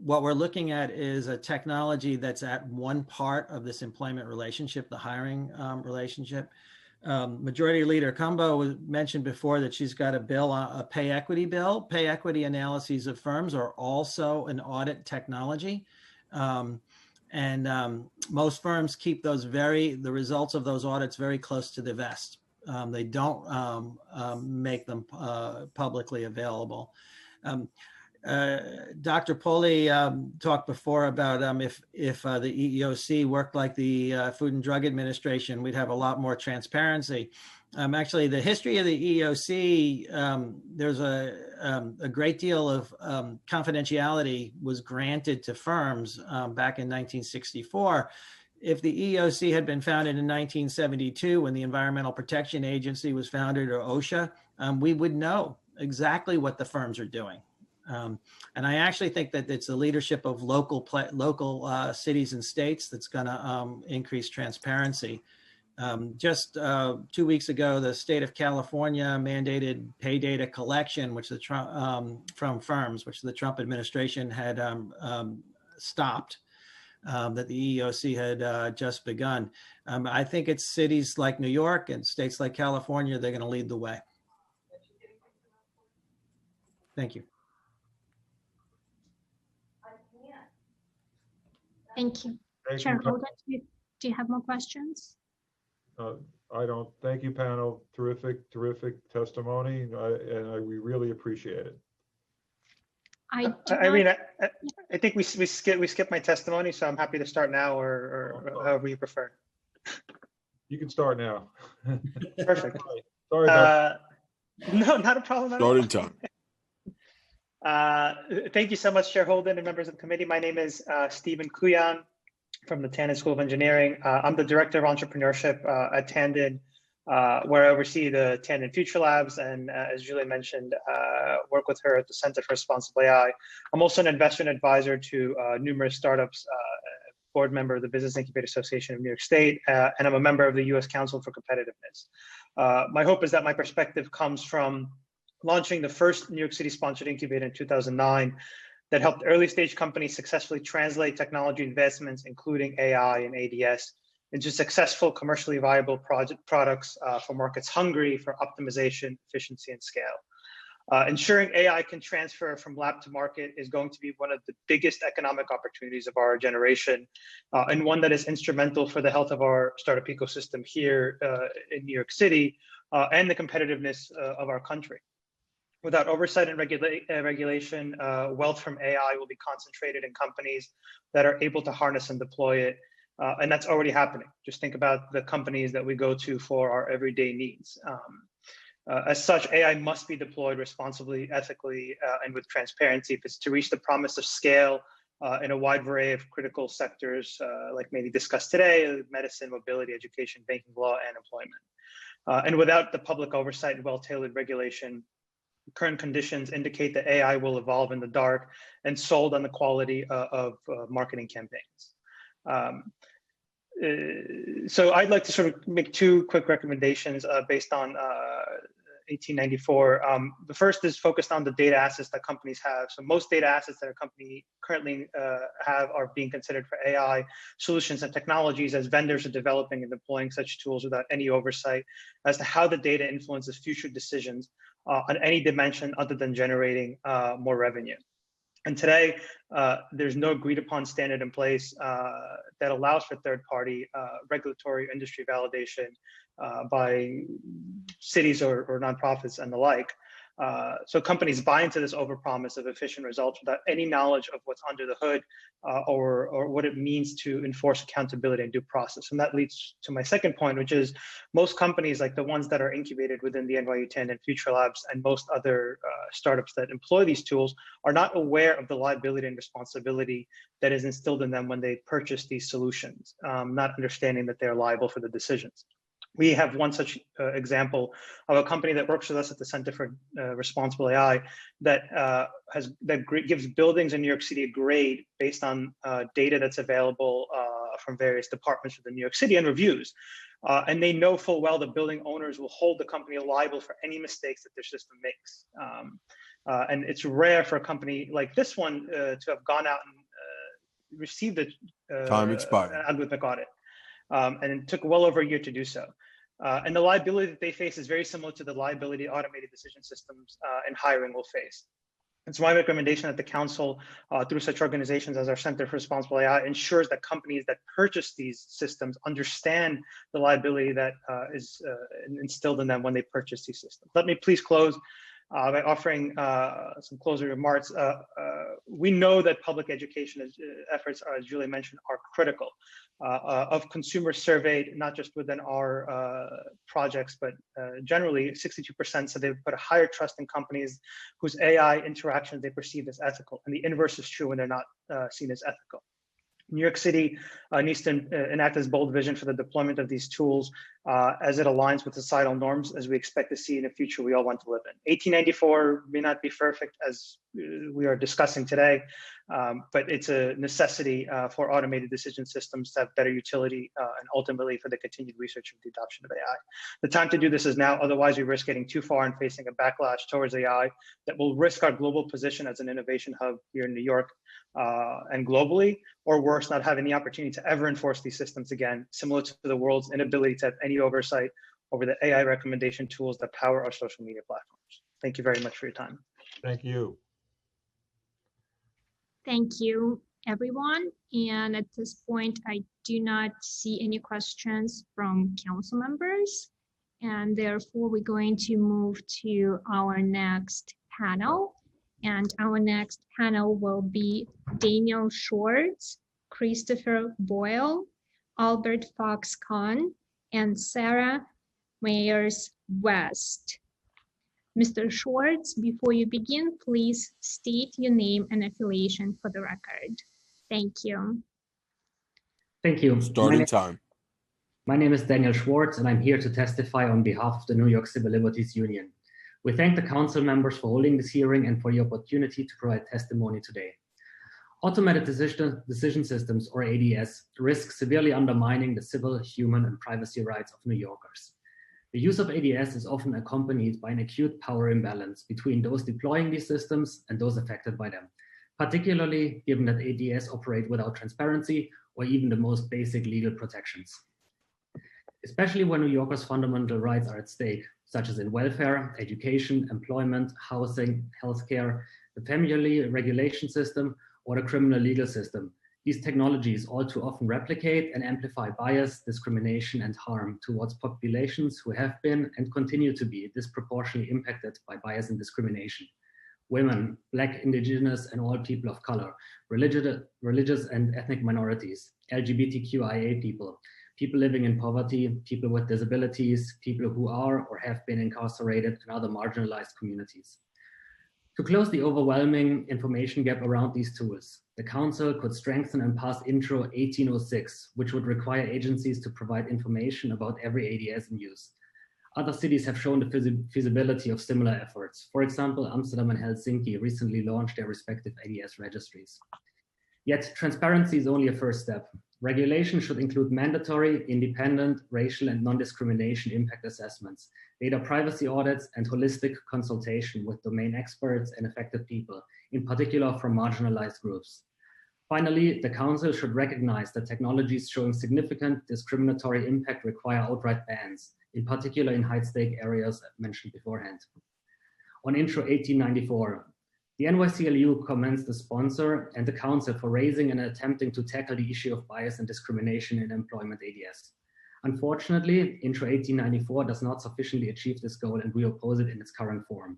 what we're looking at is a technology that's at one part of this employment relationship, the hiring relationship. Majority Leader Cumbo mentioned before that she's got a bill, a pay equity bill. Pay equity analyses of firms are also an audit technology. Most firms keep the results of those audits very close to the vest. They don't make them publicly available. Dr. Poli talked before about if the EEOC worked like the Food and Drug Administration, we'd have a lot more transparency. Actually, the history of the EEOC, there's a great deal of confidentiality was granted to firms back in 1964. If the EEOC had been founded in 1972, when the Environmental Protection Agency was founded, or OSHA, we would know exactly what the firms are doing. And I actually think that it's the leadership of local cities and states that's going to increase transparency. Just 2 weeks ago, the state of California mandated pay data collection, which the from firms, which the Trump administration had stopped, that the EEOC had just begun. I think it's cities like New York and states like California, they're going to lead the way. Thank you. Thank you. Chair Holden, do you have more questions? I don't. Thank you, panel. Terrific testimony, and we really appreciate it. Irene, I think we skipped my testimony, so I'm happy to start now, or however you prefer. You can start now. Perfect. Sorry about no, not a problem at all. Starting time. Thank you so much, Chair Holden and members of the committee. My name is Stephen Kuyan from the Tandon School of Engineering. I'm the Director of Entrepreneurship at Tandon, where I oversee the Tandon Future Labs, and as Julia mentioned, work with her at the Center for Responsible AI. I'm also an investment advisor to numerous startups, board member of the Business Incubator Association of New York State, and I'm a member of the U.S. Council for Competitiveness. My hope is that my perspective comes from launching the first New York City sponsored incubator in 2009 that helped early stage companies successfully translate technology investments, including AI and ADS, into successful commercially viable products for markets hungry for optimization, efficiency, and scale. Ensuring AI can transfer from lab to market is going to be one of the biggest economic opportunities of our generation, and one that is instrumental for the health of our startup ecosystem here in New York City and the competitiveness of our country. Without oversight and regulation, wealth from AI will be concentrated in companies that are able to harness and deploy it. And that's already happening. Just think about the companies that we go to for our everyday needs. As such, AI must be deployed responsibly, ethically, and with transparency if it's to reach the promise of scale in a wide array of critical sectors, like maybe discussed today: medicine, mobility, education, banking, law, and employment. And without the public oversight and well-tailored regulation, current conditions indicate that AI will evolve in the dark and sold on the quality of marketing campaigns. So I'd like to sort of make two quick recommendations based on 1894. The first is focused on the data assets that companies have. So most data assets that a company currently have are being considered for AI solutions and technologies, as vendors are developing and deploying such tools without any oversight as to how the data influences future decisions on any dimension other than generating more revenue. And today, there's no agreed upon standard in place that allows for third-party regulatory industry validation by cities or nonprofits and the like. So companies buy into this overpromise of efficient results without any knowledge of what's under the hood or what it means to enforce accountability and due process. And that leads to my second point, which is most companies, like the ones that are incubated within the NYU Tandon Future Labs and most other startups that employ these tools, are not aware of the liability and responsibility that is instilled in them when they purchase these solutions, not understanding that they're liable for the decisions. We have one such example of a company that works with us at the Center for Responsible AI that gives buildings in New York City a grade based on data that's available from various departments within New York City and reviews. And they know full well the building owners will hold the company liable for any mistakes that their system makes. And it's rare for a company like this one to have gone out and received an algorithmic audit. And it took well over a year to do so. And the liability that they face is very similar to the liability automated decision systems in hiring will face. It's my recommendation that the council, through such organizations as our Center for Responsible AI, ensures that companies that purchase these systems understand the liability that is instilled in them when they purchase these systems. Let me please close by offering some closing remarks. We know that public education efforts, as Julie mentioned, are critical. Of consumers surveyed, not just within our projects, but generally 62% said they would put a higher trust in companies whose AI interactions they perceive as ethical. And the inverse is true when they're not seen as ethical. New York City needs to enact this bold vision for the deployment of these tools as it aligns with societal norms as we expect to see in a future we all want to live in. 1894 may not be perfect as we are discussing today, but it's a necessity for automated decision systems to have better utility and ultimately for the continued research and the adoption of AI. The time to do this is now, otherwise we risk getting too far and facing a backlash towards AI that will risk our global position as an innovation hub here in New York and globally, or worse, not having the opportunity to ever enforce these systems again, similar to the world's inability to have any oversight over the AI recommendation tools that power our social media platforms. Thank you very much for your time. Thank you. Thank you, everyone. And at this point, I do not see any questions from council members. And therefore, we're going to move to our next panel. And our next panel will be Daniel Schwartz, Christopher Boyle, Albert Fox-Conn, and Sarah Meyers-West. Mr. Schwartz, before you begin, please state your name and affiliation for the record. Thank you. Thank you. Starting time. My name is Daniel Schwartz, and I'm here to testify on behalf of the New York Civil Liberties Union. We thank the council members for holding this hearing and for the opportunity to provide testimony today. Automated decision systems, or ADS, risk severely undermining the civil, human, and privacy rights of New Yorkers. The use of ADS is often accompanied by an acute power imbalance between those deploying these systems and those affected by them, particularly given that ADS operate without transparency or even the most basic legal protections. Especially when New Yorkers' fundamental rights are at stake, such as in welfare, education, employment, housing, healthcare, the family regulation system, or the criminal legal system. These technologies all too often replicate and amplify bias, discrimination, and harm towards populations who have been and continue to be disproportionately impacted by bias and discrimination. Women, Black, Indigenous, and all people of color, religious and ethnic minorities, LGBTQIA people, people living in poverty, people with disabilities, people who are or have been incarcerated, and other marginalized communities. To close the overwhelming information gap around these tools, the Council could strengthen and pass Intro 1806, which would require agencies to provide information about every ADS in use. Other cities have shown the feasibility of similar efforts. For example, Amsterdam and Helsinki recently launched their respective ADS registries. Yet transparency is only a first step. Regulation should include mandatory, independent, racial, and non-discrimination impact assessments, data privacy audits, and holistic consultation with domain experts and affected people, in particular from marginalized groups. Finally, the Council should recognize that technologies showing significant discriminatory impact require outright bans, in particular in high-stake areas mentioned beforehand. On Intro 1894, the NYCLU commends the sponsor and the Council for raising and attempting to tackle the issue of bias and discrimination in employment ADS. Unfortunately, Intro 1894 does not sufficiently achieve this goal, and we oppose it in its current form.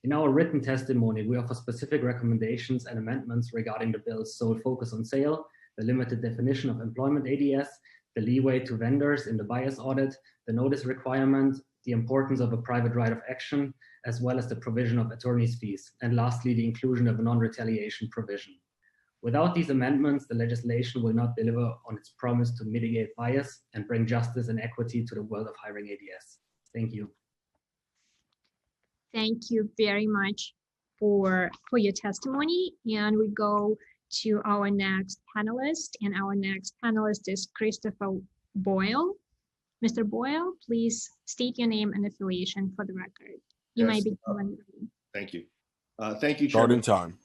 In our written testimony, we offer specific recommendations and amendments regarding the bill's sole focus on sale, the limited definition of employment ADS, the leeway to vendors in the bias audit, the notice requirement, the importance of a private right of action, as well as the provision of attorney's fees, and lastly, the inclusion of a non-retaliation provision. Without these amendments, the legislation will not deliver on its promise to mitigate bias and bring justice and equity to the world of hiring ADS. Thank you. Thank you very much for your testimony. And we go to our next panelist, and our next panelist is Christopher Boyle. Mr. Boyle, please state your name and affiliation for the record. You may begin when you're ready. Thank you. Thank you, Starting Chairman.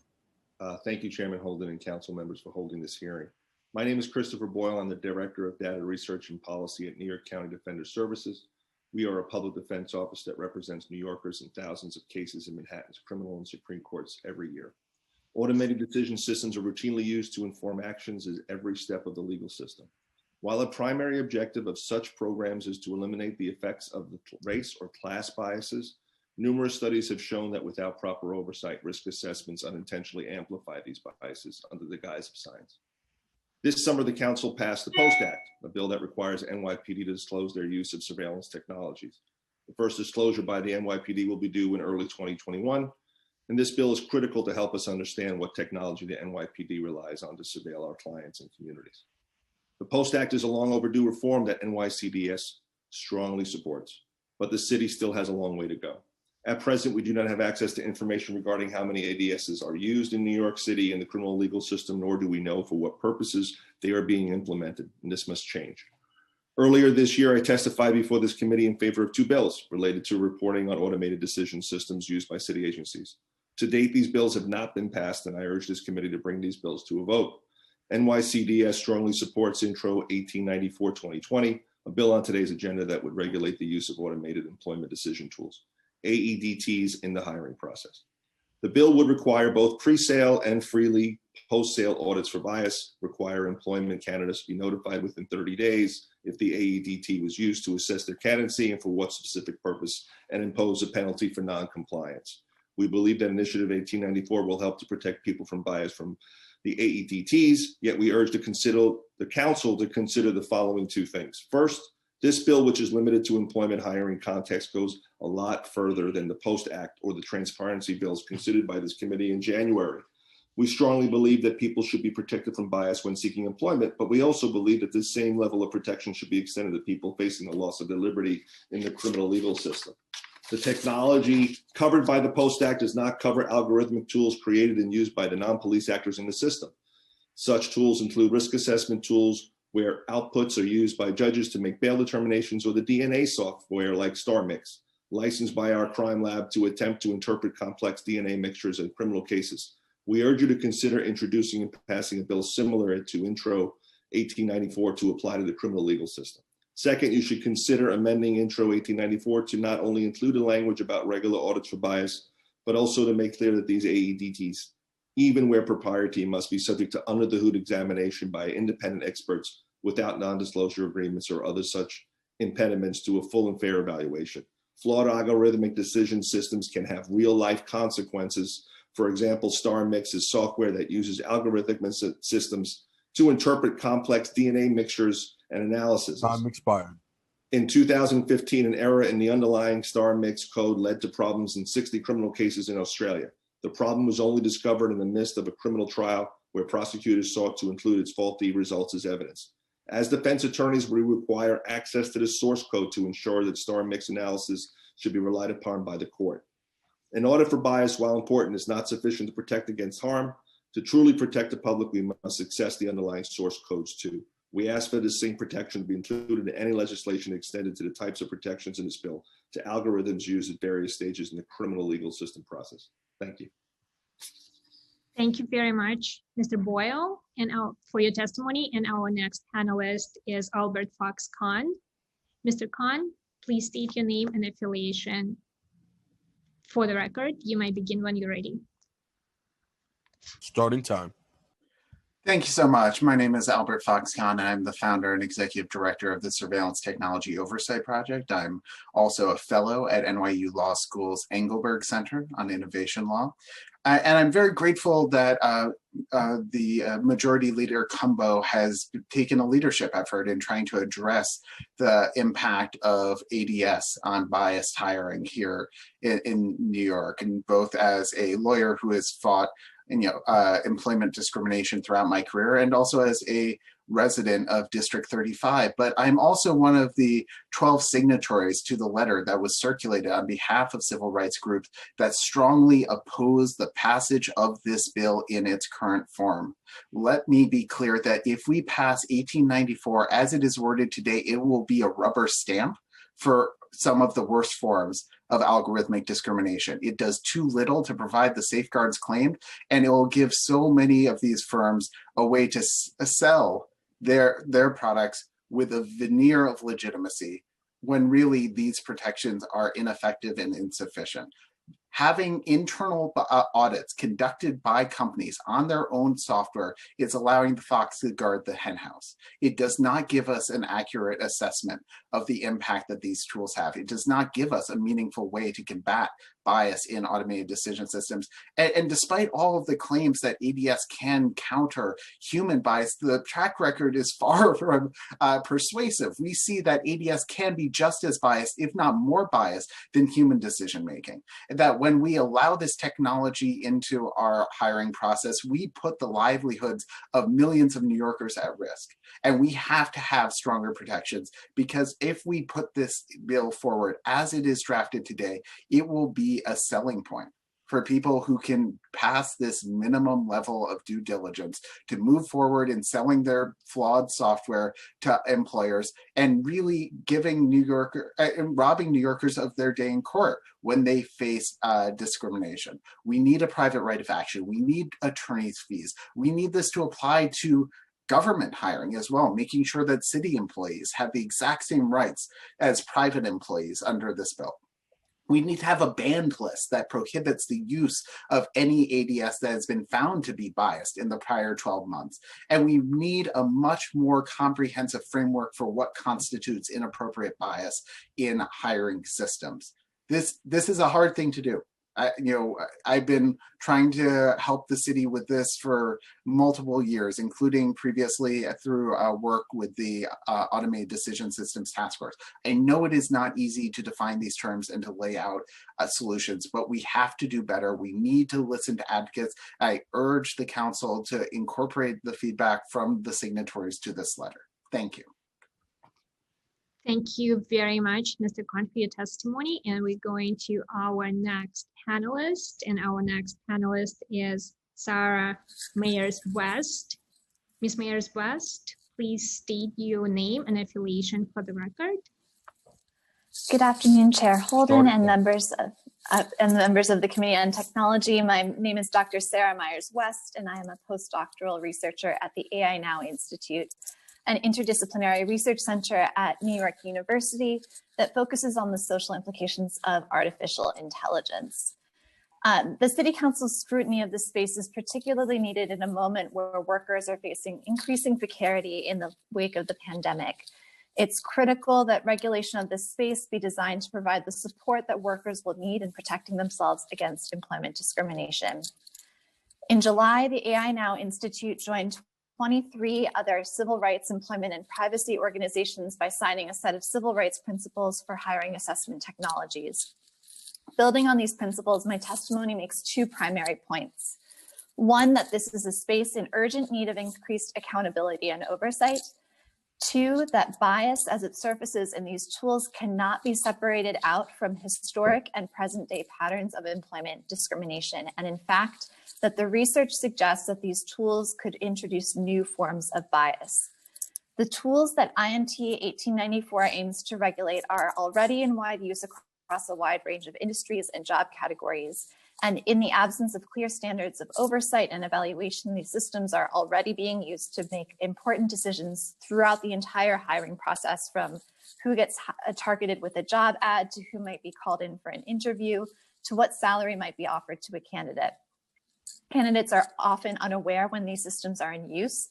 time. Thank you, Chairman Holden and council members for holding this hearing. My name is Christopher Boyle. I'm the Director of Data Research and Policy at New York County Defender Services. We are a public defense office that represents New Yorkers in thousands of cases in Manhattan's criminal and Supreme Courts every year. Automated decision systems are routinely used to inform actions at every step of the legal system. While a primary objective of such programs is to eliminate the effects of the race or class biases Numerous studies have shown that without proper oversight, risk assessments unintentionally amplify these biases under the guise of science. This summer, the council passed the POST Act, a bill that requires NYPD to disclose their use of surveillance technologies. The first disclosure by the NYPD will be due in early 2021, and this bill is critical to help us understand what technology the NYPD relies on to surveil our clients and communities. The POST Act is a long overdue reform that NYCDS strongly supports, but the city still has a long way to go. At present, we do not have access to information regarding how many ADSs are used in New York City in the criminal legal system, nor do we know for what purposes they are being implemented, and this must change. Earlier this year, I testified before this committee in favor of 2 bills related to reporting on automated decision systems used by city agencies. To date, these bills have not been passed, and I urge this committee to bring these bills to a vote. NYCDS strongly supports Intro 1894-2020, a bill on today's agenda that would regulate the use of automated employment decision tools, AEDTs, in the hiring process. The bill would require both pre-sale and freely post-sale audits for bias, require employment candidates to be notified within 30 days if the AEDT was used to assess their candidacy and for what specific purpose, and impose a penalty for non-compliance. We believe that Initiative 1894 will help to protect people from bias from the AEDTs, yet we urge the council to consider the following 2 things. First, this bill, which is limited to employment hiring context, goes a lot further than the POST Act or the transparency bills considered by this committee in January. We strongly believe that people should be protected from bias when seeking employment, but we also believe that this same level of protection should be extended to people facing the loss of their liberty in the criminal legal system. The technology covered by the POST Act does not cover algorithmic tools created and used by the non-police actors in the system. Such tools include risk assessment tools, where outputs are used by judges to make bail determinations, or the DNA software like StarMix, licensed by our crime lab to attempt to interpret complex DNA mixtures in criminal cases. We urge you to consider introducing and passing a bill similar to Intro 1894 to apply to the criminal legal system. Second, you should consider amending Intro 1894 to not only include a language about regular audits for bias, but also to make clear that these AEDTs, even where propriety, must be subject to under-the-hood examination by independent experts without non-disclosure agreements or other such impediments to a full and fair evaluation. Flawed algorithmic decision systems can have real-life consequences. For example, StarMix is software that uses algorithmic systems to interpret complex DNA mixtures and analysis. Time expired. In 2015, an error in the underlying StarMix code led to problems in 60 criminal cases in Australia. The problem was only discovered in the midst of a criminal trial where prosecutors sought to include its faulty results as evidence. As defense attorneys, we require access to the source code to ensure that StarMix analysis should be relied upon by the court. An audit for bias, while important, is not sufficient to protect against harm. To truly protect the public, we must access the underlying source codes too. We ask for this same protection to be included in any legislation extended to the types of protections in this bill to algorithms used at various stages in the criminal legal system process. Thank you. Thank you very much, Mr. Boyle, and for your testimony. And our next panelist is Albert Fox Khan. Mr. Khan, please state your name and affiliation for the record. You may begin when you're ready. Starting time. Thank you so much. My name is Albert Fox Khan, and I'm the founder and executive director of the Surveillance Technology Oversight Project. I'm also a fellow at NYU Law School's Engelberg Center on Innovation Law. And I'm very grateful that the Majority Leader Cumbo has taken a leadership effort in trying to address the impact of ADS on biased hiring here in New York, and both as a lawyer who has fought employment discrimination throughout my career, and also as a resident of District 35. But I'm also one of the 12 signatories to the letter that was circulated on behalf of civil rights groups that strongly oppose the passage of this bill in its current form. Let me be clear that if we pass 1894 as it is worded today, it will be a rubber stamp for some of the worst forms of algorithmic discrimination. It does too little to provide the safeguards claimed, and it will give so many of these firms a way to sell their products with a veneer of legitimacy when really these protections are ineffective and insufficient. Having internal audits conducted by companies on their own software is allowing the fox to guard the henhouse. It does not give us an accurate assessment of the impact that these tools have. It does not give us a meaningful way to combat bias in automated decision systems. And despite all of the claims that ADS can counter human bias, the track record is far from persuasive. We see that ADS can be just as biased, if not more biased, than human decision making. And that when we allow this technology into our hiring process, we put the livelihoods of millions of New Yorkers at risk. And we have to have stronger protections, because if we put this bill forward as it is drafted today, it will be a selling point for people who can pass this minimum level of due diligence to move forward in selling their flawed software to employers and really giving robbing New Yorkers of their day in court when they face discrimination. We need a private right of action. We need attorney's fees. We need this to apply to government hiring as well, making sure that city employees have the exact same rights as private employees under this bill. We need to have a banned list that prohibits the use of any ADS that has been found to be biased in the prior 12 months. And we need a much more comprehensive framework for what constitutes inappropriate bias in hiring systems. This is a hard thing to do. I've been trying to help the city with this for multiple years, including previously through work with the Automated Decision Systems Task Force. I know it is not easy to define these terms and to lay out solutions, but we have to do better. We need to listen to advocates. I urge the council to incorporate the feedback from the signatories to this letter. Thank you. Thank you very much, Mr. Khan, for your testimony. And we're going to our next panelist. And our next panelist is Sarah Mayers-West. Ms. Mayers-West, please state your name and affiliation for the record. Good afternoon, Chair Holden and members of the Committee on Technology. My name is Dr. Sarah Myers-West, and I am a postdoctoral researcher at the AI Now Institute, an interdisciplinary research center at New York University that focuses on the social implications of artificial intelligence. The City Council's scrutiny of this space is particularly needed in a moment where workers are facing increasing precarity in the wake of the pandemic. It's critical that regulation of this space be designed to provide the support that workers will need in protecting themselves against employment discrimination. In July, the AI Now Institute joined 23 other civil rights, employment, and privacy organizations by signing a set of civil rights principles for hiring assessment technologies. Building on these principles, my testimony makes two primary points. One, that this is a space in urgent need of increased accountability and oversight. Two, that bias as it surfaces in these tools cannot be separated out from historic and present day patterns of employment discrimination. And in fact, that the research suggests that these tools could introduce new forms of bias. The tools that INT 1894 aims to regulate are already in wide use across a wide range of industries and job categories. And in the absence of clear standards of oversight and evaluation, these systems are already being used to make important decisions throughout the entire hiring process, from who gets targeted with a job ad to who might be called in for an interview to what salary might be offered to a candidate. Candidates are often unaware when these systems are in use.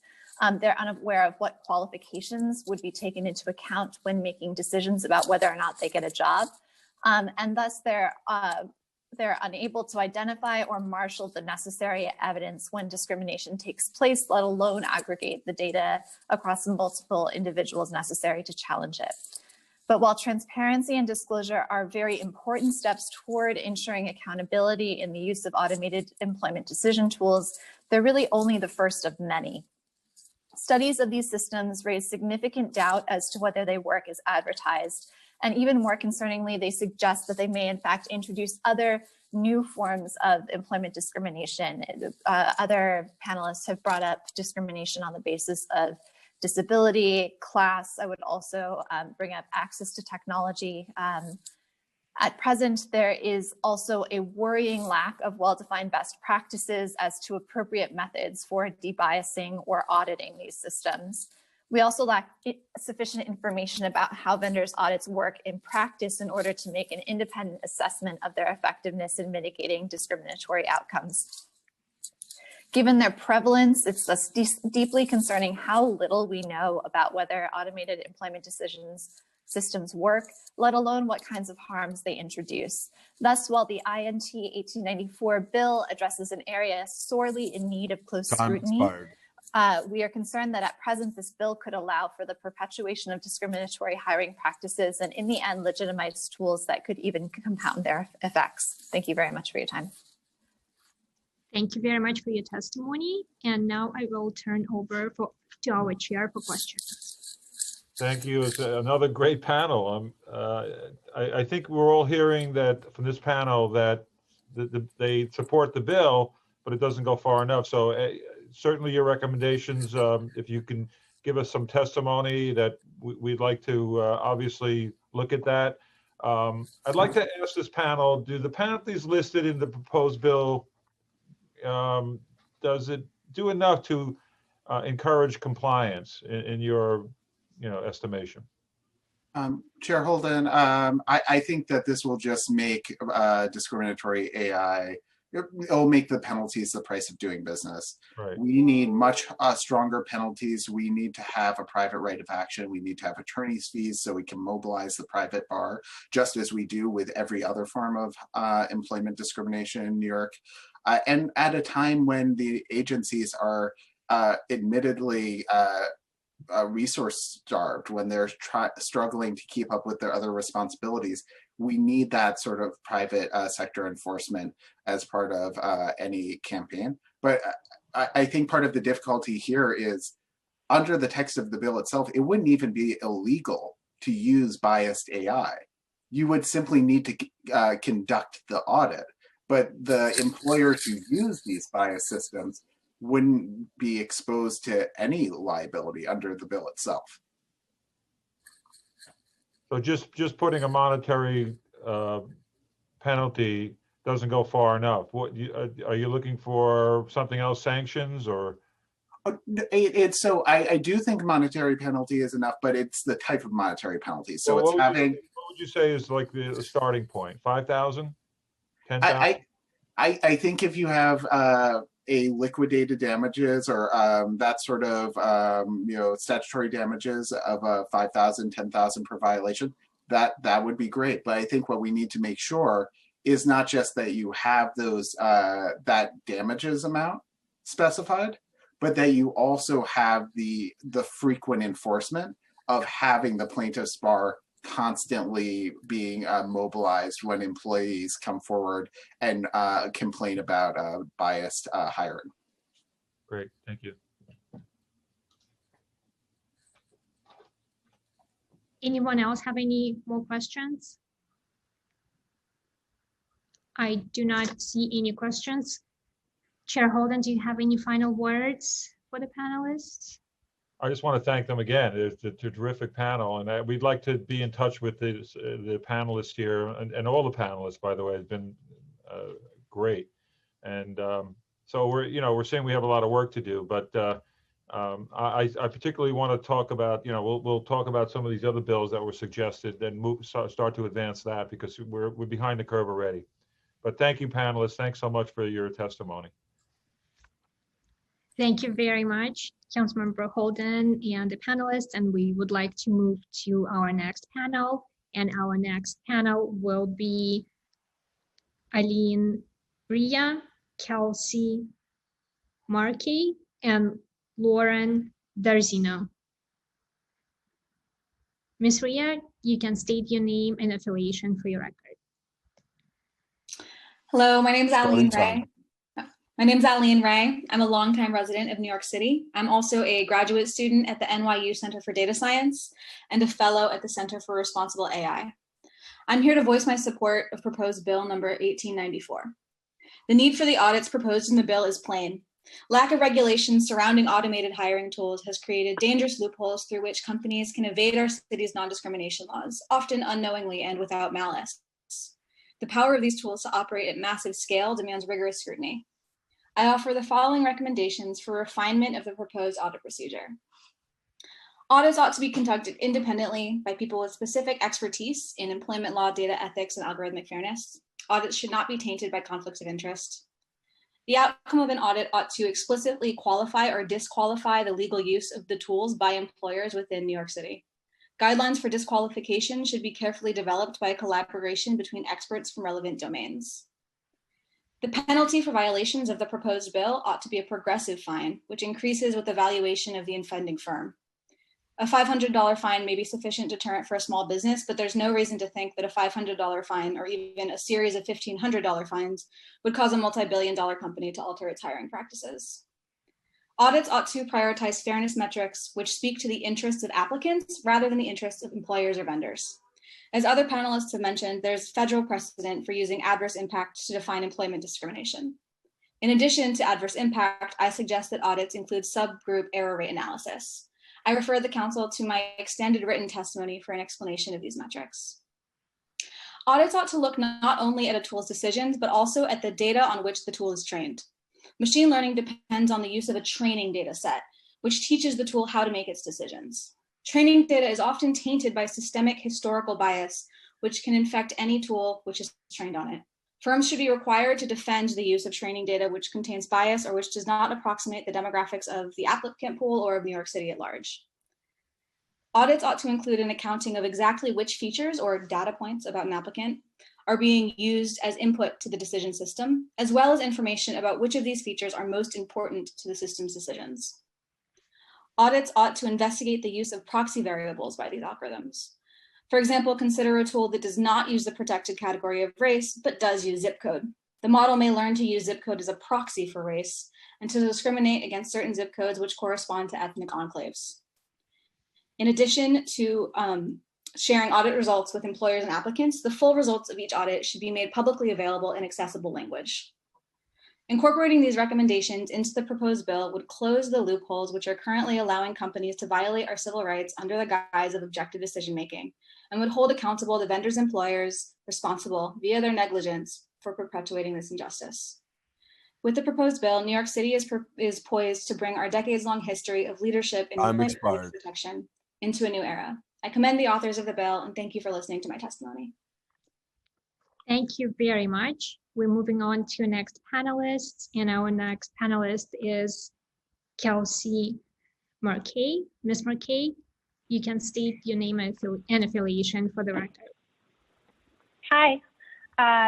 They're unaware of what qualifications would be taken into account when making decisions about whether or not they get a job. And thus they're unable to identify or marshal the necessary evidence when discrimination takes place, let alone aggregate the data across multiple individuals necessary to challenge it. But while transparency and disclosure are very important steps toward ensuring accountability in the use of automated employment decision tools, they're really only the first of many. Studies of these systems raise significant doubt as to whether they work as advertised. And even more concerningly, they suggest that they may in fact introduce other new forms of employment discrimination. Other panelists have brought up discrimination on the basis of disability, class. I would also bring up access to technology. At present, there is also a worrying lack of well-defined best practices as to appropriate methods for debiasing or auditing these systems. We also lack sufficient information about how vendors' audits work in practice in order to make an independent assessment of their effectiveness in mitigating discriminatory outcomes. Given their prevalence, it's thus deeply concerning how little we know about whether automated employment decisions systems work, let alone what kinds of harms they introduce. Thus, while the INT 1894 bill addresses an area sorely in need of close scrutiny, we are concerned that at present this bill could allow for the perpetuation of discriminatory hiring practices and in the end legitimize tools that could even compound their effects. Thank you very much for your time. Thank you very much for your testimony. And now I will turn over to our chair for questions. Thank you. It's another great panel. I think we're all hearing that from this panel that they support the bill, but it doesn't go far enough. So certainly your recommendations, if you can give us some testimony, that we'd like to obviously look at that. I'd like to ask this panel, do the penalties listed in the proposed bill, does it do enough to encourage compliance in your estimation? Chair Holden, I think that this will just make discriminatory AI, it'll make the penalties the price of doing business. Right. We need much stronger penalties. We need to have a private right of action. We need to have attorney's fees so we can mobilize the private bar, just as we do with every other form of employment discrimination in New York. And at a time when the agencies are admittedly resource starved, when they're struggling to keep up with their other responsibilities, we need that sort of private sector enforcement as part of any campaign. But I think part of the difficulty here is, under the text of the bill itself, it wouldn't even be illegal to use biased AI. You would simply need to conduct the audit, but the employers who use these biased systems wouldn't be exposed to any liability under the bill itself. So just putting a monetary penalty doesn't go far enough. What are you looking for? Something else, sanctions, or? So I do think monetary penalty is enough, but it's the type of monetary penalty. So well, it's having. What would you say is like the starting point? 5,000, 10,000? I think if you have a liquidated damages or that sort of statutory damages of 5,000, 10,000 per violation, that would be great. But I think what we need to make sure is not just that you have those that damages amount specified, but that you also have the frequent enforcement of having the plaintiff's bar constantly being mobilized when employees come forward and complain about biased hiring. Great, thank you. Anyone else have any more questions? I do not see any questions. Chair Holden, do you have any final words for the panelists? I just want to thank them again. It's a terrific panel, and we'd like to be in touch with the panelists here, and all the panelists, by the way, has been great. And so we're saying we have a lot of work to do, but I particularly want to talk about, we'll talk about some of these other bills that were suggested and start to advance that, because we're behind the curve already. But thank you, panelists. Thanks so much for your testimony. Thank you very much, Councilmember Holden and the panelists, and we would like to move to our next panel. And our next panel will be Eileen Ria, Kelsey Markey, and Lauren Darzino. Ms. Ria, you can state your name and affiliation for your record. Hello, my name is Eileen Ray. My name is Eileen Ray. I'm a longtime resident of New York City. I'm also a graduate student at the NYU Center for Data Science and a fellow at the Center for Responsible AI. I'm here to voice my support of proposed bill number 1894. The need for the audits proposed in the bill is plain. Lack of regulation surrounding automated hiring tools has created dangerous loopholes through which companies can evade our city's non-discrimination laws, often unknowingly and without malice. The power of these tools to operate at massive scale demands rigorous scrutiny. I offer the following recommendations for refinement of the proposed audit procedure. Audits ought to be conducted independently by people with specific expertise in employment law, data ethics, and algorithmic fairness. Audits should not be tainted by conflicts of interest. The outcome of an audit ought to explicitly qualify or disqualify the legal use of the tools by employers within New York City. Guidelines for disqualification should be carefully developed by a collaboration between experts from relevant domains. The penalty for violations of the proposed bill ought to be a progressive fine, which increases with the valuation of the offending firm. A $500 fine may be sufficient deterrent for a small business, but there's no reason to think that a $500 fine or even a series of $1,500 fines would cause a multi-billion-dollar company to alter its hiring practices. Audits ought to prioritize fairness metrics which speak to the interests of applicants rather than the interests of employers or vendors. As other panelists have mentioned, there's federal precedent for using adverse impact to define employment discrimination. In addition to adverse impact, I suggest that audits include subgroup error rate analysis. I refer the council to my extended written testimony for an explanation of these metrics. Audits ought to look not only at a tool's decisions, but also at the data on which the tool is trained. Machine learning depends on the use of a training data set, which teaches the tool how to make its decisions. Training data is often tainted by systemic historical bias, which can infect any tool which is trained on it. Firms should be required to defend the use of training data which contains bias or which does not approximate the demographics of the applicant pool or of New York City at large. Audits ought to include an accounting of exactly which features or data points about an applicant are being used as input to the decision system, as well as information about which of these features are most important to the system's decisions. Audits ought to investigate the use of proxy variables by these algorithms. For example, consider a tool that does not use the protected category of race, but does use zip code. The model may learn to use zip code as a proxy for race and to discriminate against certain zip codes which correspond to ethnic enclaves. In addition to sharing audit results with employers and applicants, the full results of each audit should be made publicly available in accessible language. Incorporating these recommendations into the proposed bill would close the loopholes which are currently allowing companies to violate our civil rights under the guise of objective decision-making, and would hold accountable the vendors' employers responsible via their negligence for perpetuating this injustice. With the proposed bill, New York City is poised to bring our decades-long history of leadership in employment rights protection into a new era. I commend the authors of the bill and thank you for listening to my testimony. Thank you very much. We're moving on to the next panelist, and our next panelist is Kelsey Marquet. Ms. Marquet, you can state your name and affiliation for the record. Hi,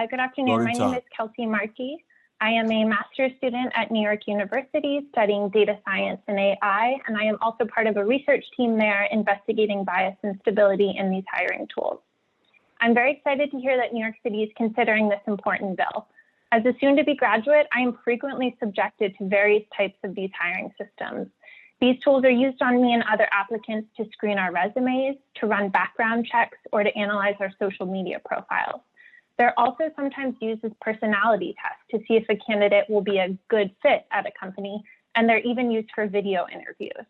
good afternoon. My name is Kelsey Marquet. I am a master's student at New York University studying data science and AI, and I am also part of a research team there investigating bias and stability in these hiring tools. I'm very excited to hear that New York City is considering this important bill. As a soon-to-be graduate, I am frequently subjected to various types of these hiring systems. These tools are used on me and other applicants to screen our resumes, to run background checks, or to analyze our social media profiles. They're also sometimes used as personality tests to see if a candidate will be a good fit at a company, and they're even used for video interviews.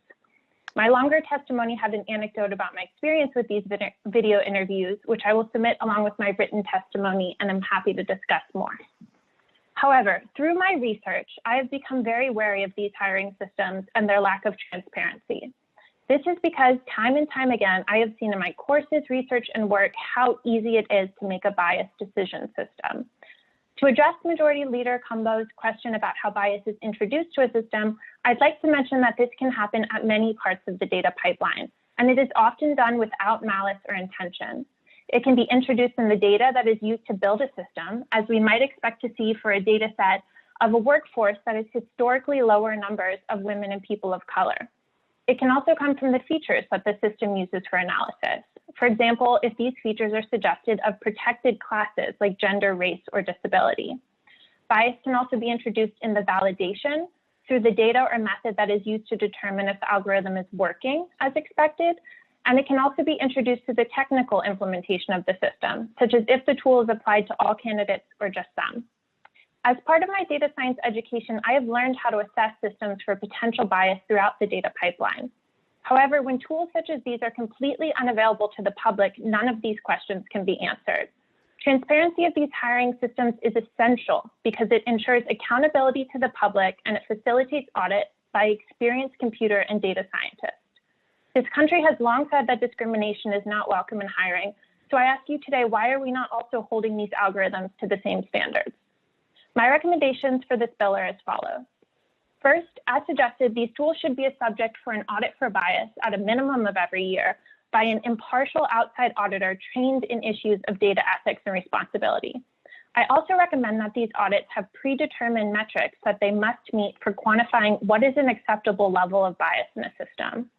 My longer testimony had an anecdote about my experience with these video interviews, which I will submit along with my written testimony, and I'm happy to discuss more. However, through my research, I have become very wary of these hiring systems and their lack of transparency. This is because time and time again, I have seen in my courses, research, and work how easy it is to make a biased decision system. To address Majority Leader Cumbo's question about how bias is introduced to a system, I'd like to mention that this can happen at many parts of the data pipeline, and it is often done without malice or intention. It can be introduced in the data that is used to build a system, as we might expect to see for a data set of a workforce that is historically lower numbers of women and people of color. It can also come from the features that the system uses for analysis. For example, if these features are suggested of protected classes like gender, race, or disability. Bias can also be introduced in the validation through the data or method that is used to determine if the algorithm is working as expected. And it can also be introduced to the technical implementation of the system, such as if the tool is applied to all candidates or just some. As part of my data science education, I have learned how to assess systems for potential bias throughout the data pipeline. However, when tools such as these are completely unavailable to the public, none of these questions can be answered. Transparency of these hiring systems is essential because it ensures accountability to the public and it facilitates audit by experienced computer and data scientists. This country has long said that discrimination is not welcome in hiring. So I ask you today, why are we not also holding these algorithms to the same standards? My recommendations for this bill are as follows. First, as suggested, these tools should be a subject for an audit for bias at a minimum of every year by an impartial outside auditor trained in issues of data ethics and responsibility. I also recommend that these audits have predetermined metrics that they must meet for quantifying what is an acceptable level of bias in a system.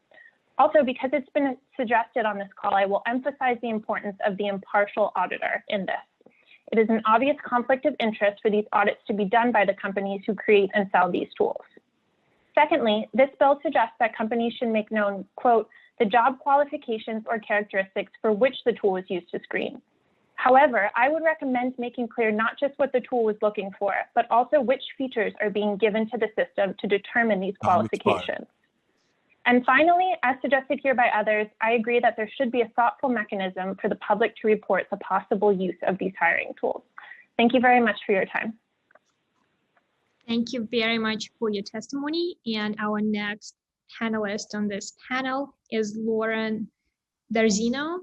Also, because it's been suggested on this call, I will emphasize the importance of the impartial auditor in this. It is an obvious conflict of interest for these audits to be done by the companies who create and sell these tools. Secondly, this bill suggests that companies should make known, quote, the job qualifications or characteristics for which the tool is used to screen. However, I would recommend making clear not just what the tool was looking for, but also which features are being given to the system to determine these qualifications. And finally, as suggested here by others, I agree that there should be a thoughtful mechanism for the public to report the possible use of these hiring tools. Thank you very much for your time. Thank you very much for your testimony. And our next panelist on this panel is Lauren Darzino.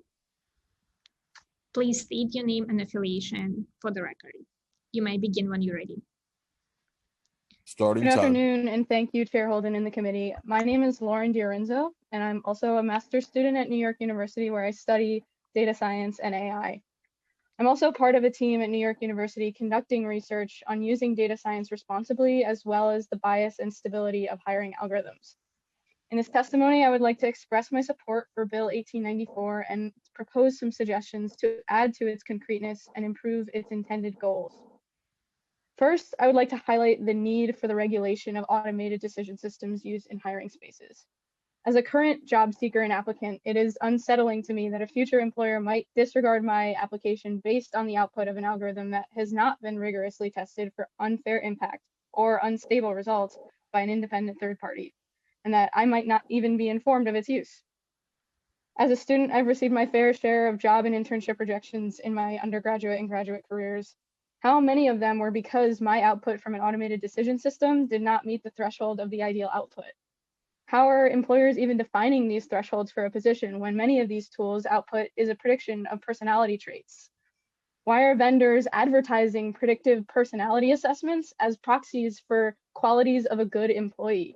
Please state your name and affiliation for the record. You may begin when you're ready. Good afternoon, and thank you, Chair Holden and the committee. My name is Lauren Diorenzo, and I'm also a master's student at New York University, where I study data science and AI. I'm also part of a team at New York University conducting research on using data science responsibly, as well as the bias and stability of hiring algorithms. In this testimony, I would like to express my support for Bill 1894 and propose some suggestions to add to its concreteness and improve its intended goals. First, I would like to highlight the need for the regulation of automated decision systems used in hiring spaces. As a current job seeker and applicant, it is unsettling to me that a future employer might disregard my application based on the output of an algorithm that has not been rigorously tested for unfair impact or unstable results by an independent third party, and that I might not even be informed of its use. As a student, I've received my fair share of job and internship rejections in my undergraduate and graduate careers. How many of them were because my output from an automated decision system did not meet the threshold of the ideal output? How are employers even defining these thresholds for a position when many of these tools' output is a prediction of personality traits? Why are vendors advertising predictive personality assessments as proxies for qualities of a good employee?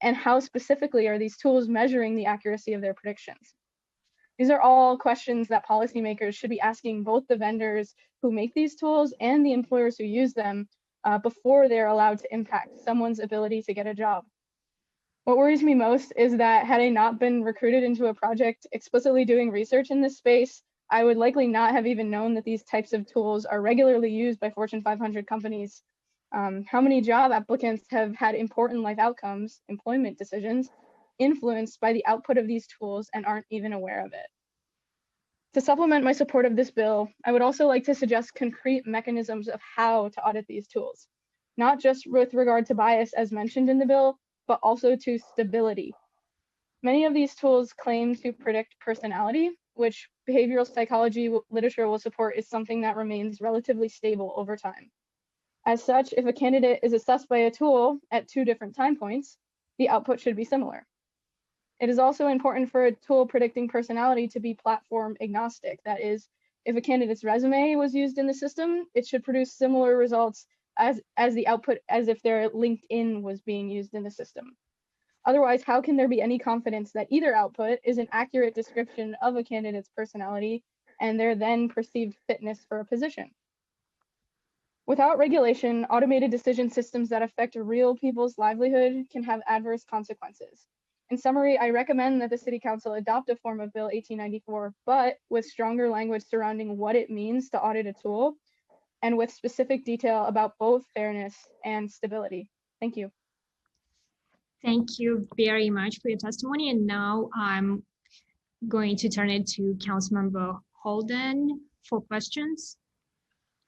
And how specifically are these tools measuring the accuracy of their predictions? These are all questions that policymakers should be asking both the vendors who make these tools and the employers who use them before they're allowed to impact someone's ability to get a job. What worries me most is that had I not been recruited into a project explicitly doing research in this space, I would likely not have even known that these types of tools are regularly used by Fortune 500 companies. How many job applicants have had important life outcomes, employment decisions, influenced by the output of these tools and aren't even aware of it? To supplement my support of this bill, I would also like to suggest concrete mechanisms of how to audit these tools, not just with regard to bias as mentioned in the bill, but also to stability. Many of these tools claim to predict personality, which behavioral psychology literature will support is something that remains relatively stable over time. As such, if a candidate is assessed by a tool at 2 different time points, the output should be similar. It is also important for a tool predicting personality to be platform agnostic. That is, if a candidate's resume was used in the system, it should produce similar results as the output as if their LinkedIn was being used in the system. Otherwise, how can there be any confidence that either output is an accurate description of a candidate's personality and their then perceived fitness for a position? Without regulation, automated decision systems that affect real people's livelihood can have adverse consequences. In summary, I recommend that the City Council adopt a form of Bill 1894, but with stronger language surrounding what it means to audit a tool and with specific detail about both fairness and stability. Thank you. Thank you very much for your testimony. And now I'm going to turn it to Councilmember Holden for questions.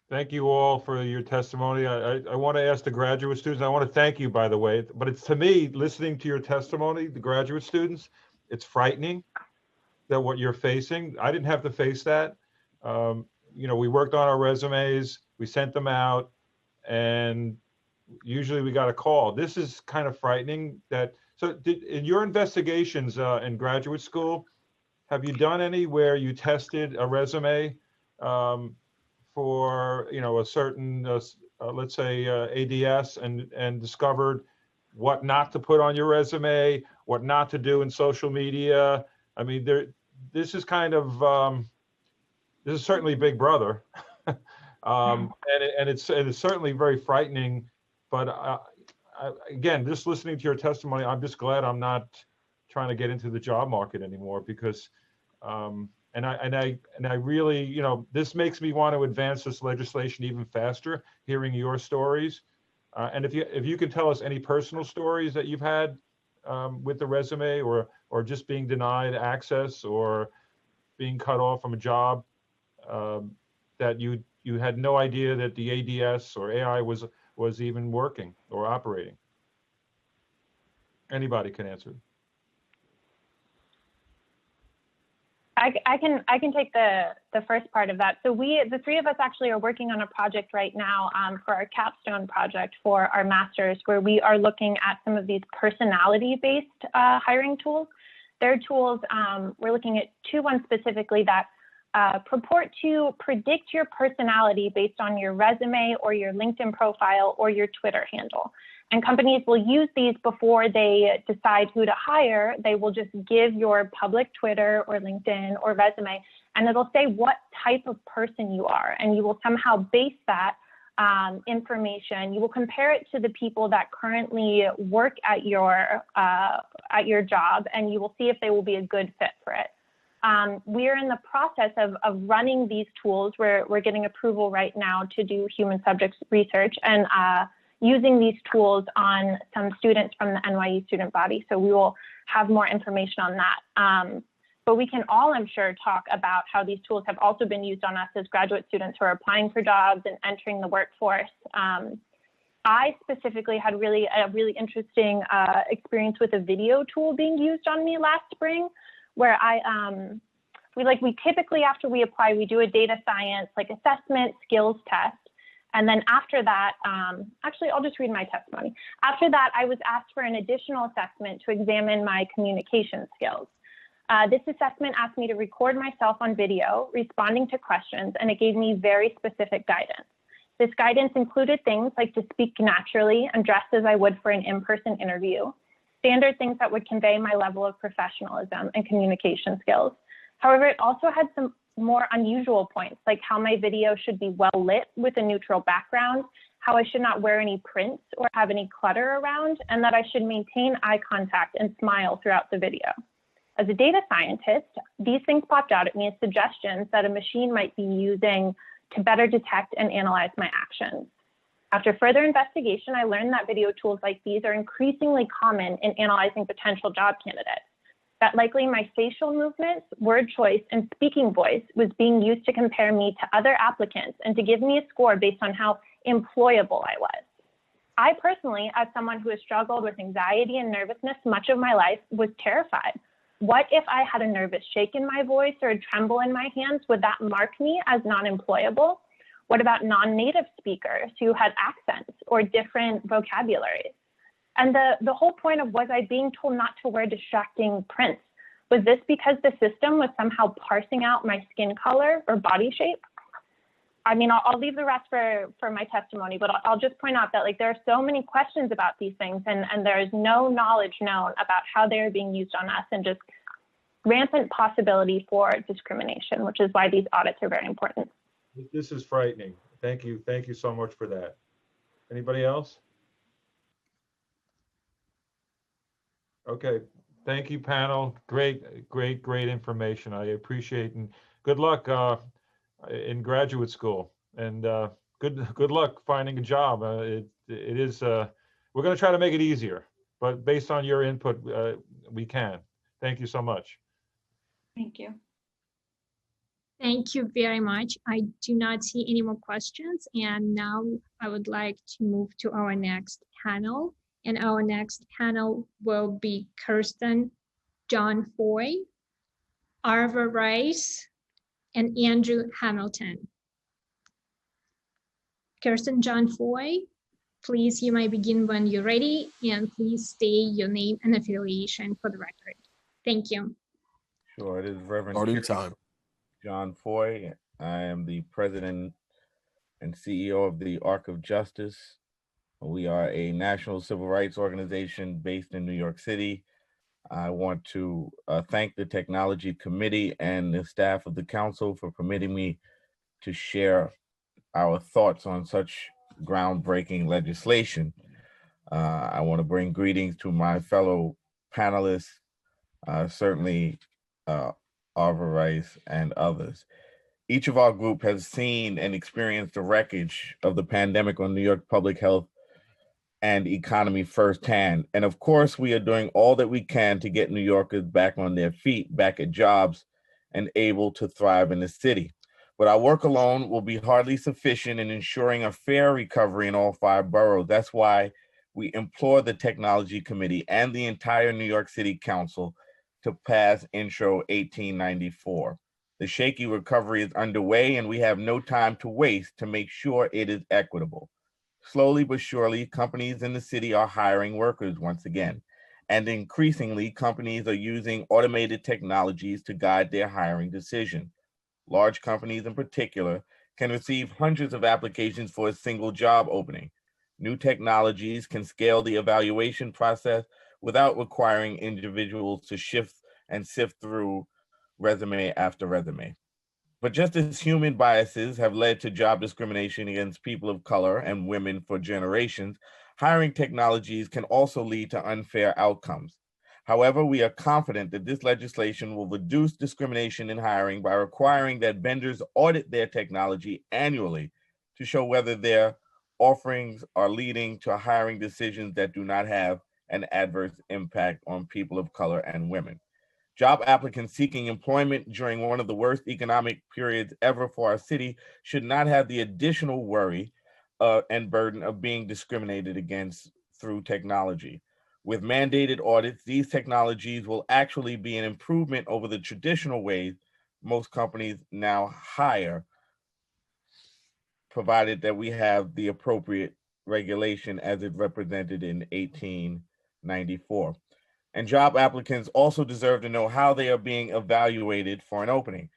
Thank you all for your testimony. I want to ask the graduate students, I want to thank you, by the way, but it's to me, listening to your testimony, the graduate students, it's frightening that what you're facing. I didn't have to face that. You know, we worked on our resumes, we sent them out, and usually we got a call. This is kind of frightening that So in your investigations in graduate school, have you done any where you tested a resume for, a certain, let's say ADS and discovered what not to put on your resume, what not to do in social media? I mean, this is kind of, this is certainly Big Brother. And it's certainly very frightening, but again, just listening to your testimony, I'm just glad I'm not trying to get into the job market anymore, because and I really, this makes me want to advance this legislation even faster, hearing your stories. And if you can tell us any personal stories that you've had with the resume, or just being denied access or being cut off from a job, that you had no idea that the ADS or AI was even working or operating. Anybody can answer. I can take the first part of that. So the three of us actually are working on a project right now for our capstone project for our master's, where we are looking at some of these personality-based hiring tools. They're tools, we're looking at ones specifically that purport to predict your personality based on your resume or your LinkedIn profile or your Twitter handle. And companies will use these before they decide who to hire. They will just give your public Twitter or LinkedIn or resume, and it'll say what type of person you are. And you will somehow base that information. You will compare it to the people that currently work at your job, and you will see if they will be a good fit for it. We're in the process of running these tools. We're getting approval right now to do human subjects research and using these tools on some students from the NYU student body. So we will have more information on that. But we can all, I'm sure, talk about how these tools have also been used on us as graduate students who are applying for jobs and entering the workforce. I specifically had a really interesting experience with a video tool being used on me last spring, where we typically, after we apply, we do a data science assessment skills test. And then after that, actually, I'll just read my testimony. After that, I was asked for an additional assessment to examine my communication skills. This assessment asked me to record myself on video, responding to questions, and it gave me very specific guidance. This guidance included things like to speak naturally and dress as I would for an in-person interview, standard things that would convey my level of professionalism and communication skills. However, it also had some more unusual points, like how my video should be well lit with a neutral background, how I should not wear any prints or have any clutter around, and that I should maintain eye contact and smile throughout the video. As a data scientist, these things popped out at me as suggestions that a machine might be using to better detect and analyze my actions. After further investigation, I learned that video tools like these are increasingly common in analyzing potential job candidates. That likely my facial movements, word choice, and speaking voice was being used to compare me to other applicants and to give me a score based on how employable I was. I personally, as someone who has struggled with anxiety and nervousness much of my life, was terrified. What if I had a nervous shake in my voice or a tremble in my hands? Would that mark me as non-employable? What about non-native speakers who had accents or different vocabularies? And the whole point of, was I being told not to wear distracting prints? Was this because the system was somehow parsing out my skin color or body shape? I mean, I'll leave the rest for my testimony, but I'll just point out that there are so many questions about these things, and there is no knowledge known about how they are being used on us, and just rampant possibility for discrimination, which is why these audits are very important. This is frightening. Thank you so much for that. Anybody else? Okay, thank you, panel. Great information. I appreciate, and good luck in graduate school, and good luck finding a job. It is we're going to try to make it easier, but based on your input, we can. Thank you so much. Thank you. Thank you very much. I do not see any more questions, and now I would like to move to our next panel. And our next panel will be Kirsten John Foy, Arva Rice, and Andrew Hamilton. Kirsten John Foy, Please, you might begin when you're ready, and please state your name and affiliation for the record. Thank you. Sure, it is Reverend John Foy. I am the president and CEO of the Arc of Justice. We are a national civil rights organization based in New York City. I want to thank the Technology Committee and the staff of the council for permitting me to share our thoughts on such groundbreaking legislation. I want to bring greetings to my fellow panelists, certainly Arva Rice and others. Each of our group has seen and experienced the wreckage of the pandemic on New York public health and economy firsthand. And of course, we are doing all that we can to get New Yorkers back on their feet, back at jobs, and able to thrive in the city. But our work alone will be hardly sufficient in ensuring a fair recovery in all 5 boroughs. That's why we implore the Technology Committee and the entire New York City Council to pass Intro 1894. The shaky recovery is underway, and we have no time to waste to make sure it is equitable. Slowly but surely, companies in the city are hiring workers once again, and increasingly, companies are using automated technologies to guide their hiring decisions. Large companies in particular can receive hundreds of applications for a single job opening. New technologies can scale the evaluation process without requiring individuals to shift and sift through resume after resume. But just as human biases have led to job discrimination against people of color and women for generations, hiring technologies can also lead to unfair outcomes. However, we are confident that this legislation will reduce discrimination in hiring by requiring that vendors audit their technology annually to show whether their offerings are leading to hiring decisions that do not have an adverse impact on people of color and women. Job applicants seeking employment during one of the worst economic periods ever for our city should not have the additional worry and burden of being discriminated against through technology. With mandated audits, these technologies will actually be an improvement over the traditional ways most companies now hire, provided that we have the appropriate regulation as it represented in 1894. And job applicants also deserve to know how they are being evaluated for an opening.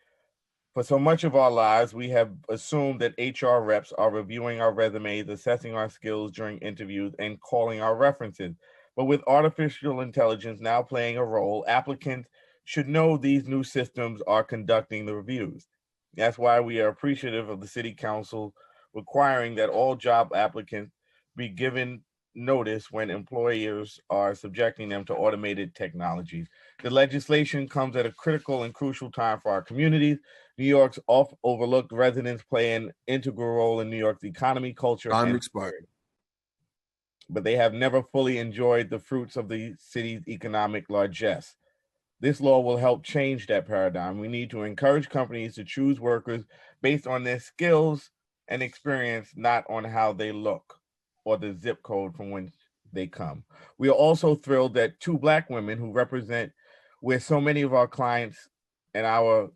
For so much of our lives, we have assumed that HR reps are reviewing our resumes, assessing our skills during interviews, and calling our references. But with artificial intelligence now playing a role, applicants should know these new systems are conducting the reviews. That's why we are appreciative of the City Council requiring that all job applicants be given notice when employers are subjecting them to automated technologies. The legislation comes at a critical and crucial time for our communities. New York's oft-overlooked residents play an integral role in New York's economy, culture, Time and expired. but they have never fully enjoyed the fruits of the city's economic largesse. This law will help change that paradigm. We need to encourage companies to choose workers based on their skills and experience, not on how they look or the zip code from whence they come. We are also thrilled that 2 Black women who represent where so many of our clients and our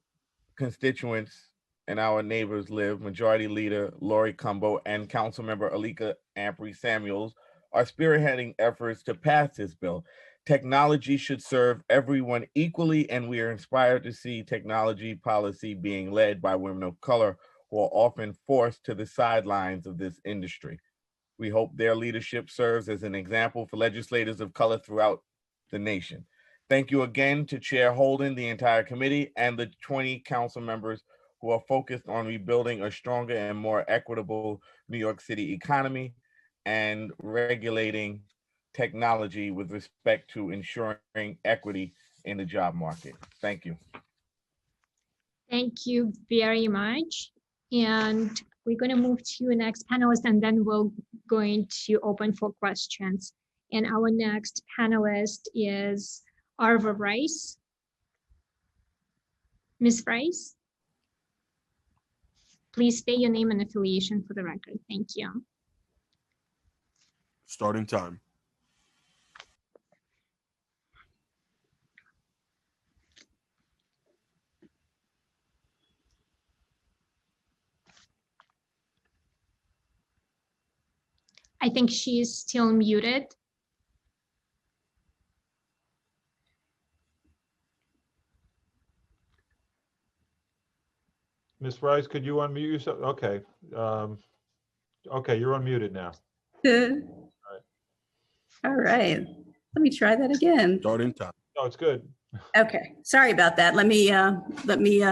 constituents and our neighbors live, Majority Leader Lori Cumbo and Councilmember Alika Ampry Samuels, are spearheading efforts to pass this bill. Technology should serve everyone equally, and we are inspired to see technology policy being led by women of color who are often forced to the sidelines of this industry. We hope their leadership serves as an example for legislators of color throughout the nation. Thank you again to Chair Holden, the entire committee, and the 20 council members who are focused on rebuilding a stronger and more equitable New York City economy and regulating technology with respect to ensuring equity in the job market. Thank you. Thank you very much. And we're going to move to the next panelist, and then we're going to open for questions. And our next panelist is Arva Rice. Ms. Rice, please state your name and affiliation for the record. Thank you. Starting time. I think she's still muted. Ms. Rice, could you unmute yourself? Okay. Okay, you're unmuted now. Good. All right. Let me try that again. Starting time. No, it's good. Okay. Sorry about that. Let me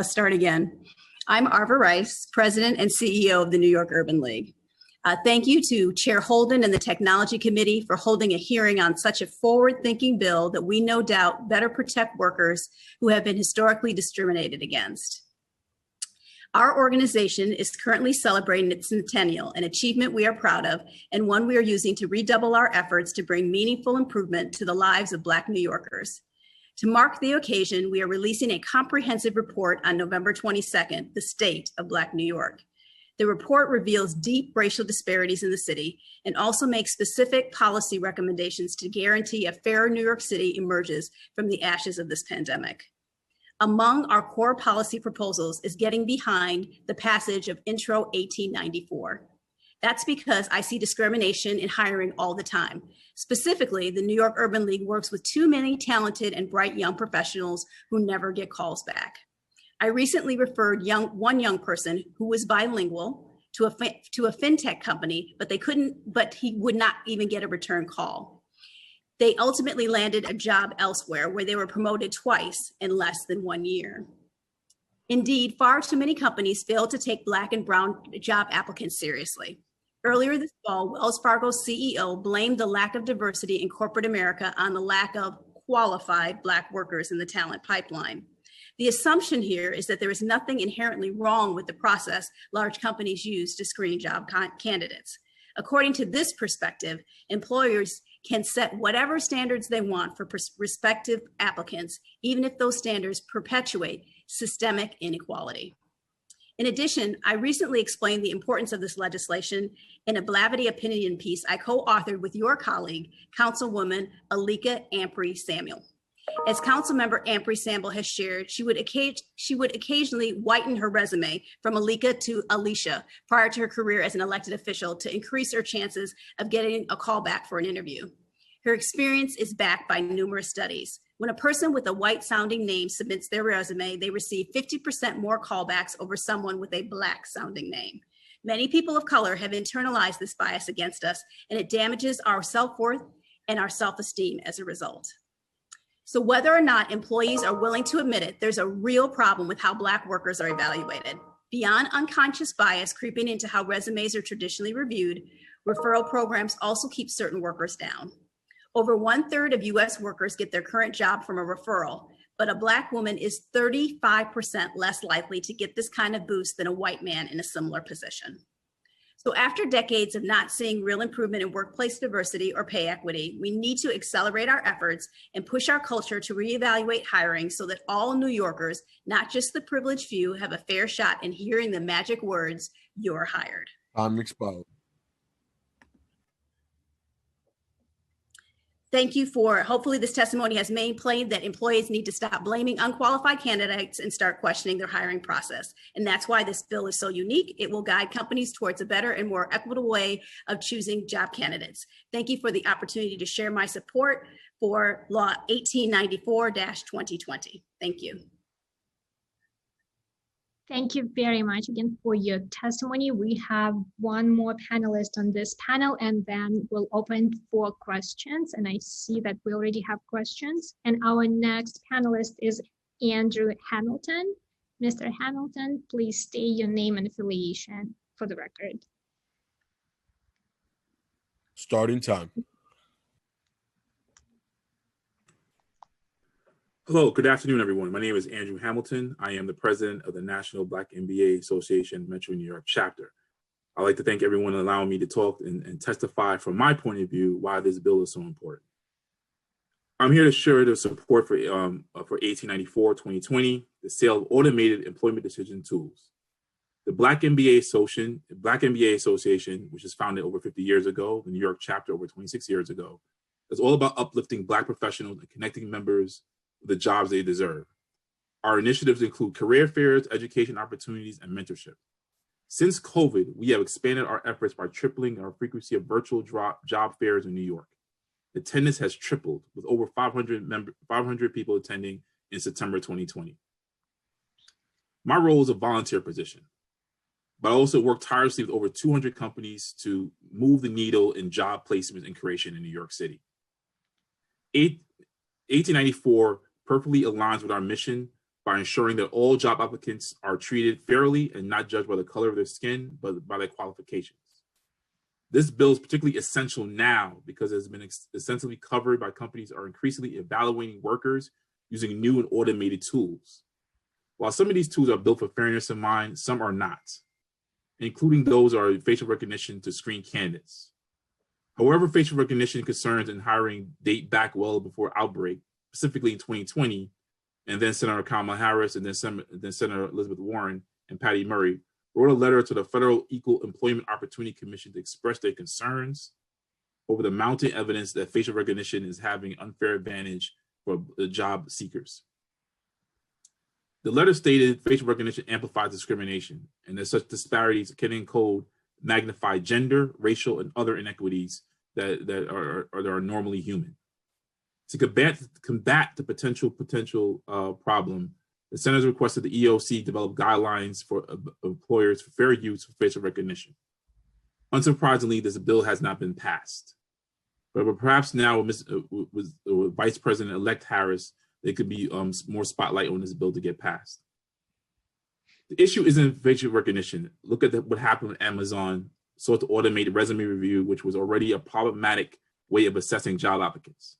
start again. I'm Arva Rice, President and CEO of the New York Urban League. Thank you to Chair Holden and the Technology Committee for holding a hearing on such a forward-thinking bill that we no doubt better protect workers who have been historically discriminated against. Our organization is currently celebrating its centennial, an achievement we are proud of, and one we are using to redouble our efforts to bring meaningful improvement to the lives of Black New Yorkers. To mark the occasion, we are releasing a comprehensive report on November 22nd, The State of Black New York. The report reveals deep racial disparities in the city and also makes specific policy recommendations to guarantee a fairer New York City emerges from the ashes of this pandemic. Among our core policy proposals is getting behind the passage of Intro 1894. That's because I see discrimination in hiring all the time. Specifically, the New York Urban League works with too many talented and bright young professionals who never get calls back. I recently referred one young person who was bilingual to a fintech company, but he would not even get a return call. They ultimately landed a job elsewhere where they were promoted twice in less than 1 year. Indeed, far too many companies fail to take Black and brown job applicants seriously. Earlier this fall, Wells Fargo CEO blamed the lack of diversity in corporate America on the lack of qualified Black workers in the talent pipeline. The assumption here is that there is nothing inherently wrong with the process large companies use to screen job candidates. According to this perspective, employers can set whatever standards they want for prospective applicants, even if those standards perpetuate systemic inequality. In addition, I recently explained the importance of this legislation in a Blavity opinion piece I co-authored with your colleague, Councilwoman Alika Ampry-Samuel. As Councilmember Ampry-Samuel has shared, she would occasionally whiten her resume from Alika to Alicia prior to her career as an elected official to increase her chances of getting a call back for an interview. Her experience is backed by numerous studies. When a person with a white-sounding name submits their resume, they receive 50% more callbacks over someone with a Black-sounding name. Many people of color have internalized this bias against us, and it damages our self-worth and our self-esteem as a result. So whether or not employees are willing to admit it, there's a real problem with how Black workers are evaluated. Beyond unconscious bias creeping into how resumes are traditionally reviewed, referral programs also keep certain workers down. Over 1/3 of US workers get their current job from a referral, but a Black woman is 35% less likely to get this kind of boost than a white man in a similar position. So after decades of not seeing real improvement in workplace diversity or pay equity, we need to accelerate our efforts and push our culture to reevaluate hiring so that all New Yorkers, not just the privileged few, have a fair shot in hearing the magic words, "You're hired." Time expired. Thank you for, hopefully this testimony has made plain that employees need to stop blaming unqualified candidates and start questioning their hiring process. And that's why this bill is so unique. It will guide companies towards a better and more equitable way of choosing job candidates. Thank you for the opportunity to share my support for Law 1894-2020. Thank you. Thank you very much again for your testimony. We have one more panelist on this panel, and then we'll open for questions. And I see that we already have questions. And our next panelist is Andrew Hamilton. Mr. Hamilton, please state your name and affiliation for the record. Starting time. Hello, good afternoon, everyone. My name is Andrew Hamilton. I am the president of the National Black MBA Association Metro New York chapter. I'd like to thank everyone for allowing me to talk and testify from my point of view why this bill is so important. I'm here to share the support for 1894-2020, the sale of automated employment decision tools. The Black MBA Association, which was founded over 50 years ago, the New York chapter over 26 years ago, is all about uplifting Black professionals and connecting members the jobs they deserve. Our initiatives include career fairs, education opportunities, and mentorship. Since COVID, we have expanded our efforts by tripling our frequency of virtual job fairs in New York. Attendance has tripled, with over 500 people attending in September 2020. My role is a volunteer position, but I also work tirelessly with over 200 companies to move the needle in job placement and creation in New York City. 1894 perfectly aligns with our mission by ensuring that all job applicants are treated fairly and not judged by the color of their skin, but by their qualifications. This bill is particularly essential now because it has been extensively covered by companies are increasingly evaluating workers using new and automated tools. While some of these tools are built for fairness in mind, some are not, including those are facial recognition to screen candidates. However, facial recognition concerns in hiring date back well before outbreak, specifically in 2020, and then Senator Kamala Harris and then Senator Elizabeth Warren and Patty Murray wrote a letter to the Federal Equal Employment Opportunity Commission to express their concerns over the mounting evidence that facial recognition is having an unfair advantage for job seekers. The letter stated facial recognition amplifies discrimination, and that such disparities can encode magnify gender, racial, and other inequities that are normally human. To combat the potential problem, the Senators requested the EOC develop guidelines for employers for fair use of facial recognition. Unsurprisingly, this bill has not been passed. But perhaps now with Vice President-elect Harris, there could be more spotlight on this bill to get passed. The issue isn't facial recognition. Look at what happened with Amazon, sought to automate resume review, which was already a problematic way of assessing job applicants.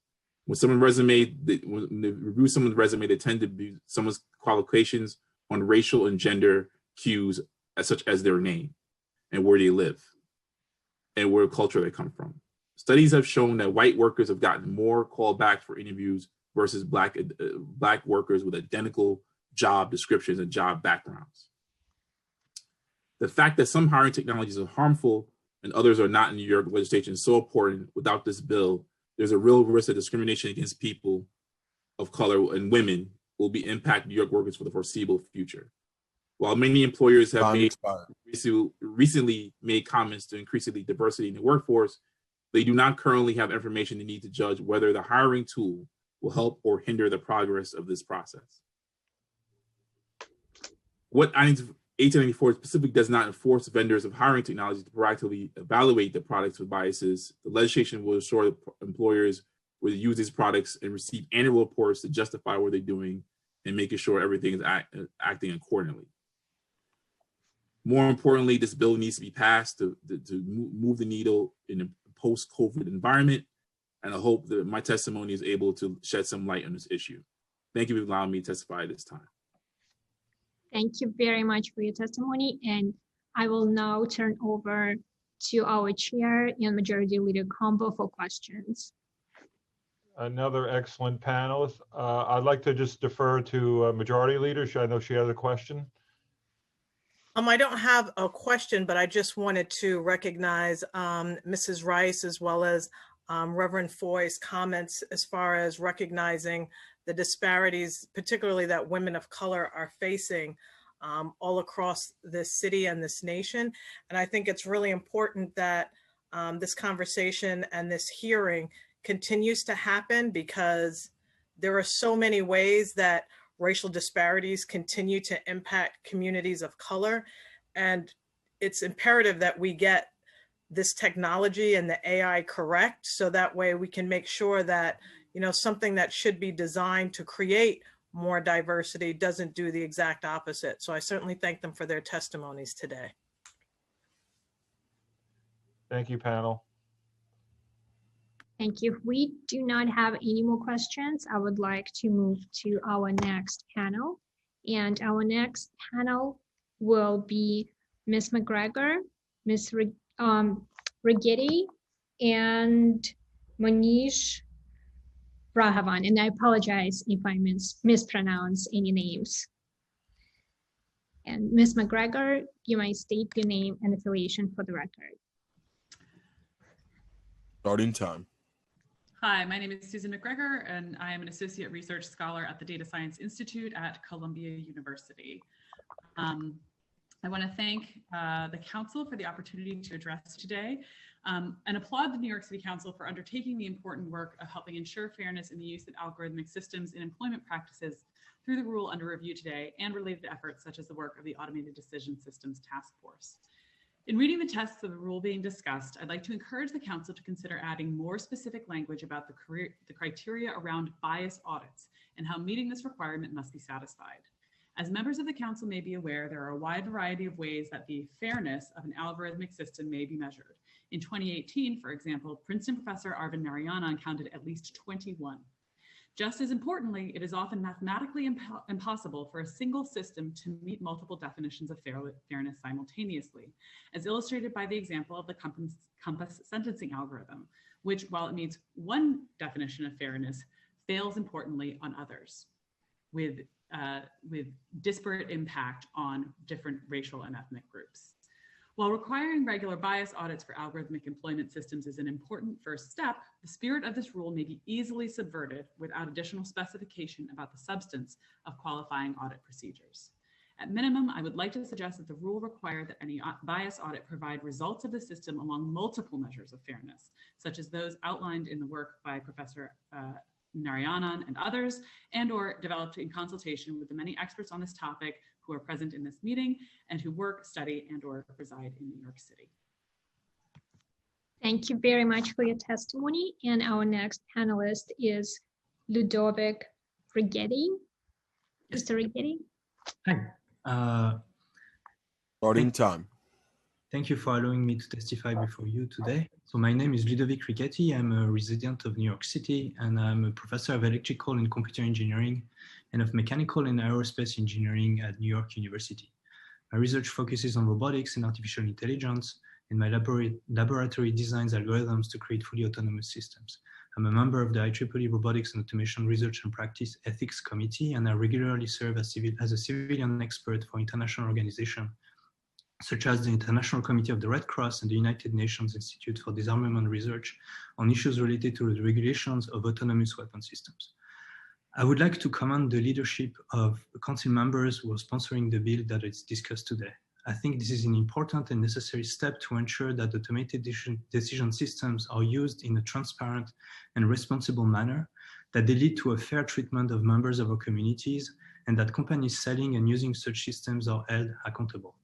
When they review someone's resume, they tend to view someone's qualifications on racial and gender cues, such as their name and where they live and where culture they come from. Studies have shown that white workers have gotten more callbacks for interviews versus black workers with identical job descriptions and job backgrounds. The fact that some hiring technologies are harmful and others are not in New York legislation is so important. Without this bill, there's a real risk of discrimination against people of color and women will be impact New York workers for the foreseeable future. While many employers have recently made comments to increasingly diversity in the workforce, they do not currently have information they need to judge whether the hiring tool will help or hinder the progress of this process. What 1894 specifically does not enforce vendors of hiring technology to proactively evaluate the products with biases. The legislation will ensure that employers will use these products and receive annual reports to justify what they're doing and making sure everything is acting accordingly. More importantly, this bill needs to be passed to move the needle in a post-COVID environment, and I hope that my testimony is able to shed some light on this issue. Thank you for allowing me to testify at this time. Thank you very much for your testimony, and I will now turn over to our chair and Majority Leader Combo for questions. Another excellent panelist. I'd like to just defer to Majority Leader. I know she has a question. I don't have a question, but I just wanted to recognize Mrs. Rice as well as Reverend Foy's comments as far as recognizing the disparities, particularly that women of color are facing all across this city and this nation. And I think it's really important that this conversation and this hearing continues to happen, because there are so many ways that racial disparities continue to impact communities of color. And it's imperative that we get this technology and the AI correct, so that way we can make sure that, you know, something that should be designed to create more diversity doesn't do the exact opposite. So I certainly thank them for their testimonies today. Thank you, panel. Thank you. If we do not have any more questions, I would like to move to our next panel. And our next panel will be Ms. McGregor, Ms. Rigetti, and Manish Rahavan. And I apologize if I mispronounce any names. And Ms. McGregor, you might state your name and affiliation for the record. Starting time. Hi, my name is Susan McGregor, and I am an Associate Research Scholar at the Data Science Institute at Columbia University. I want to thank the council for the opportunity to address today and applaud the New York City Council for undertaking the important work of helping ensure fairness in the use of algorithmic systems in employment practices through the rule under review today and related efforts such as the work of the Automated Decision Systems Task Force. In reading the text of the rule being discussed, I'd like to encourage the council to consider adding more specific language about the criteria around bias audits and how meeting this requirement must be satisfied. As members of the council may be aware, there are a wide variety of ways that the fairness of an algorithmic system may be measured. In 2018, for example, Princeton professor Arvind Narayanan counted at least 21. Just as importantly, it is often mathematically impossible for a single system to meet multiple definitions of fairness simultaneously, as illustrated by the example of the Compass sentencing algorithm, which, while it meets one definition of fairness, fails importantly on others, with disparate impact on different racial and ethnic groups. While requiring regular bias audits for algorithmic employment systems is an important first step, the spirit of this rule may be easily subverted without additional specification about the substance of qualifying audit procedures. At minimum, I would like to suggest that the rule require that any bias audit provide results of the system along multiple measures of fairness, such as those outlined in the work by Professor Narayanan and others, and or developed in consultation with the many experts on this topic who are present in this meeting and who work, study, and or reside in New York City. Thank you very much for your testimony. And our next panelist is Ludovic Righetti. Mr. Righetti. Hi. Starting time. Thank you for allowing me to testify before you today. So my name is Ludovic Righetti. I'm a resident of New York City, and I'm a professor of electrical and computer engineering and of mechanical and aerospace engineering at New York University. My research focuses on robotics and artificial intelligence, and my laboratory designs algorithms to create fully autonomous systems. I'm a member of the IEEE Robotics and Automation Research and Practice Ethics Committee, and I regularly serve as a civilian expert for international organizations such as the International Committee of the Red Cross and the United Nations Institute for Disarmament Research on issues related to the regulations of autonomous weapon systems. I would like to commend the leadership of the council members who are sponsoring the bill that is discussed today. I think this is an important and necessary step to ensure that automated decision systems are used in a transparent and responsible manner, that they lead to a fair treatment of members of our communities, and that companies selling and using such systems are held accountable.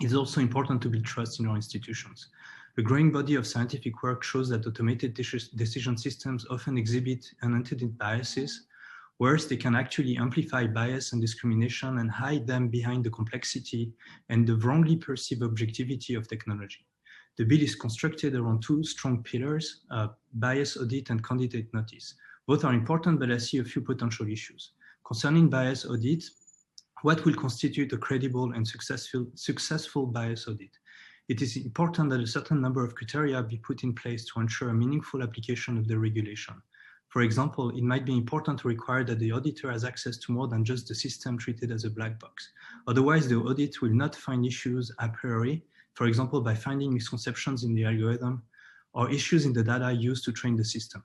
It's also important to build trust in our institutions. A growing body of scientific work shows that automated decision systems often exhibit unintended biases, whereas they can actually amplify bias and discrimination and hide them behind the complexity and the wrongly perceived objectivity of technology. The bill is constructed around two strong pillars, bias audit and candidate notice. Both are important, but I see a few potential issues. Concerning bias audit, what will constitute a credible and successful bias audit? It is important that a certain number of criteria be put in place to ensure a meaningful application of the regulation. For example, it might be important to require that the auditor has access to more than just the system treated as a black box. Otherwise, the audit will not find issues a priori, for example, by finding misconceptions in the algorithm or issues in the data used to train the system.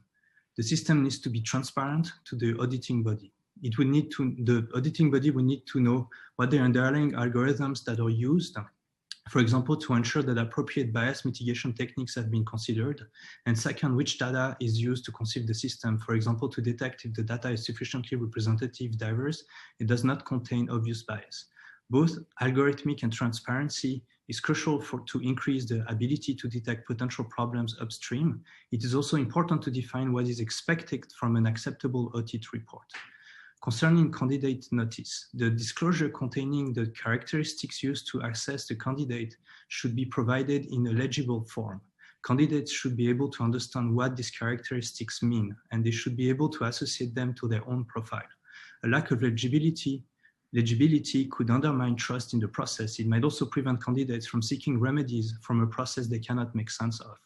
The system needs to be transparent to the auditing body. The auditing body will need to know what the underlying algorithms that are used, for example, to ensure that appropriate bias mitigation techniques have been considered, and second, which data is used to conceive the system, for example, to detect if the data is sufficiently representative, diverse, it does not contain obvious bias. Both algorithmic and transparency is crucial to increase the ability to detect potential problems upstream. It is also important to define what is expected from an acceptable audit report. Concerning candidate notice, the disclosure containing the characteristics used to assess the candidate should be provided in a legible form. Candidates should be able to understand what these characteristics mean, and they should be able to associate them to their own profile. A lack of legibility could undermine trust in the process. It might also prevent candidates from seeking remedies from a process they cannot make sense of.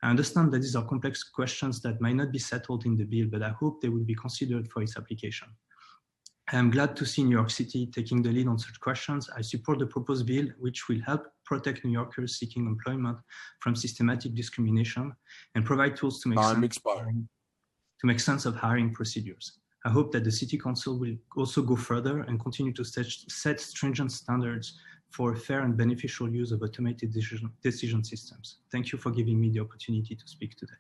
I understand that these are complex questions that might not be settled in the bill, but I hope they will be considered for its application. I am glad to see New York City taking the lead on such questions. I support the proposed bill, which will help protect New Yorkers seeking employment from systematic discrimination and provide tools to make sense of hiring procedures. I hope that the City Council will also go further and continue to set stringent standards for fair and beneficial use of automated decision systems. Thank you for giving me the opportunity to speak today.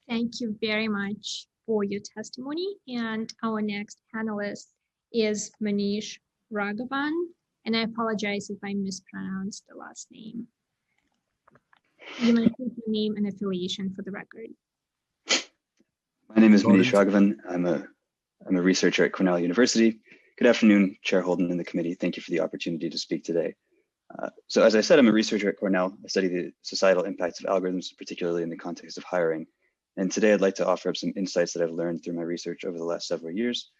Thank you very much for your testimony. And our next panelist is Manish Raghavan. And I apologize if I mispronounced the last name. You might put your name and affiliation for the record. My name is Manish Raghavan. I'm a researcher at Cornell University. Good afternoon, Chair Holden and the committee. Thank you for the opportunity to speak today. So as I said, I'm a researcher at Cornell. I study the societal impacts of algorithms, particularly in the context of hiring. And today I'd like to offer up some insights that I've learned through my research over the last several years.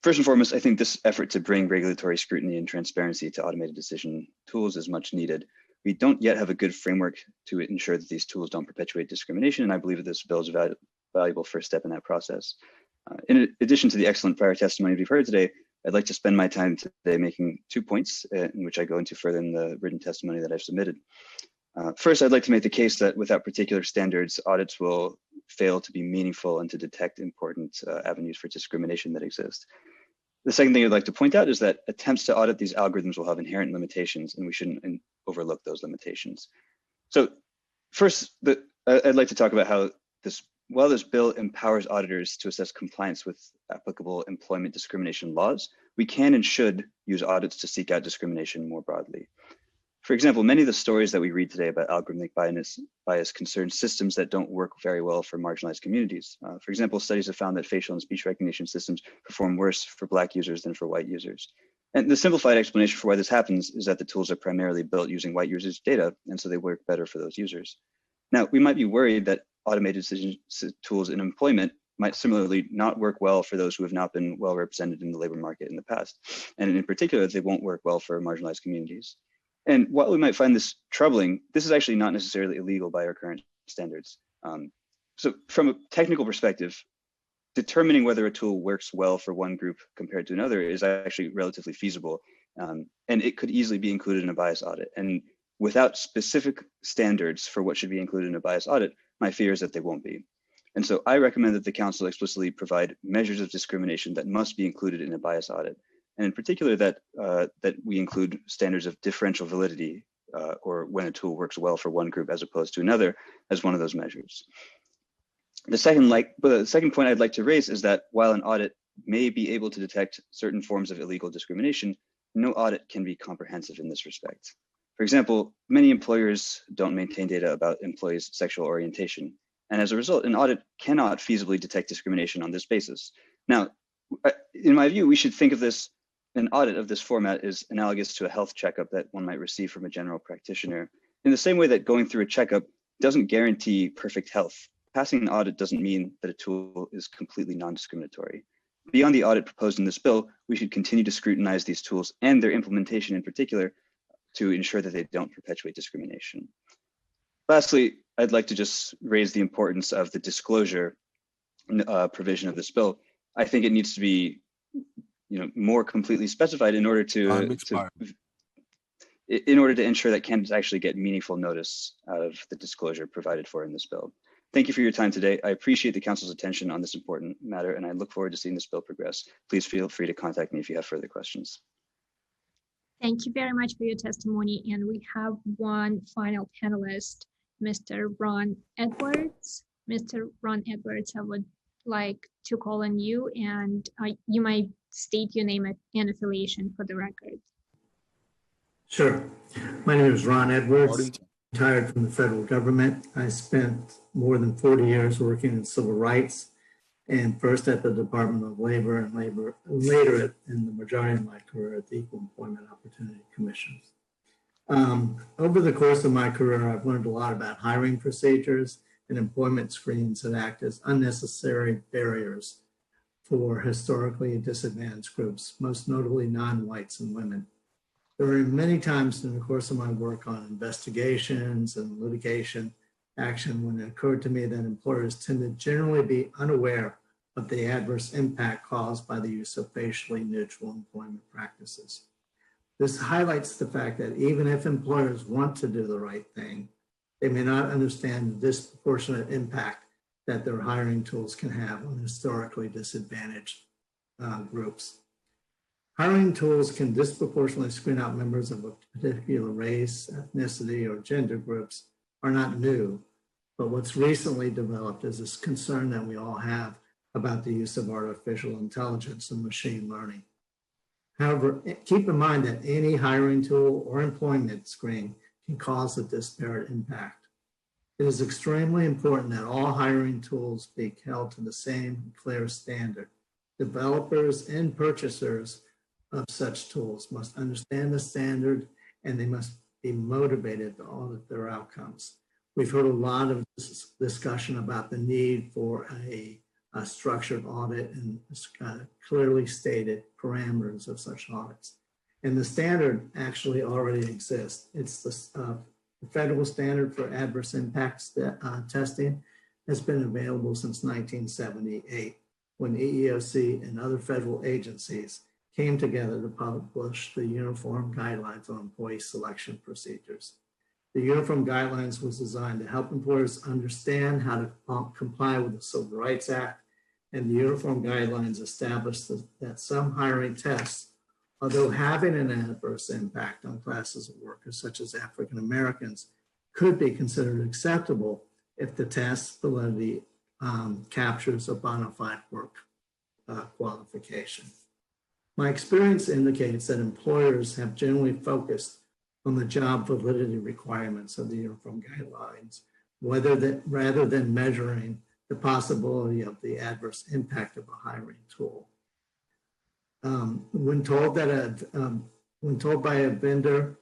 First and foremost, I think this effort to bring regulatory scrutiny and transparency to automated decision tools is much needed. We don't yet have a good framework to ensure that these tools don't perpetuate discrimination, and I believe that this bill is a valuable first step in that process. In addition to the excellent prior testimony we've heard today, I'd like to spend my time today making 2 points in which I go into further in the written testimony that I've submitted. First, I'd like to make the case that without particular standards, audits will fail to be meaningful and to detect important avenues for discrimination that exist. The second thing I'd like to point out is that attempts to audit these algorithms will have inherent limitations, and we shouldn't overlook those limitations. So first, I'd like to talk about how while this bill empowers auditors to assess compliance with applicable employment discrimination laws, we can and should use audits to seek out discrimination more broadly. For example, many of the stories that we read today about algorithmic bias concern systems that don't work very well for marginalized communities. For example, studies have found that facial and speech recognition systems perform worse for Black users than for white users. And the simplified explanation for why this happens is that the tools are primarily built using white users' data, and so they work better for those users. Now, we might be worried that automated decision tools in employment might similarly not work well for those who have not been well represented in the labor market in the past. And in particular, they won't work well for marginalized communities. And while we might find this troubling, this is actually not necessarily illegal by our current standards. So from a technical perspective, determining whether a tool works well for one group compared to another is actually relatively feasible. And it could easily be included in a bias audit. And without specific standards for what should be included in a bias audit, my fear is that they won't be. And so I recommend that the council explicitly provide measures of discrimination that must be included in a bias audit. And in particular, that we include standards of differential validity or when a tool works well for one group as opposed to another as one of those measures. The second point I'd like to raise is that while an audit may be able to detect certain forms of illegal discrimination, no audit can be comprehensive in this respect. For example, many employers don't maintain data about employees' sexual orientation. And as a result, an audit cannot feasibly detect discrimination on this basis. Now, in my view, we should think of an audit of this format is analogous to a health checkup that one might receive from a general practitioner. In the same way that going through a checkup doesn't guarantee perfect health, passing an audit doesn't mean that a tool is completely non-discriminatory. Beyond the audit proposed in this bill, we should continue to scrutinize these tools and their implementation in particular to ensure that they don't perpetuate discrimination. Lastly, I'd like to just raise the importance of the disclosure provision of this bill. I think it needs to be more completely specified in order to ensure that candidates actually get meaningful notice out of the disclosure provided for in this bill. Thank you for your time today. I appreciate the council's attention on this important matter, and I look forward to seeing this bill progress. Please feel free to contact me if you have further questions. Thank you very much for your testimony. And we have one final panelist, Mr. Ron Edwards. Mr. Ron Edwards, I would like to call on you, and you might state your name and affiliation for the record. Sure. My name is Ron Edwards, retired from the federal government. I spent more than 40 years working in civil rights, and first at the Department of Labor and later in the majority of my career at the Equal Employment Opportunity Commission. Over the course of my career, I've learned a lot about hiring procedures and employment screens that act as unnecessary barriers for historically disadvantaged groups, most notably non-whites and women. There were many times in the course of my work on investigations and litigation action when it occurred to me that employers tend to generally be unaware of the adverse impact caused by the use of facially neutral employment practices. This highlights the fact that even if employers want to do the right thing, they may not understand the disproportionate impact that their hiring tools can have on historically disadvantaged groups. Hiring tools can disproportionately screen out members of a particular race, ethnicity, or gender groups are not new, but what's recently developed is this concern that we all have about the use of artificial intelligence and machine learning. However, keep in mind that any hiring tool or employment screen can cause a disparate impact. It is extremely important that all hiring tools be held to the same clear standard. Developers and purchasers of such tools must understand the standard, and they must be motivated to audit their outcomes. We've heard a lot of discussion about the need for a structured audit and clearly stated parameters of such audits. And the standard actually already exists. It's the federal standard for adverse impacts testing has been available since 1978, when EEOC and other federal agencies came together to publish the Uniform Guidelines on Employee Selection Procedures. The Uniform Guidelines was designed to help employers understand how to comply with the Civil Rights Act, and the Uniform Guidelines established that some hiring tests, although having an adverse impact on classes of workers such as African Americans, could be considered acceptable if the test validity captures a bona fide work qualification. My experience indicates that employers have generally focused on the job validity requirements of the Uniform Guidelines, rather than measuring the possibility of the adverse impact of a hiring tool. When told by a vendor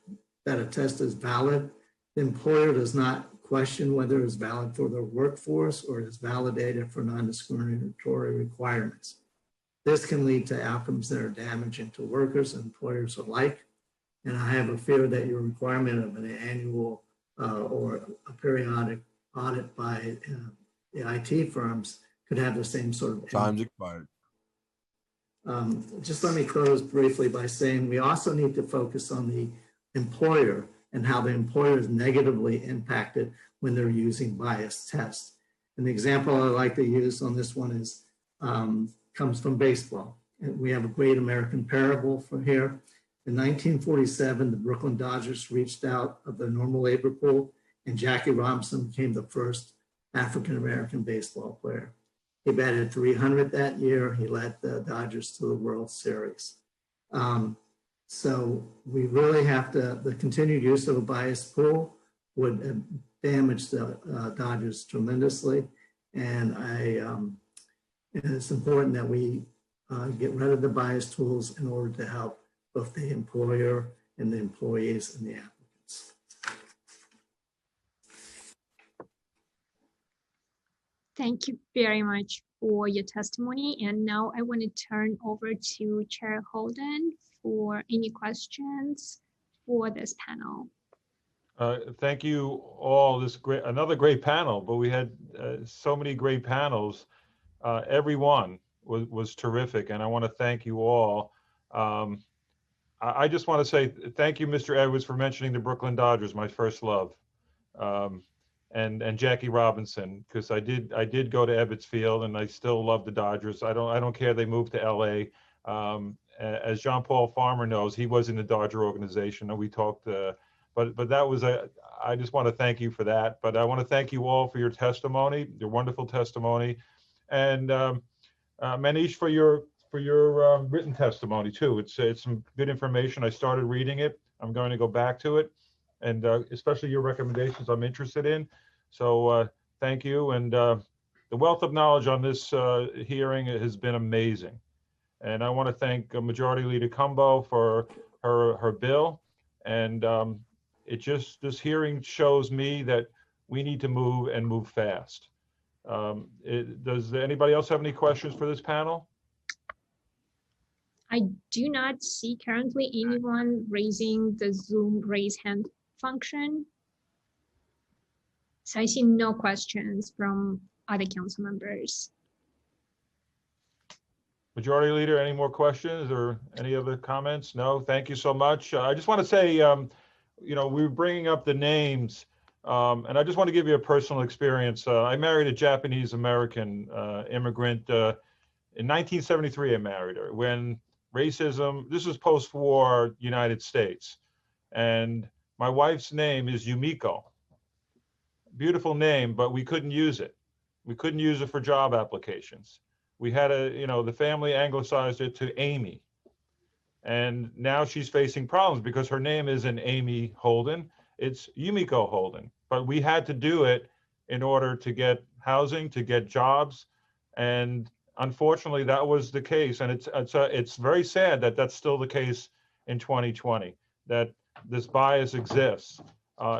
that a test is valid, the employer does not question whether it's valid for their workforce or is validated for non-discriminatory requirements. This can lead to outcomes that are damaging to workers and employers alike. And I have a fear that your requirement of an annual or a periodic audit by the IT firms could have the same sort of Time's expired. Just let me close briefly by saying we also need to focus on the employer and how the employer is negatively impacted when they're using biased tests. And the example I like to use on this one is comes from baseball. And we have a great American parable for here. In 1947, the Brooklyn Dodgers reached out of the normal labor pool, and Jackie Robinson became the first African-American baseball player. He batted 300 that year. He led the Dodgers to the World Series. So we really have to, the continued use of a biased pool would damage the Dodgers tremendously. And it's important that we get rid of the biased tools in order to help both the employer and the employees and the applicants. Thank you very much for your testimony. And now I want to turn over to Chair Holden for any questions for this panel. Thank you all. Another great panel, but we had so many great panels. Everyone was terrific, and I want to thank you all. I just want to say thank you, Mr. Edwards, for mentioning the Brooklyn Dodgers, my first love, and Jackie Robinson, because I did go to Ebbets Field, and I still love the Dodgers. I don't care they moved to LA. As John Paul Farmer knows, he was in the Dodger organization, and we talked. But that was I just want to thank you for that. But I want to thank you all for your testimony, your wonderful testimony, and Manish for your written testimony too. It's some good information. I started reading it. I'm going to go back to it, and especially your recommendations I'm interested in. So thank you. And the wealth of knowledge on this hearing has been amazing. And I want to thank Majority Leader Cumbo for her bill. And this hearing shows me that we need to move and move fast. Does anybody else have any questions for this panel? I do not see currently anyone raising the Zoom raise hand function. So I see no questions from other council members. Majority Leader, any more questions or any other comments? No, thank you so much. I just want to say, we were bringing up the names And I just want to give you a personal experience. I married a Japanese American immigrant. In 1973, I married her when racism, this was post-war United States. And my wife's name is Yumiko. Beautiful name, but we couldn't use it. We couldn't use it for job applications. We had the family anglicized it to Amy. And now she's facing problems because her name isn't Amy Holden, it's Yumiko Holden. But we had to do it in order to get housing, to get jobs. And unfortunately, that was the case. And it's very sad that that's still the case in 2020, that this bias exists,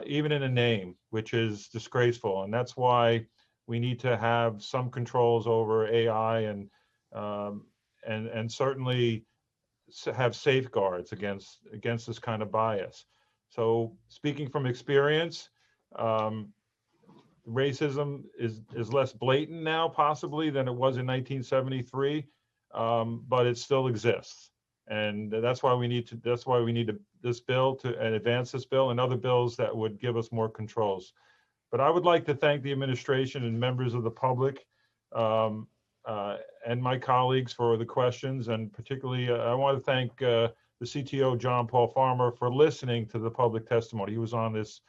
even in a name, which is disgraceful. And that's why we need to have some controls over AI and certainly have safeguards against this kind of bias. So speaking from experience, racism is less blatant now possibly than it was in 1973, but it still exists. And that's why we need this bill and advance this bill and other bills that would give us more controls. But I would like to thank the administration and members of the public and my colleagues for the questions. And particularly, I want to thank the CTO, John Paul Farmer, for listening to the public testimony. He was on this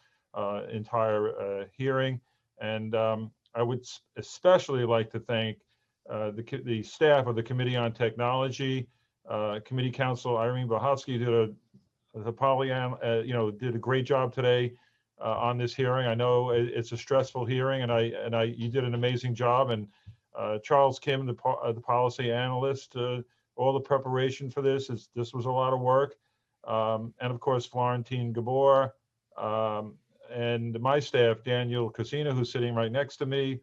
entire hearing. And I would especially like to thank the staff of the Committee on Technology, Committee Counsel Irene Bohovsky did a great job today on this hearing. I know it's a stressful hearing, and you did an amazing job. And Charles Kim, the policy analyst, all the preparation for this was a lot of work. And of course, Florentine Gabor, and my staff, Daniel Casino, who's sitting right next to me,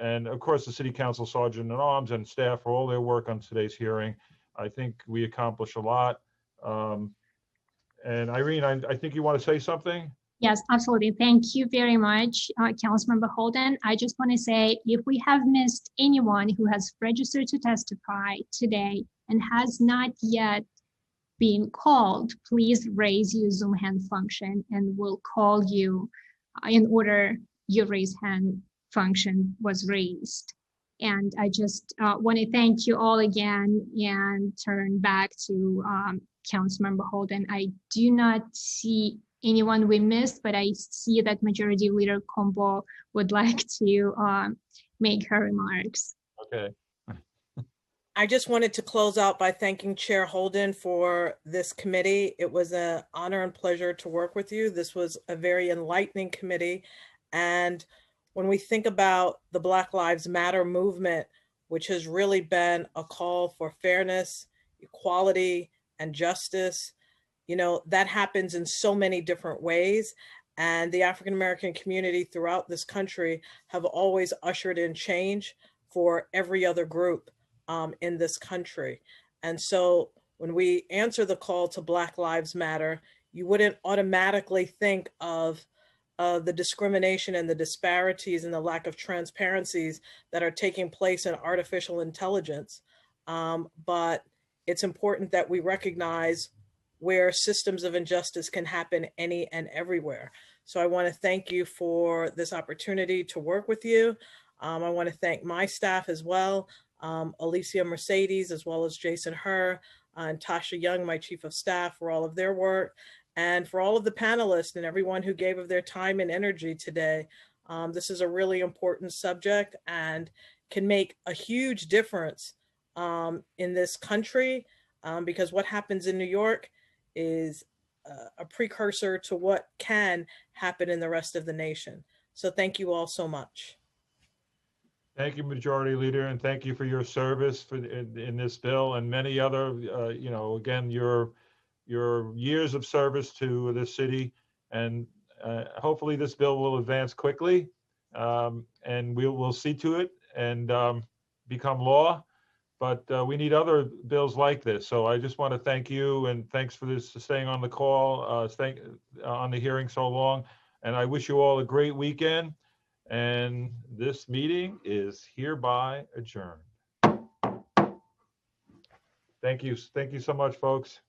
and of course the City Council Sergeant at Arms and staff for all their work on today's hearing. I think we accomplished a lot. And Irene, I think you want to say something? Yes, absolutely. Thank you very much, Councilmember Holden. I just want to say, if we have missed anyone who has registered to testify today and has not yet been called, please raise your Zoom hand function and we'll call you in order your raise hand function was raised. And I just want to thank you all again and turn back to Councilmember Holden. I do not see anyone we missed, but I see that Majority Leader Combo would like to make her remarks. Okay. I just wanted to close out by thanking Chair Holden for this committee. It was an honor and pleasure to work with you. This was a very enlightening committee. And when we think about the Black Lives Matter movement, which has really been a call for fairness, equality, and justice, that happens in so many different ways. And the African American community throughout this country have always ushered in change for every other group in this country. And so when we answer the call to Black Lives Matter, you wouldn't automatically think of the discrimination and the disparities and the lack of transparencies that are taking place in artificial intelligence. But it's important that we recognize where systems of injustice can happen any and everywhere. So I want to thank you for this opportunity to work with you. I want to thank my staff as well, Alicia Mercedes, as well as Jason Herr, and Tasha Young, my chief of staff, for all of their work, and for all of the panelists and everyone who gave of their time and energy today. This is a really important subject and can make a huge difference in this country, because what happens in New York is a precursor to what can happen in the rest of the nation. So thank you all so much. Thank you, Majority Leader, and thank you for your service in this bill and many other, again, your years of service to the city. And hopefully this bill will advance quickly, and we'll see to it and become law. But we need other bills like this. So I just want to thank you, and thanks for staying on the call, on the hearing so long. And I wish you all a great weekend. And this meeting is hereby adjourned. Thank you. Thank you so much, folks.